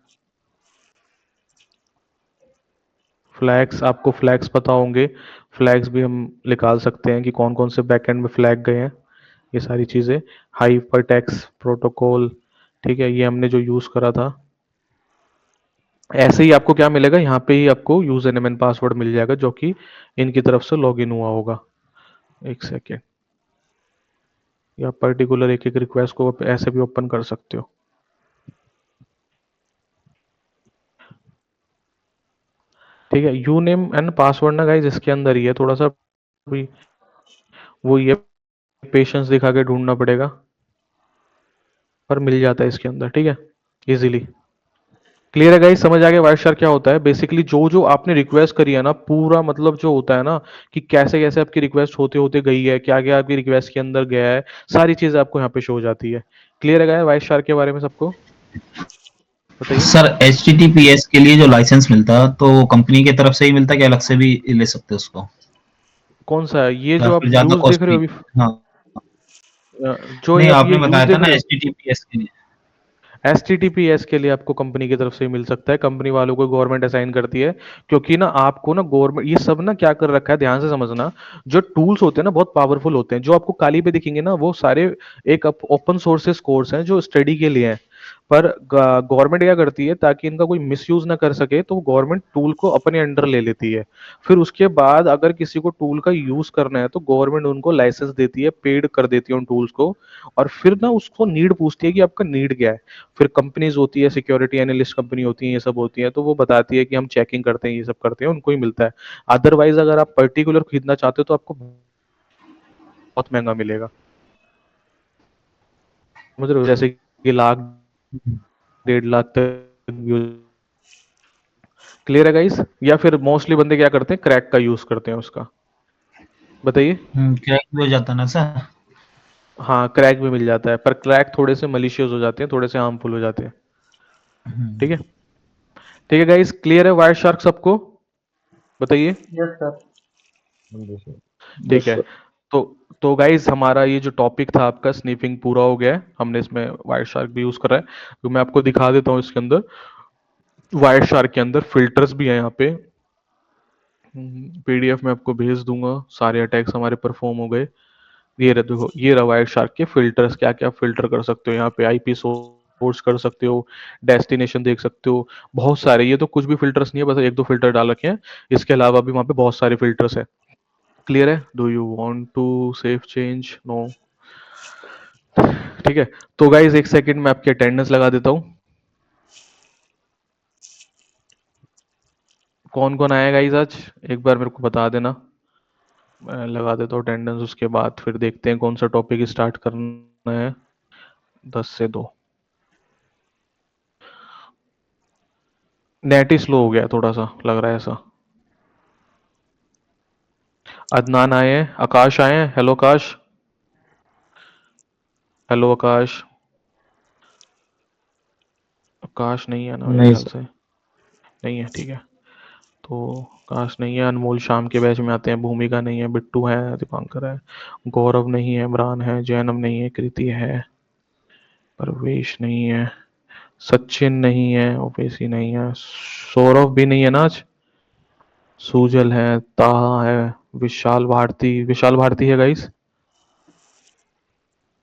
फ्लैग्स, आपको फ्लैग्स पता होंगे, फ्लैग्स भी हम निकाल सकते हैं कि कौन कौन से बैकएंड में फ्लैग गए हैं, ये सारी चीज़ें। हाइपर टेक्स्ट प्रोटोकॉल, ठीक है, ये हमने जो यूज़ करा था। ऐसे ही आपको क्या मिलेगा, यहाँ पे ही आपको यूजर नेम एंड पासवर्ड मिल जाएगा जो कि इनकी तरफ से लॉगिन हुआ होगा। एक सेकेंड, या पर्टिकुलर एक एक रिक्वेस्ट को आप ऐसे भी ओपन कर सकते हो। ठीक है, यू नेम एंड पासवर्ड ना गाइज इसके अंदर ही है, थोड़ा सा भी वो ये पेशेंस दिखा के ढूंढना पड़ेगा, पर मिल जाता है इसके अंदर। ठीक है, इजीली। क्लियर है गाइस, समझ आ गया वाइट शार्क क्या होता है? बेसिकली जो जो आपने रिक्वेस्ट करी है ना, पूरा मतलब जो होता है ना कि कैसे कैसे आपकी रिक्वेस्ट होते होते गई है, क्या क्या आपकी रिक्वेस्ट के अंदर गया है, सारी चीजें आपको यहाँ पे शो हो जाती है। क्लियर है गाइस वाइट शार्क के बारे में सबको? बताइए। सर HTTPS के लिए जो लाइसेंस मिलता है तो कंपनी की तरफ से ही मिलता है कि अलग से भी ले सकते हैं उसको, कौन सा है ये या जो आप फिर ज्यादा यूज देख रहे कॉस्टली? हो अभी? हाँ, जो ये नहीं आप ये आपने यूज बताया था देख ना रहे हो, HTTPS के लिए। एस के लिए आपको कंपनी की तरफ से मिल सकता है, कंपनी वालों को गवर्नमेंट असाइन करती है। क्योंकि ना आपको ना गवर्नमेंट ये सब ना क्या कर रखा है, ध्यान से समझना। जो टूल्स होते हैं ना बहुत पावरफुल होते हैं, जो आपको काली पे दिखेंगे ना वो सारे एक ओपन सोर्सेस कोर्स हैं जो स्टडी के लिए हैं। पर गवर्नमेंट क्या करती है ताकि इनका कोई मिसयूज ना कर सके, तो गवर्नमेंट टूल को अपने अंडर ले लेती है। फिर उसके बाद अगर किसी को टूल का यूज करना है तो गवर्नमेंट उनको लाइसेंस देती है, पेड कर देती है उन टूल्स को। और फिर ना उसको नीड पूछती है कि आपका नीड क्या है। फिर कंपनीज होती है, सिक्योरिटी एनालिस्ट कंपनी होती है, ये सब होती है, तो वो बताती है कि हम चेकिंग करते हैं, ये सब करते हैं, उनको ही मिलता है। अदरवाइज अगर आप पर्टिकुलर खरीदना चाहते हो तो आपको बहुत महंगा मिलेगा, समझ रहे हो? जैसे कि लाख 1.5 लाख तक। क्लियर है गाइस? या फिर मोस्टली बंदे क्या करते हैं, क्रैक का यूज करते हैं उसका। बताइए। क्रैक भी हो जाता है ना सर? हाँ, क्रैक भी मिल जाता है, पर क्रैक थोड़े से मलिशियस हो जाते हैं, थोड़े से हार्मफुल हो जाते हैं। ठीक है, ठीक है गाइस, क्लियर है वायर शार्क सबको? बताइए। Yes sir. समझे सर। ठीक यस है। सर। तो गाइस हमारा ये जो टॉपिक था आपका स्नीफिंग पूरा हो गया है, हमने इसमें वायर शार्क भी यूज करा है। तो मैं आपको दिखा देता हूँ इसके अंदर, वायर शार्क के अंदर फिल्टर्स भी हैं यहाँ पे। पीडीएफ में आपको भेज दूंगा, सारे अटैक्स हमारे परफॉर्म हो गए। ये रहा, देखो ये रहा वाइट शार्क के फिल्टर्स, क्या क्या फिल्टर कर सकते हो यहाँ पे, आईपी सोर्स कर सकते हो, डेस्टिनेशन देख सकते हो, बहुत सारे। ये तो कुछ भी फिल्टर्स नहीं है, बस एक दो फिल्टर डाल रखे हैं, इसके अलावा भी वहाँ पे बहुत सारे फिल्टर्स है। क्लियर है? Do you want to save change? No. ठीक है, तो गाइज एक सेकंड में आपकी अटेंडेंस लगा देता हूँ। कौन कौन आया गाइज आज, एक बार मेरे को बता देना, मैं लगा देता हूँ अटेंडेंस, उसके बाद फिर देखते हैं कौन सा टॉपिक स्टार्ट करना है। 10 से 2। नेट ही स्लो हो गया थोड़ा सा, लग रहा है ऐसा। अदनान आए हैं, आकाश आए हैं, हेलो आकाश, हेलो आकाश। आकाश नहीं है ना मेरे नहीं ख्याल सर। से, नहीं है, ठीक है। तो आकाश नहीं है, अनमोल शाम के बैच में आते हैं, भूमिका नहीं है, बिट्टू है, दीपांकर है, गौरव नहीं है, इमरान है, जैनम नहीं है, कृति है, परवेश नहीं है, सचिन नहीं है, ओवैसी नहीं है, सौरभ भी नहीं है ना आज, सुजल है, ताहा है, विशाल भारती है गाइस,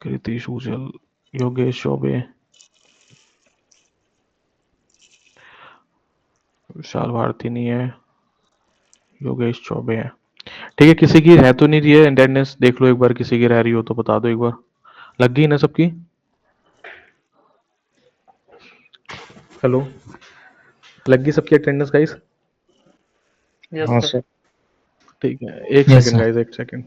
कृति, सुजल, योगेश चौबे, विशाल भारती नहीं है, योगेश चौबे है। ठीक है, किसी की रह तो नहीं रही है अटेंडेंस, देख लो एक बार, किसी की रह रही हो तो बता दो एक बार। लग गई ना सबकी? हेलो, लग गई सबकी अटेंडेंस गाइस? यस हाँ सर। सर। ठीक है, एक यस सेकंड सर। गाइस, एक सेकंड।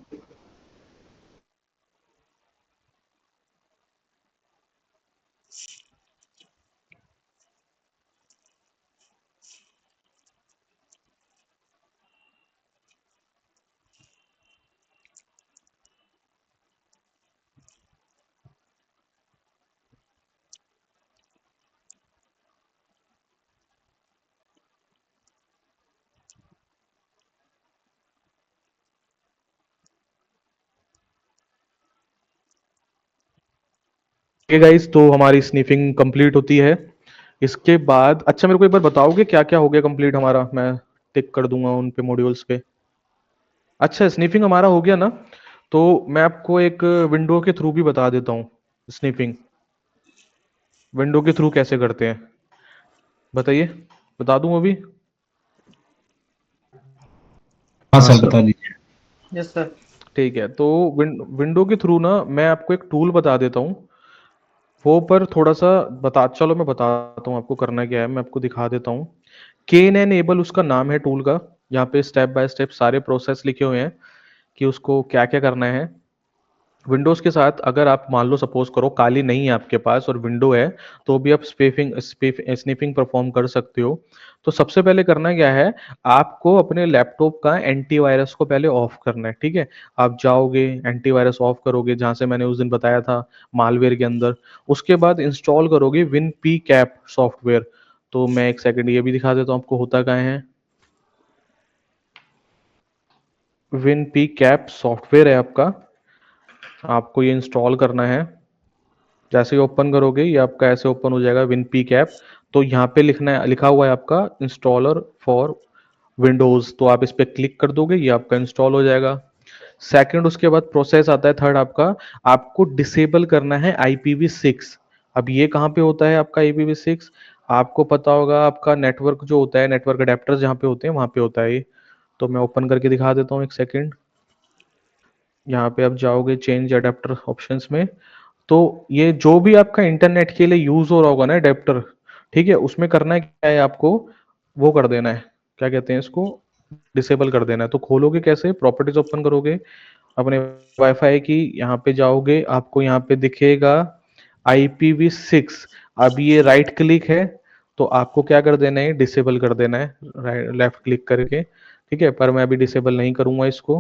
ठीक है गाइस, तो हमारी स्निफिंग कंप्लीट होती है। इसके बाद अच्छा मेरे को एक बार बताओगे क्या क्या हो गया कंप्लीट हमारा, मैं टिक कर दूंगा उन पे मॉड्यूल्स पे। अच्छा, स्निफिंग हमारा हो गया ना, तो मैं आपको एक विंडो के थ्रू भी बता देता हूँ। स्निफिंग विंडो के थ्रू कैसे करते हैं, बताइए, बता दूं अभी? हाँ हाँ सर, सर, बता दीजिए। Yes sir. ठीक है, तो विंडो के थ्रू ना मैं आपको एक टूल बता देता हूँ, वो पर थोड़ा सा बता, चलो मैं बताता हूँ आपको करना क्या है, मैं आपको दिखा देता हूँ। केन एनेबल उसका नाम है टूल का, यहाँ पे स्टेप बाय स्टेप सारे प्रोसेस लिखे हुए हैं कि उसको क्या क्या करना है। विंडोज़ के साथ अगर आप मान लो सपोज करो काली नहीं है आपके पास और विंडो है, तो भी आप स्नीफिंग परफॉर्म कर सकते हो। तो सबसे पहले करना क्या है, आपको अपने लैपटॉप का एंटीवायरस को पहले ऑफ करना है, ठीक है? आप जाओगे, एंटीवायरस ऑफ करोगे जहां से मैंने उस दिन बताया था, मालवेयर के अंदर। उसके बाद इंस्टॉल करोगे विन पी कैप सॉफ्टवेयर। तो मैं एक सेकंड ये भी दिखा देता हूँ आपको होता कहाँ है। विन पी कैप सॉफ्टवेयर है आपका, आपको ये इंस्टॉल करना है। जैसे ही ओपन करोगे ये आपका ऐसे ओपन हो जाएगा विन पी कैप। तो यहाँ पे लिखना है, लिखा हुआ है आपका इंस्टॉलर फॉर विंडोज, तो आप इस पर क्लिक कर दोगे, ये आपका इंस्टॉल हो जाएगा। सेकंड, उसके बाद प्रोसेस आता है थर्ड आपका, आपको डिसेबल करना है IPv6। अब ये कहाँ पे होता है आपका IPv6? आपको पता होगा, आपका नेटवर्क जो होता है, नेटवर्क अडेप्टर जहाँ पे होते हैं वहां पे होता है ये। तो मैं ओपन करके दिखा देता हूँ, एक सेकेंड। यहाँ पे आप जाओगे चेंज अडेप्टर ऑप्शंस में, तो ये जो भी आपका इंटरनेट के लिए यूज हो रहा होगा ना अडेप्टर, ठीक है, उसमें करना है क्या है आपको, वो कर देना है, क्या कहते हैं इसको, डिसेबल कर देना है। तो खोलोगे कैसे, प्रॉपर्टीज ओपन करोगे अपने वाईफाई की, यहाँ पे जाओगे, आपको यहाँ पे दिखेगा IPv6। अब ये राइट क्लिक है, तो आपको क्या कर देना है, डिसेबल कर देना है, राइट लेफ्ट क्लिक करके, ठीक है? पर मैं अभी डिसेबल नहीं करूंगा इसको,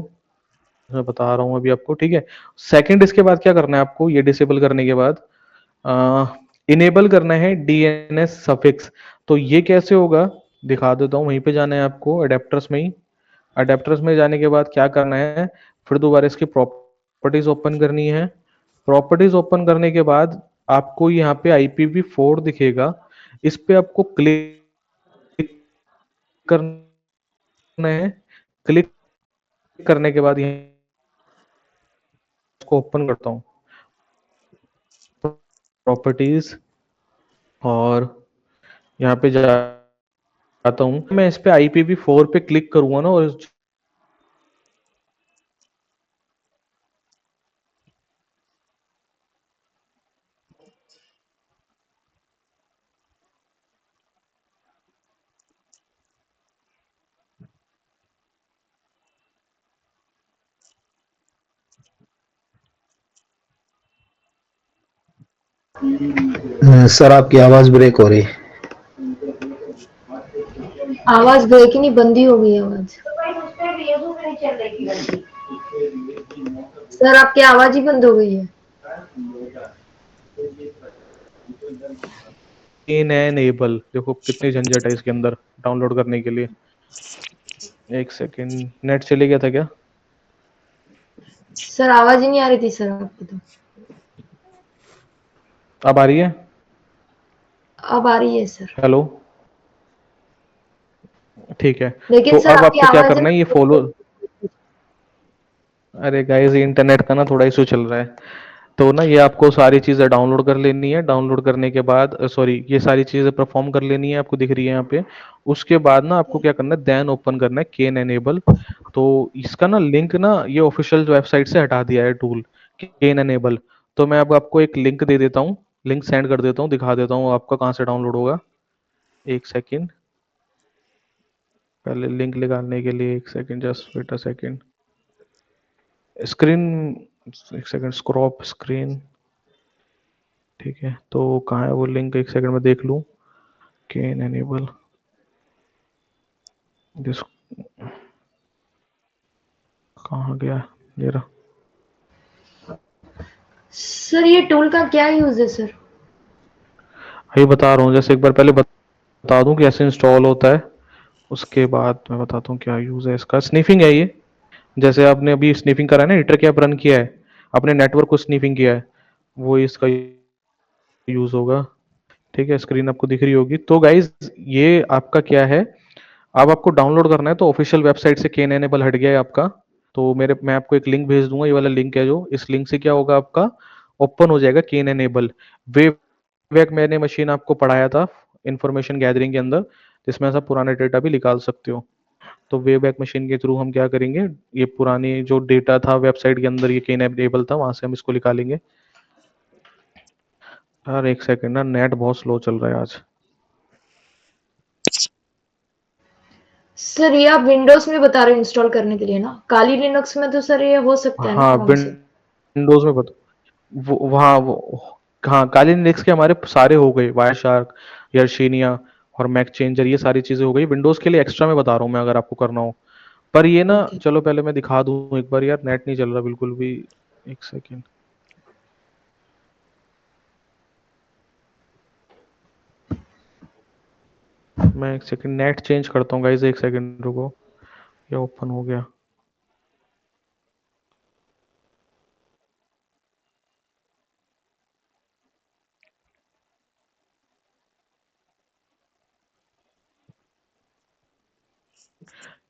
मैं बता रहा हूँ अभी आपको, ठीक है? सेकंड, इसके बाद क्या करना है आपको, ये डिसेबल करने के बाद इनेबल करना है DNS सफिक्स। तो ये कैसे होगा, दिखा देता हूँ, वहीं पे जाना है आपको अडेप्टर्स में ही। अडेप्टर्स में जाने के बाद क्या करना है, फिर दोबारा इसकी प्रॉपर्टीज ओपन करनी है। प्रॉपर्टीज ओपन करने के बाद आपको यहाँ पे IPv4 दिखेगा, इस पे आपको क्लिक करना है। क्लिक करने के बाद यहाँ इसको ओपन करता हूँ, प्रॉपर्टीज, और यहाँ पे जाता हूँ। मैं इस पे IPv4 पे क्लिक करूंगा ना, और सर आपकी आवाज ब्रेक हो रही है। आवाज ब्रेक ही नहीं, बंदी हो गई आवाज। सर आपकी आवाज ही बंद हो गई है। इनेबल, देखो कितनी झंझट है इसके अंदर डाउनलोड करने के लिए। एक सेकेंड, नेट चले गया था क्या? सर आवाज ही नहीं आ रही थी सर आपकी तो। अब आ रही है? अब आ रही है सर। हेलो, ठीक है। लेकिन तो सर अब आपकी आपको क्या आवाज है करना है, ये फॉलो। अरे गाइस, इंटरनेट का ना थोड़ा इशू चल रहा है। तो ना ये आपको सारी चीज़ें डाउनलोड कर लेनी है। डाउनलोड करने के बाद सॉरी, ये सारी चीज़ें परफॉर्म कर लेनी है, आपको दिख रही है यहाँ पे। उसके बाद ना आपको क्या करना है, देन ओपन करना है केन एनेबल। तो इसका ना लिंक ना ये ऑफिशियल वेबसाइट से हटा दिया है टूल, केन एनेबल। तो मैं अब आपको एक लिंक दे देता हूँ, लिंक सेंड कर देता हूँ, दिखा देता हूँ आपका कहाँ से डाउनलोड होगा। एक सेकेंड, पहले लिंक निकालने के लिए एक second, just wait a second. Screen, एक सेकेंड, स्क्रॉप स्क्रीन। ठीक है, तो कहाँ है वो लिंक, एक सेकंड में देख लूँ। केन एनेबल, दिस कहाँ गया, ये रहा। सर ये टूल का क्या यूज है सर? ये बता रहा हूँ, जैसे एक बार पहले बता दूं कि ऐसे इंस्टॉल होता है, उसके बाद मैं बताता हूँ क्या यूज़ है इसका। स्नीफिंग है ये। जैसे आपने अभी स्नीफिंग करा है ना, हिटर की आप रन किया है, अपने नेटवर्क को स्नीफिंग किया है, वो इसका यूज़ होगा। ठीक है, स्क्रीन आपको दिख रही होगी। तो गाइज ये आपका क्या है, अब आपको डाउनलोड करना है। तो ऑफिशियल वेबसाइट से केन एनेबल हट गया है आपका। तो मैं आपको एक लिंक भेज दूंगा, ये वाला लिंक है जो, इस लिंक से क्या होगा, आपका ओपन हो जाएगा केन एनेबल। वे बैक मैंने मशीन आपको पढ़ाया था इंफॉर्मेशन गैदरिंग के अंदर, जिसमें ऐसा पुराने डेटा भी निकाल सकते हो। तो वे बैक मशीन के थ्रू हम क्या करेंगे, ये पुरानी जो डेटा था वेबसाइट के अंदर, ये केन एनेबल था, वहां से हम इसको निकालेंगे। यार एक सेकंड ना, नेट बहुत स्लो चल रहा है आज। सर ये आप विंडोज में बता रहे हो इंस्टॉल करने के लिए ना, काली लिनक्स में तो सर ये हो सकता है ना हाँ, आराम से। विंडोज में बता, वो वहाँ वो, हाँ, काली लिनक्स के हमारे सारे हो गए, वायर शार्क, यर्शीनिया और मैक चेंजर, ये सारी चीजें हो गई। विंडोज के लिए एक्स्ट्रा में बता रहा हूँ मैं, अगर आपको करना हो। पर ये ना, ओके। चलो पहले मैं दिखा दूं एक बार, यार नेट नहीं चल रहा बिल्कुल भी। एक सेकेंड, मैं एक सेकेंड नेट चेंज करता हूँ गाइस, एक सेकेंड रुको। ये ओपन हो गया।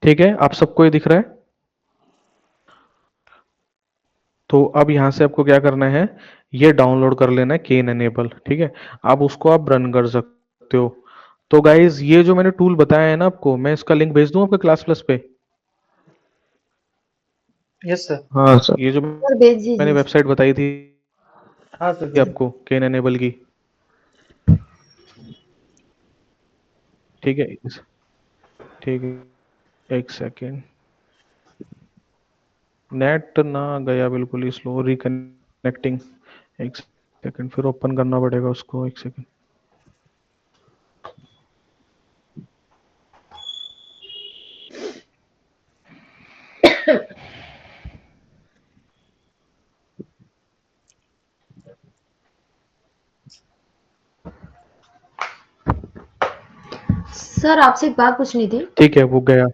ठीक है, आप सबको ये दिख रहा है? तो अब यहाँ से आपको क्या करना है, ये डाउनलोड कर लेना है केन एनेबल। ठीक है, अब उसको आप रन कर सकते हो। तो गाइज ये जो मैंने टूल बताया है ना आपको, मैं इसका लिंक भेज दूं आपके क्लास प्लस पे। Yes sir. हाँ सर। ये जो सर भेज मैंने दीजिए सर। वेबसाइट बताई थी हाँ सर, भेज आपको केन एनेबल की। ठीक है, ठीक है, एक सेकेंड, नेट ना गया बिल्कुल ही स्लो, रिकनेक्टिंग। एक सेकेंड, फिर ओपन करना पड़ेगा उसको, एक सेकेंड। सर आपसे एक बात पूछनी थी। ठीक है, वो गया।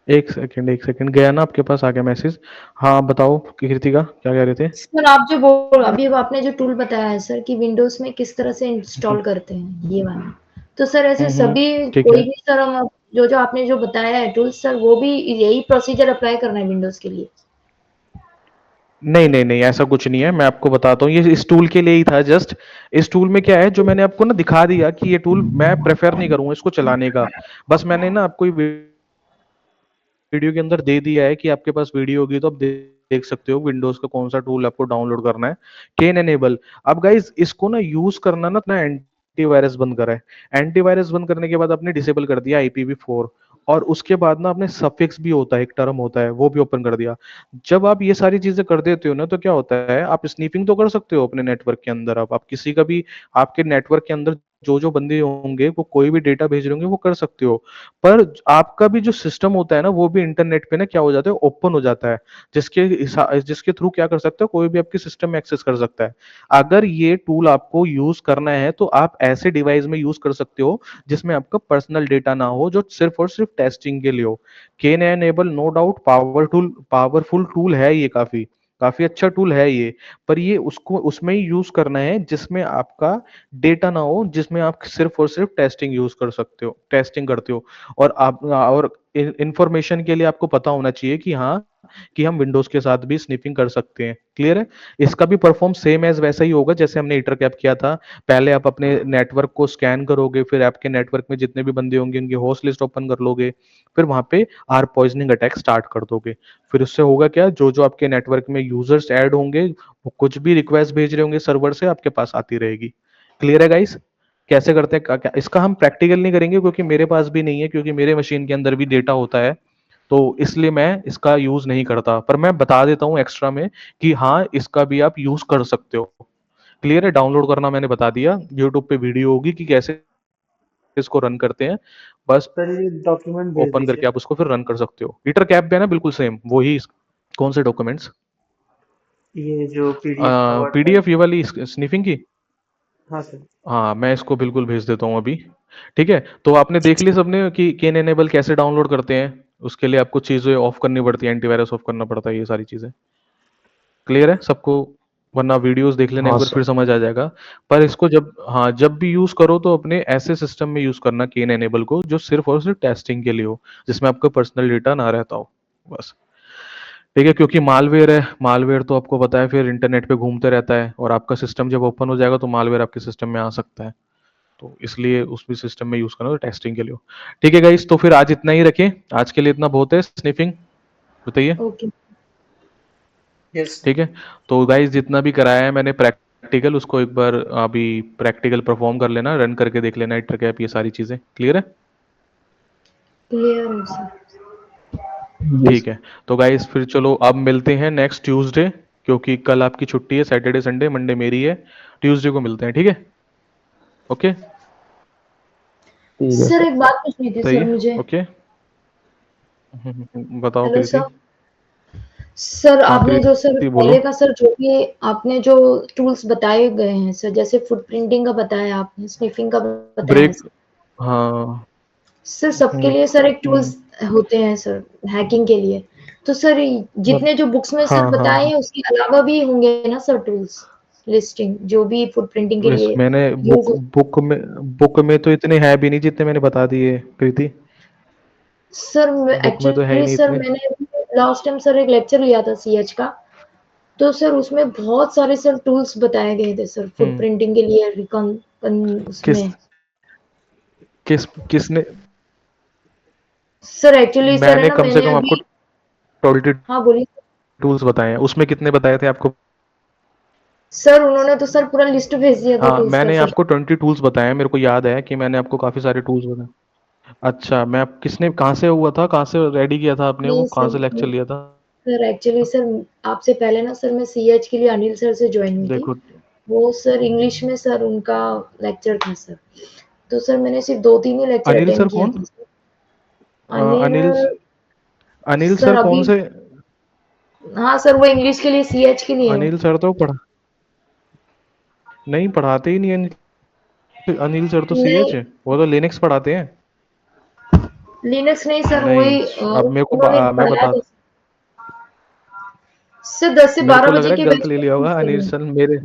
एक सेकेंड, एक सेकेंड, गया ना आपके पास, आ गया मैसेज। हाँ बताओ कृतिका, क्या कह रहे थे? सर आप जो बोल अभी आपने जो टूल बताया है सर कि विंडोज में किस तरह से इंस्टॉल करते हैं ये वाला, तो सर ऐसे हम्म, सभी ठीक कोई है। भी सर हम जो जो आपने जो बताया है टूल्स सर, वो भी यही प्रोसीजर अप्लाई करना है विंडोज के लिए? नहीं नहीं नहीं, ऐसा कुछ नहीं है, मैं आपको बताता हूँ, ये इस टूल के लिए ही था जस्ट। इस टूल में क्या है, जो मैंने आपको ना दिखा दिया कि ये टूल मैं प्रेफर नहीं करूंगा इसको चलाने का, बस मैंने ना आपको वीडियो के अंदर दे दिया है कि आपके पास वीडियो होगी तो आप देख सकते हो विंडोज का कौन सा टूल आपको डाउनलोड करना है। केन एनेबल। अब गाइज इसको ना यूज करना ना अपना एंटीवायरस बंद करा है। एंटीवायरस बंद करने के बाद आपने डिसेबल कर दिया IPv4, और उसके बाद ना आपने सफिक्स भी होता है, एक टर्म होता है, वो भी ओपन कर दिया। जब आप ये सारी चीजें कर देते हो ना, तो क्या होता है, आप स्नीफिंग तो कर सकते हो अपने नेटवर्क के अंदर। आप किसी का भी, आपके नेटवर्क के अंदर जो जो बंदे होंगे वो कोई भी डेटा भेज रहे होंगे वो कर सकते हो। पर आपका भी जो सिस्टम होता है ना, वो भी इंटरनेट पे ना क्या हो जाता है, ओपन हो जाता है, जिसके थ्रू क्या कर सकते हो, कोई भी आपके सिस्टम में एक्सेस कर सकता है। अगर ये टूल आपको यूज करना है तो आप ऐसे डिवाइस में यूज कर सकते हो जिसमें आपका पर्सनल डेटा ना हो, जो सिर्फ और सिर्फ टेस्टिंग के लिए हो। Cain and Abel no doubt powerful tool है, ये काफी काफी अच्छा टूल है ये। पर ये उसको उसमें ही यूज करना है जिसमें आपका डेटा ना हो, जिसमें आप सिर्फ और सिर्फ टेस्टिंग यूज कर सकते हो, टेस्टिंग करते हो। और इंफॉर्मेशन के लिए आपको पता होना चाहिए कि हाँ, कि हम विंडोज के साथ भी स्निपिंग कर सकते हैं। क्लियर है? इसका भी परफॉर्म सेम एज वैसा ही होगा जैसे हमने ईटर कैप किया था। पहले आप अपने नेटवर्क को स्कैन करोगे, फिर आपके नेटवर्क में जितने भी बंदे होंगे उनकी होस्ट लिस्ट ओपन कर लोगे, फिर वहां पे आर पॉइजनिंग अटैक स्टार्ट कर दोगे। फिर उससे होगा क्या, जो जो आपके नेटवर्क में यूजर्स ऐड होंगे, वो कुछ भी रिक्वेस्ट भेज रहे होंगे सर्वर से, आपके पास आती रहेगी। क्लियर है गाइस? कैसे करते हैं इसका हम प्रैक्टिकल नहीं करेंगे क्योंकि मेरे पास भी नहीं है, क्योंकि मेरे मशीन के अंदर भी डेटा होता है, तो इसलिए मैं इसका यूज नहीं करता। पर मैं बता देता हूँ एक्स्ट्रा में कि हाँ, इसका भी आप यूज कर सकते हो। क्लियर है? डाउनलोड करना मैंने बता दिया, यूट्यूब पे वीडियो होगी कि कैसे इसको रन करते हैं। बस सर ये डॉक्यूमेंट भेज ओपन दीजिए। करके आप उसको फिर रन कर सकते हो। हीटर कैप भी है ना, बिल्कुल सेम वही। कौन से डॉक्यूमेंट्स? ये जो PDF था वर्ड फाइल। PDF ये वाली स्निफिंग की? हाँ सर। हाँ, मैं इसको बिल्कुल भेज देता हूँ अभी। ठीक है, तो आपने देख ली सबने कि केन एनेबल कैसे डाउनलोड करते हैं। उसके लिए आपको चीजें ऑफ करनी पड़ती है, एंटीवायरस ऑफ करना पड़ता है, ये सारी चीजें। क्लियर है सबको? वरना वीडियोस देख लेने एक हाँ बार, सर। फिर समझ आ जाएगा। पर इसको जब, हाँ, जब भी यूज करो तो अपने ऐसे सिस्टम में यूज करना केन एनेबल को जो सिर्फ और सिर्फ टेस्टिंग के लिए हो, जिसमें आपका पर्सनल डेटा ना रहता हो, बस। ठीक है, क्योंकि मालवेयर है, मालवेयर तो आपको पता है फिर इंटरनेट पे घूमते रहता है, और आपका सिस्टम जब ओपन हो जाएगा तो मालवेयर आपके सिस्टम में आ सकता है। तो इसलिए उस भी सिस्टम में यूज करना, तो टेस्टिंग के लिए हो। ठीक है गाइस, तो फिर आज इतना ही रखें, आज के लिए इतना बहुत है स्निफिंग। बताइए। ओके। यस। ठीक है, तो गाइस जितना भी कराया है मैंने प्रैक्टिकल, उसको एक बार अभी प्रैक्टिकल परफॉर्म कर लेना, रन करके देख लेना इटर कैप, ये सारी चीजें क्लियर है? क्लियर है सर। यस। ठीक है, तो गाइस फिर चलो अब मिलते हैं नेक्स्ट ट्यूसडे, क्योंकि कल आपकी छुट्टी है, सैटरडे संडे, मंडे मेरी है। ट्यूसडे को मिलते हैं, ठीक है? ओके, ठीक है सर सर। एक बात पूछनी थी सर बताइए। मुझे। ओके, बताओ हेलो प्रीति। सर। सर हाँ आपने जो सर प्रीति बोलो। पहले का सर जो भी आपने जो टूल्स बताए गए हैं सर, जैसे फुटप्रिंटिंग का बताया आपने, स्निफिंग का बताया है ब्रेक, सर। हाँ। सर सबके लिए सर एक हम्म, टूल्स होते हैं सर हैकिंग के लिए। तो सर मत जितने जो बुक्स में हाँ सर हाँ बताए हाँ। हैं उसके अलावा भी होंगे ना सर टूल्स लिस्टिंग जो भी फुटप्रिंटिंग के इस लिए मैंने यूज हो। बुक में तो इतने है भी नहीं जितने मैंने बता दिए प्रीति। सर बुक में तो है ही एक्चुअली नहीं सर इतने। मैंने लास्ट टाइम सर एक लेक्चर लिया था सीएच का। तो सर उसमें बहुत सारे सर टूल्स बताए गए थे सर हम्म। फुटप्रिंटिंग के लिए रिकॉन किस उसमें। किसने? सर एक्चुअली सर है मैंने ना, कम से मैंने कम आपको अभी। 20 हाँ बोलिए। टूल्स बताए हैं, उसमें कितने बताए थे आपको? सर उन्होंने तो सर पूरा लिस्ट भेज दिया था हाँ, टूल्स का मैंने सर। आपको 20 टूल्स बताए हैं, मेरे को याद है कि मैंने आपको काफी सारे टूल्स बताए। अच्छा, मैं किसने, कहाँ से हुआ था, कहाँ से रेडी किया था आपने, वो नहीं कहाँ सर, से लेक्चर लिया था? सर एक्चुअली सर आपसे पहले ना सर मैं सीएच के लिए अनिल सर से ज्वाइन हुई थी। देखो, वो सर इंग्लिश में सर उनका लेक्चर था सर। तो सर मैंने सिर्फ 2-3 ही लेक्चर अनिल सर अटेंड किया कौन? था sir. Anil Anil, Anil sir sir कौन अभी। से? हाँ सर वो इंग्लिश के लिए सीएच के लिए हो। अनिल सर तो पढ़ा नहीं, पढ़ाते ही नहीं अनिल। अनिल सर तो सीएच नहीं है, वो तो लिनक्स पढ़ाते हैं। लिनक्स नहीं सर, नहीं, वही अब मेरे को उन्होंने मैं पढ़ाया बता, था सर 10 से मेरे 12 को लग बजे रहा है के गलत बैच ले लिया में होगा कर अनिल रहे हैं। सर। मेरे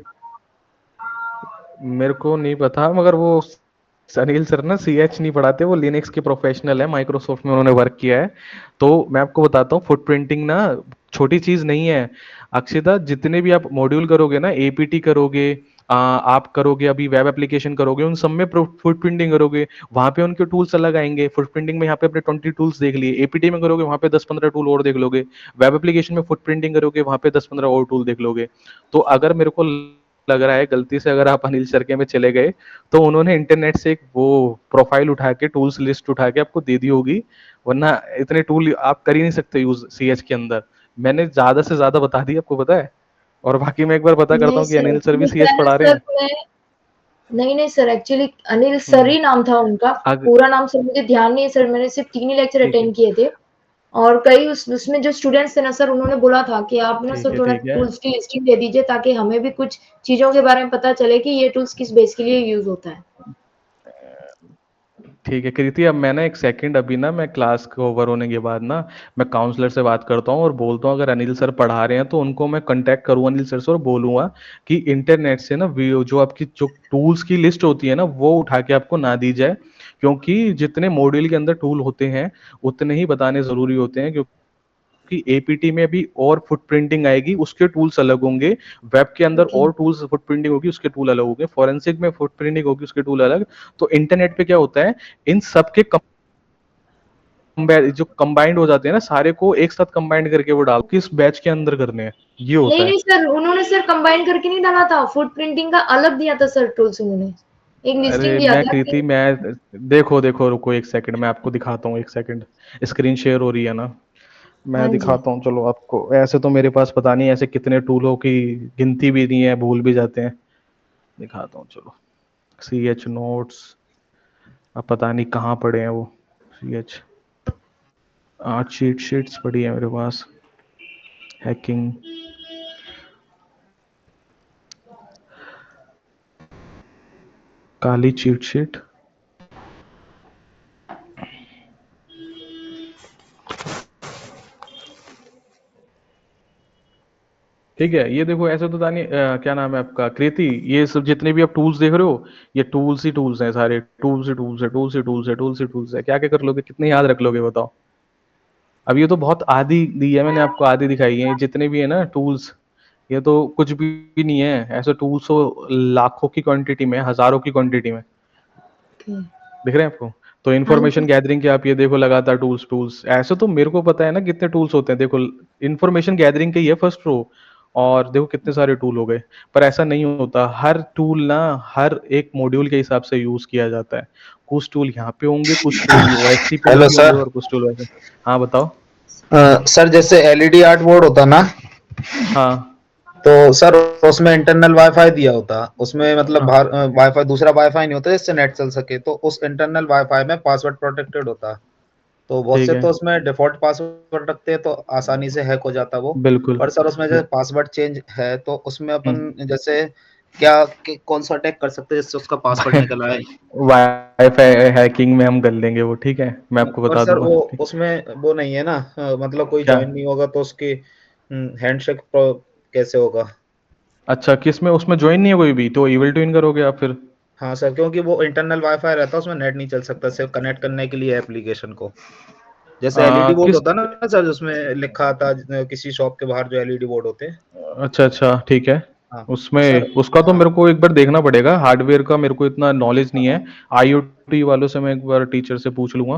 मेरे को नहीं पता, मगर वो अनिल सर ना सीएच नहीं पढ़ाते, वो लिनक्स के प्रोफेशनल है, माइक्रोसॉफ्ट में उन्होंने वर्क किया है। तो मैं आपको बताता हूँ, फुटप्रिंटिंग ना छोटी चीज नहीं है। अक्षिता, जितने भी आप मॉड्यूल करोगे ना, एपीटी करोगे, आप करोगे अभी वेब एप्लीकेशन करोगे, उन सब में फुटप्रिंटिंग करोगे, वहां पे उनके टूल्स अलग आएंगे। फुटप्रिंटिंग में यहाँ पे अपने 20 टूल्स देख लिए, एपीटी में करोगे वहां पे 10-15 टूल और देख लोगे, वेब एप्लीकेशन में फुटप्रिंटिंग करोगे वहां पे 10-15 और टूल देख लोगे। तो अगर मेरे को लग रहा है गलती से अगर आप अनिल सर के में चले गए, तो उन्होंने इंटरनेट से एक वो प्रोफाइल उठा के, टूल्स लिस्ट उठा के आपको दे दी होगी, वरना इतने टूल आप कर ही नहीं सकते यूज सीएच के अंदर। मैंने ज्यादा से ज्यादा बता दी, आपको पता है। और बाकी मैं एक बार पता करता नहीं हूँ कि सर, अनिल सर भी एक्चुअली सीएच क्या है पढ़ा रहे सर, हैं। मैं नहीं नहीं सर, एक्चुअली अनिल सर हम्म। ही नाम था उनका। अग पूरा नाम सर मुझे ध्यान नहीं है सर, मैंने सिर्फ 3 ही लेक्चर ठीक है, अटेंड किए थे। और कई उसमें जो स्टूडेंट्स थे ना सर, उन्होंने बोला था कि आप ना ठीक सर है, थोड़ा ठीक है। टूल्स की लिस्टिंग दे दीजिए, ताकि हमें भी कुछ चीजों के बारे में पता चले कि ये टूल्स किस बेस के लिए यूज होता है। ठीक है कृति, अब मैं ना एक सेकंड, अभी ना मैं क्लास के ओवर होने के बाद ना मैं काउंसलर से बात करता हूँ और बोलता हूँ अगर अनिल सर पढ़ा रहे हैं तो उनको मैं कांटेक्ट करूँ अनिल सर से, और बोलूंगा कि इंटरनेट से ना जो आपकी जो टूल्स की लिस्ट होती है ना, वो उठा के आपको ना दी जाए। क्योंकि जितने मॉड्यूल के अंदर टूल होते हैं उतने ही बताने जरूरी होते हैं, कि एपीटी में भी और फुटप्रिंटिंग आएगी, उसके टूल्स अलग होंगे। वेब के अंदर ओके। और टूल्स फुटप्रिंटिंग होगी, उसके टूल अलग होंगे। फॉरेंसिक में फुटप्रिंटिंग होगी, उसके टूल अलग। तो इंटरनेट पे क्या होता है, इन सब के जो कंबाइंड हो जाते हैं ना, सारे को एक साथ कंबाइंड करके वो डाल किस बैच के अंदर करने हैं, ये नहीं होता है। नहीं सर, उन्होंने सर कंबाइन करके नहीं डाला था, फुट प्रिंटिंग का अलग दिया था सर टूल्स, उन्होंने एक लिस्टिंग अरे दिया मैं था कि कृति, मैं देखो देखो रुको एक सेकंड, मैं आपको दिखाता हूँ, एक सेकंड। स्क्रीन शेयर हो रही है ना, मैं हाँ जी। दिखाता हूँ चलो आपको। ऐसे तो मेरे पास पता नहीं ऐसे कितने टूलों की गिनती भी नहीं है, भूल भी जाते हैं। दिखाता हूँ चलो। सी एच नोट्स, अब पता नहीं कहाँ पड़े हैं वो। सी एच 8 चीट शीट्स पड़ी है मेरे पास। हैकिंग, काली चीट शीट। ठीक है, ये देखो ऐसे तो तानी क्या नाम है आपका कृति, ये सब जितने भी आप टूल्स देख रहे हो, ये टूल्स ही टूल्स हैं सारे, टूल्स ही टूल्स है, टूल्स ही टूल्स है, टूल्स ही टूल्स है। क्या क्या कर लोगे, कितने याद रख लोगे बताओ। अब ये तो बहुत आधी दी है मैंने आपको, आधी दिखाई है। जितने भी है ना टूल्स, ये तो कुछ भी नहीं है। ऐसे टूल्स हो लाखों की क्वांटिटी में, हजारों की क्वांटिटी में, ओके। दिख रहे हैं आपको। तो हाँ इन्फॉर्मेशन जी। गैदरिंग के आप ये देखो लगातार टूल्स टूल्स, ऐसे तो मेरे को पता है ना कितने टूल्स होते हैं। देखो इन्फॉर्मेशन गैदरिंग के ही है फर्स्ट रो, और देखो कितने सारे टूल हो गए। पर ऐसा नहीं होता, हर टूल ना हर एक मॉड्यूल के हिसाब से यूज किया जाता है। कुछ टूल यहाँ पे होंगे, कुछ टूल ओएससी पे हेलो लगे होंगे, सर। और कुछ टूल वैसे। हाँ बताओ। सर जैसे एलईडी आर्ट बोर्ड होता ना, हाँ तो सर उसमें इंटरनल वाईफाई दिया होता, उसमें मतलब हाँ बाहर वाईफाई, दूसरा वाईफाई नहीं होता जिससे नेट चल सके, तो उस इंटरनल वाईफाई में पासवर्ड प्रोटेक्टेड होता। तो बहुत ठीक से है, तो उसमें डिफॉल्ट पासवर्ड रखते हैं, तो आसानी से हैक हो जाता वो। बिल्कुल। पर सर उसमें जैसे बिल- पासवर्ड चेंज है, तो उसमें अपन हम्म। जैसे कौन सा अटैक कर सकते हैं जिससे उसका पासवर्ड निकल आए। वाईफाई हैकिंग में हम कर लेंगे वो, ठीक है, मैं आपको पर बता सर दूंगा। वो ठीक है, उसमें वो नहीं है ना, मतलब कोई क्या? ज्वाइन नहीं होगा तो उसकी हैंडशेक कैसे होगा। अच्छा, किस में, उसमें ज्वाइन नहीं है कोई भी, तो इविल ट्विन करोगे आप फिर? हाँ सर, क्योंकि वो इंटरनल वाईफाई रहता है, उसमें नेट नहीं चल सकता सिर्फ कनेक्ट करने के लिए एप्लीकेशन को। जैसे एलईडी बोर्ड किस? होता है ना सर, जिसमें लिखा था किसी शॉप के बाहर जो एलईडी बोर्ड होते हैं। अच्छा अच्छा, ठीक है। हाँ तो सर। उसमें उसका तो हाँ। मेरे को एक बार देखना पड़ेगा, हार्डवेयर का मेरे को इतना नॉलेज नहीं है। आईओटी वालों से मैं एक बार टीचर से पूछ लूंगा।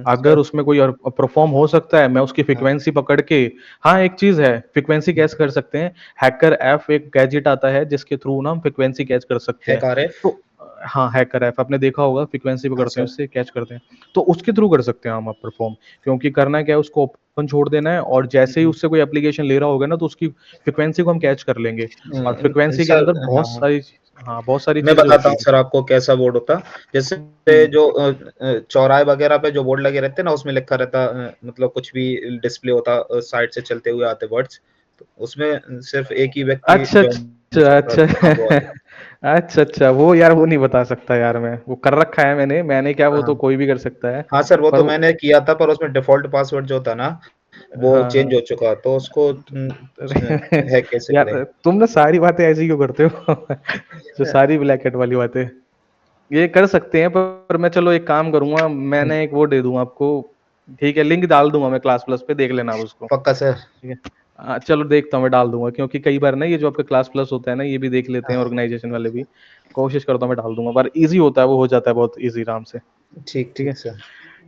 अगर सर। उसमें कोई परफॉर्म हो सकता है, मैं उसकी हाँ। फ्रिक्वेंसी पकड़ के। हाँ एक चीज है, फ्रिक्वेंसी कैच कर सकते हैं। हैकर ऐप एक गैजेट आता है जिसके थ्रू ना हम फ्रिक्वेंसी कैच कर सकते हैं। Hack RF. तो हाँ, हैकर ऐप आपने देखा होगा, फ्रिक्वेंसी हाँ पकड़ते हैं, सर। उससे कैच करते हैं। तो उसके थ्रू कर सकते हैं हम परफॉर्म। क्योंकि करना क्या है, उसको ओपन छोड़ देना है, और जैसे ही उससे कोई एप्लीकेशन ले रहा होगा ना, तो उसकी फ्रिक्वेंसी को हम कैच कर लेंगे। और फ्रिक्वेंसी के सर। अंदर हाँ बहुत हाँ। सारी, हाँ बहुत सारी मैं चीजें बताता होती हूँ हैं। सर आपको कैसा बोर्ड होता। जैसे हम्म। जो चौराहे वगैरह पे जो बोर्ड लगे रहते हैं ना, उसमें लिखा रहता मतलब कुछ भी डिस्प्ले होता, साइड से चलते हुए आते वर्ड्स, तो उसमें सिर्फ एक ही व्यक्ति अच्छा ज्वाइन हो अच्छा सकता अच्छा। है। हाँ वो वाला। अच्छा अच्छा, वो यार वो नहीं बता सकता यार, मैं वो कर रखा है मैंने क्या, वो हाँ तो कोई भी कर सकता है। हाँ सर, वो पर तो मैंने किया था, पर उसमें डिफॉल्ट पासवर्ड जो था ना, वो हाँ चेंज हाँ। हो चुका, तो उसको हैक कैसे करें। यार तुम ना सारी बातें ऐसी क्यों करते हो? जो सारी ब्लैक एट वाली बातें। ये कर सकते हैं, पर मैं चलो एक काम करूंगा, मैंने एक वो दे दूंगा आपको, ठीक है, लिंक डाल दूंगा मैं क्लास प्लस पे, देख लेना आप उसको, पक्का सर। ठीक है। चलो देखता हूँ, मैं डाल दूंगा, क्योंकि कई बार ना ये जो आपका क्लास प्लस होता है ना, ये भी देख लेते हैं ऑर्गेनाइजेशन वाले भी, कोशिश करता हूँ मैं डाल दूंगा, पर इजी होता है, वो हो जाता है बहुत इजी आराम से। ठीक ठीक है, ठीक सर।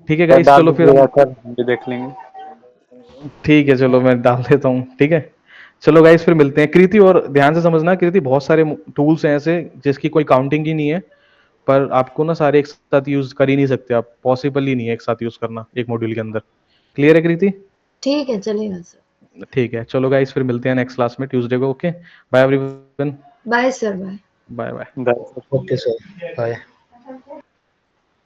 ठीक है सर गाइस, डाल चलो फिर दीजिएगा हम, सर, हम भी देख लेंगे। ठीक है चलो मैं डाल देता हूँ, ठीक है। चलो गाइस फिर मिलते हैं। कृति, और ध्यान से समझना कृति, बहुत सारे टूल्स हैं ऐसे जिसकी कोई काउंटिंग ही नहीं है, पर आपको ना सारे एक साथ यूज कर ही नहीं सकते आप, पॉसिबल ही नहीं है एक साथ यूज करना एक मॉड्यूल के अंदर। क्लियर है कृति? ठीक है, चलेगा सर। ठीक है, चलो गाइस फिर मिलते हैं नेक्स्ट क्लास में ट्यूसडे को। Okay, bye everyone, bye sir, bye. Bye bye. Okay sir, bye.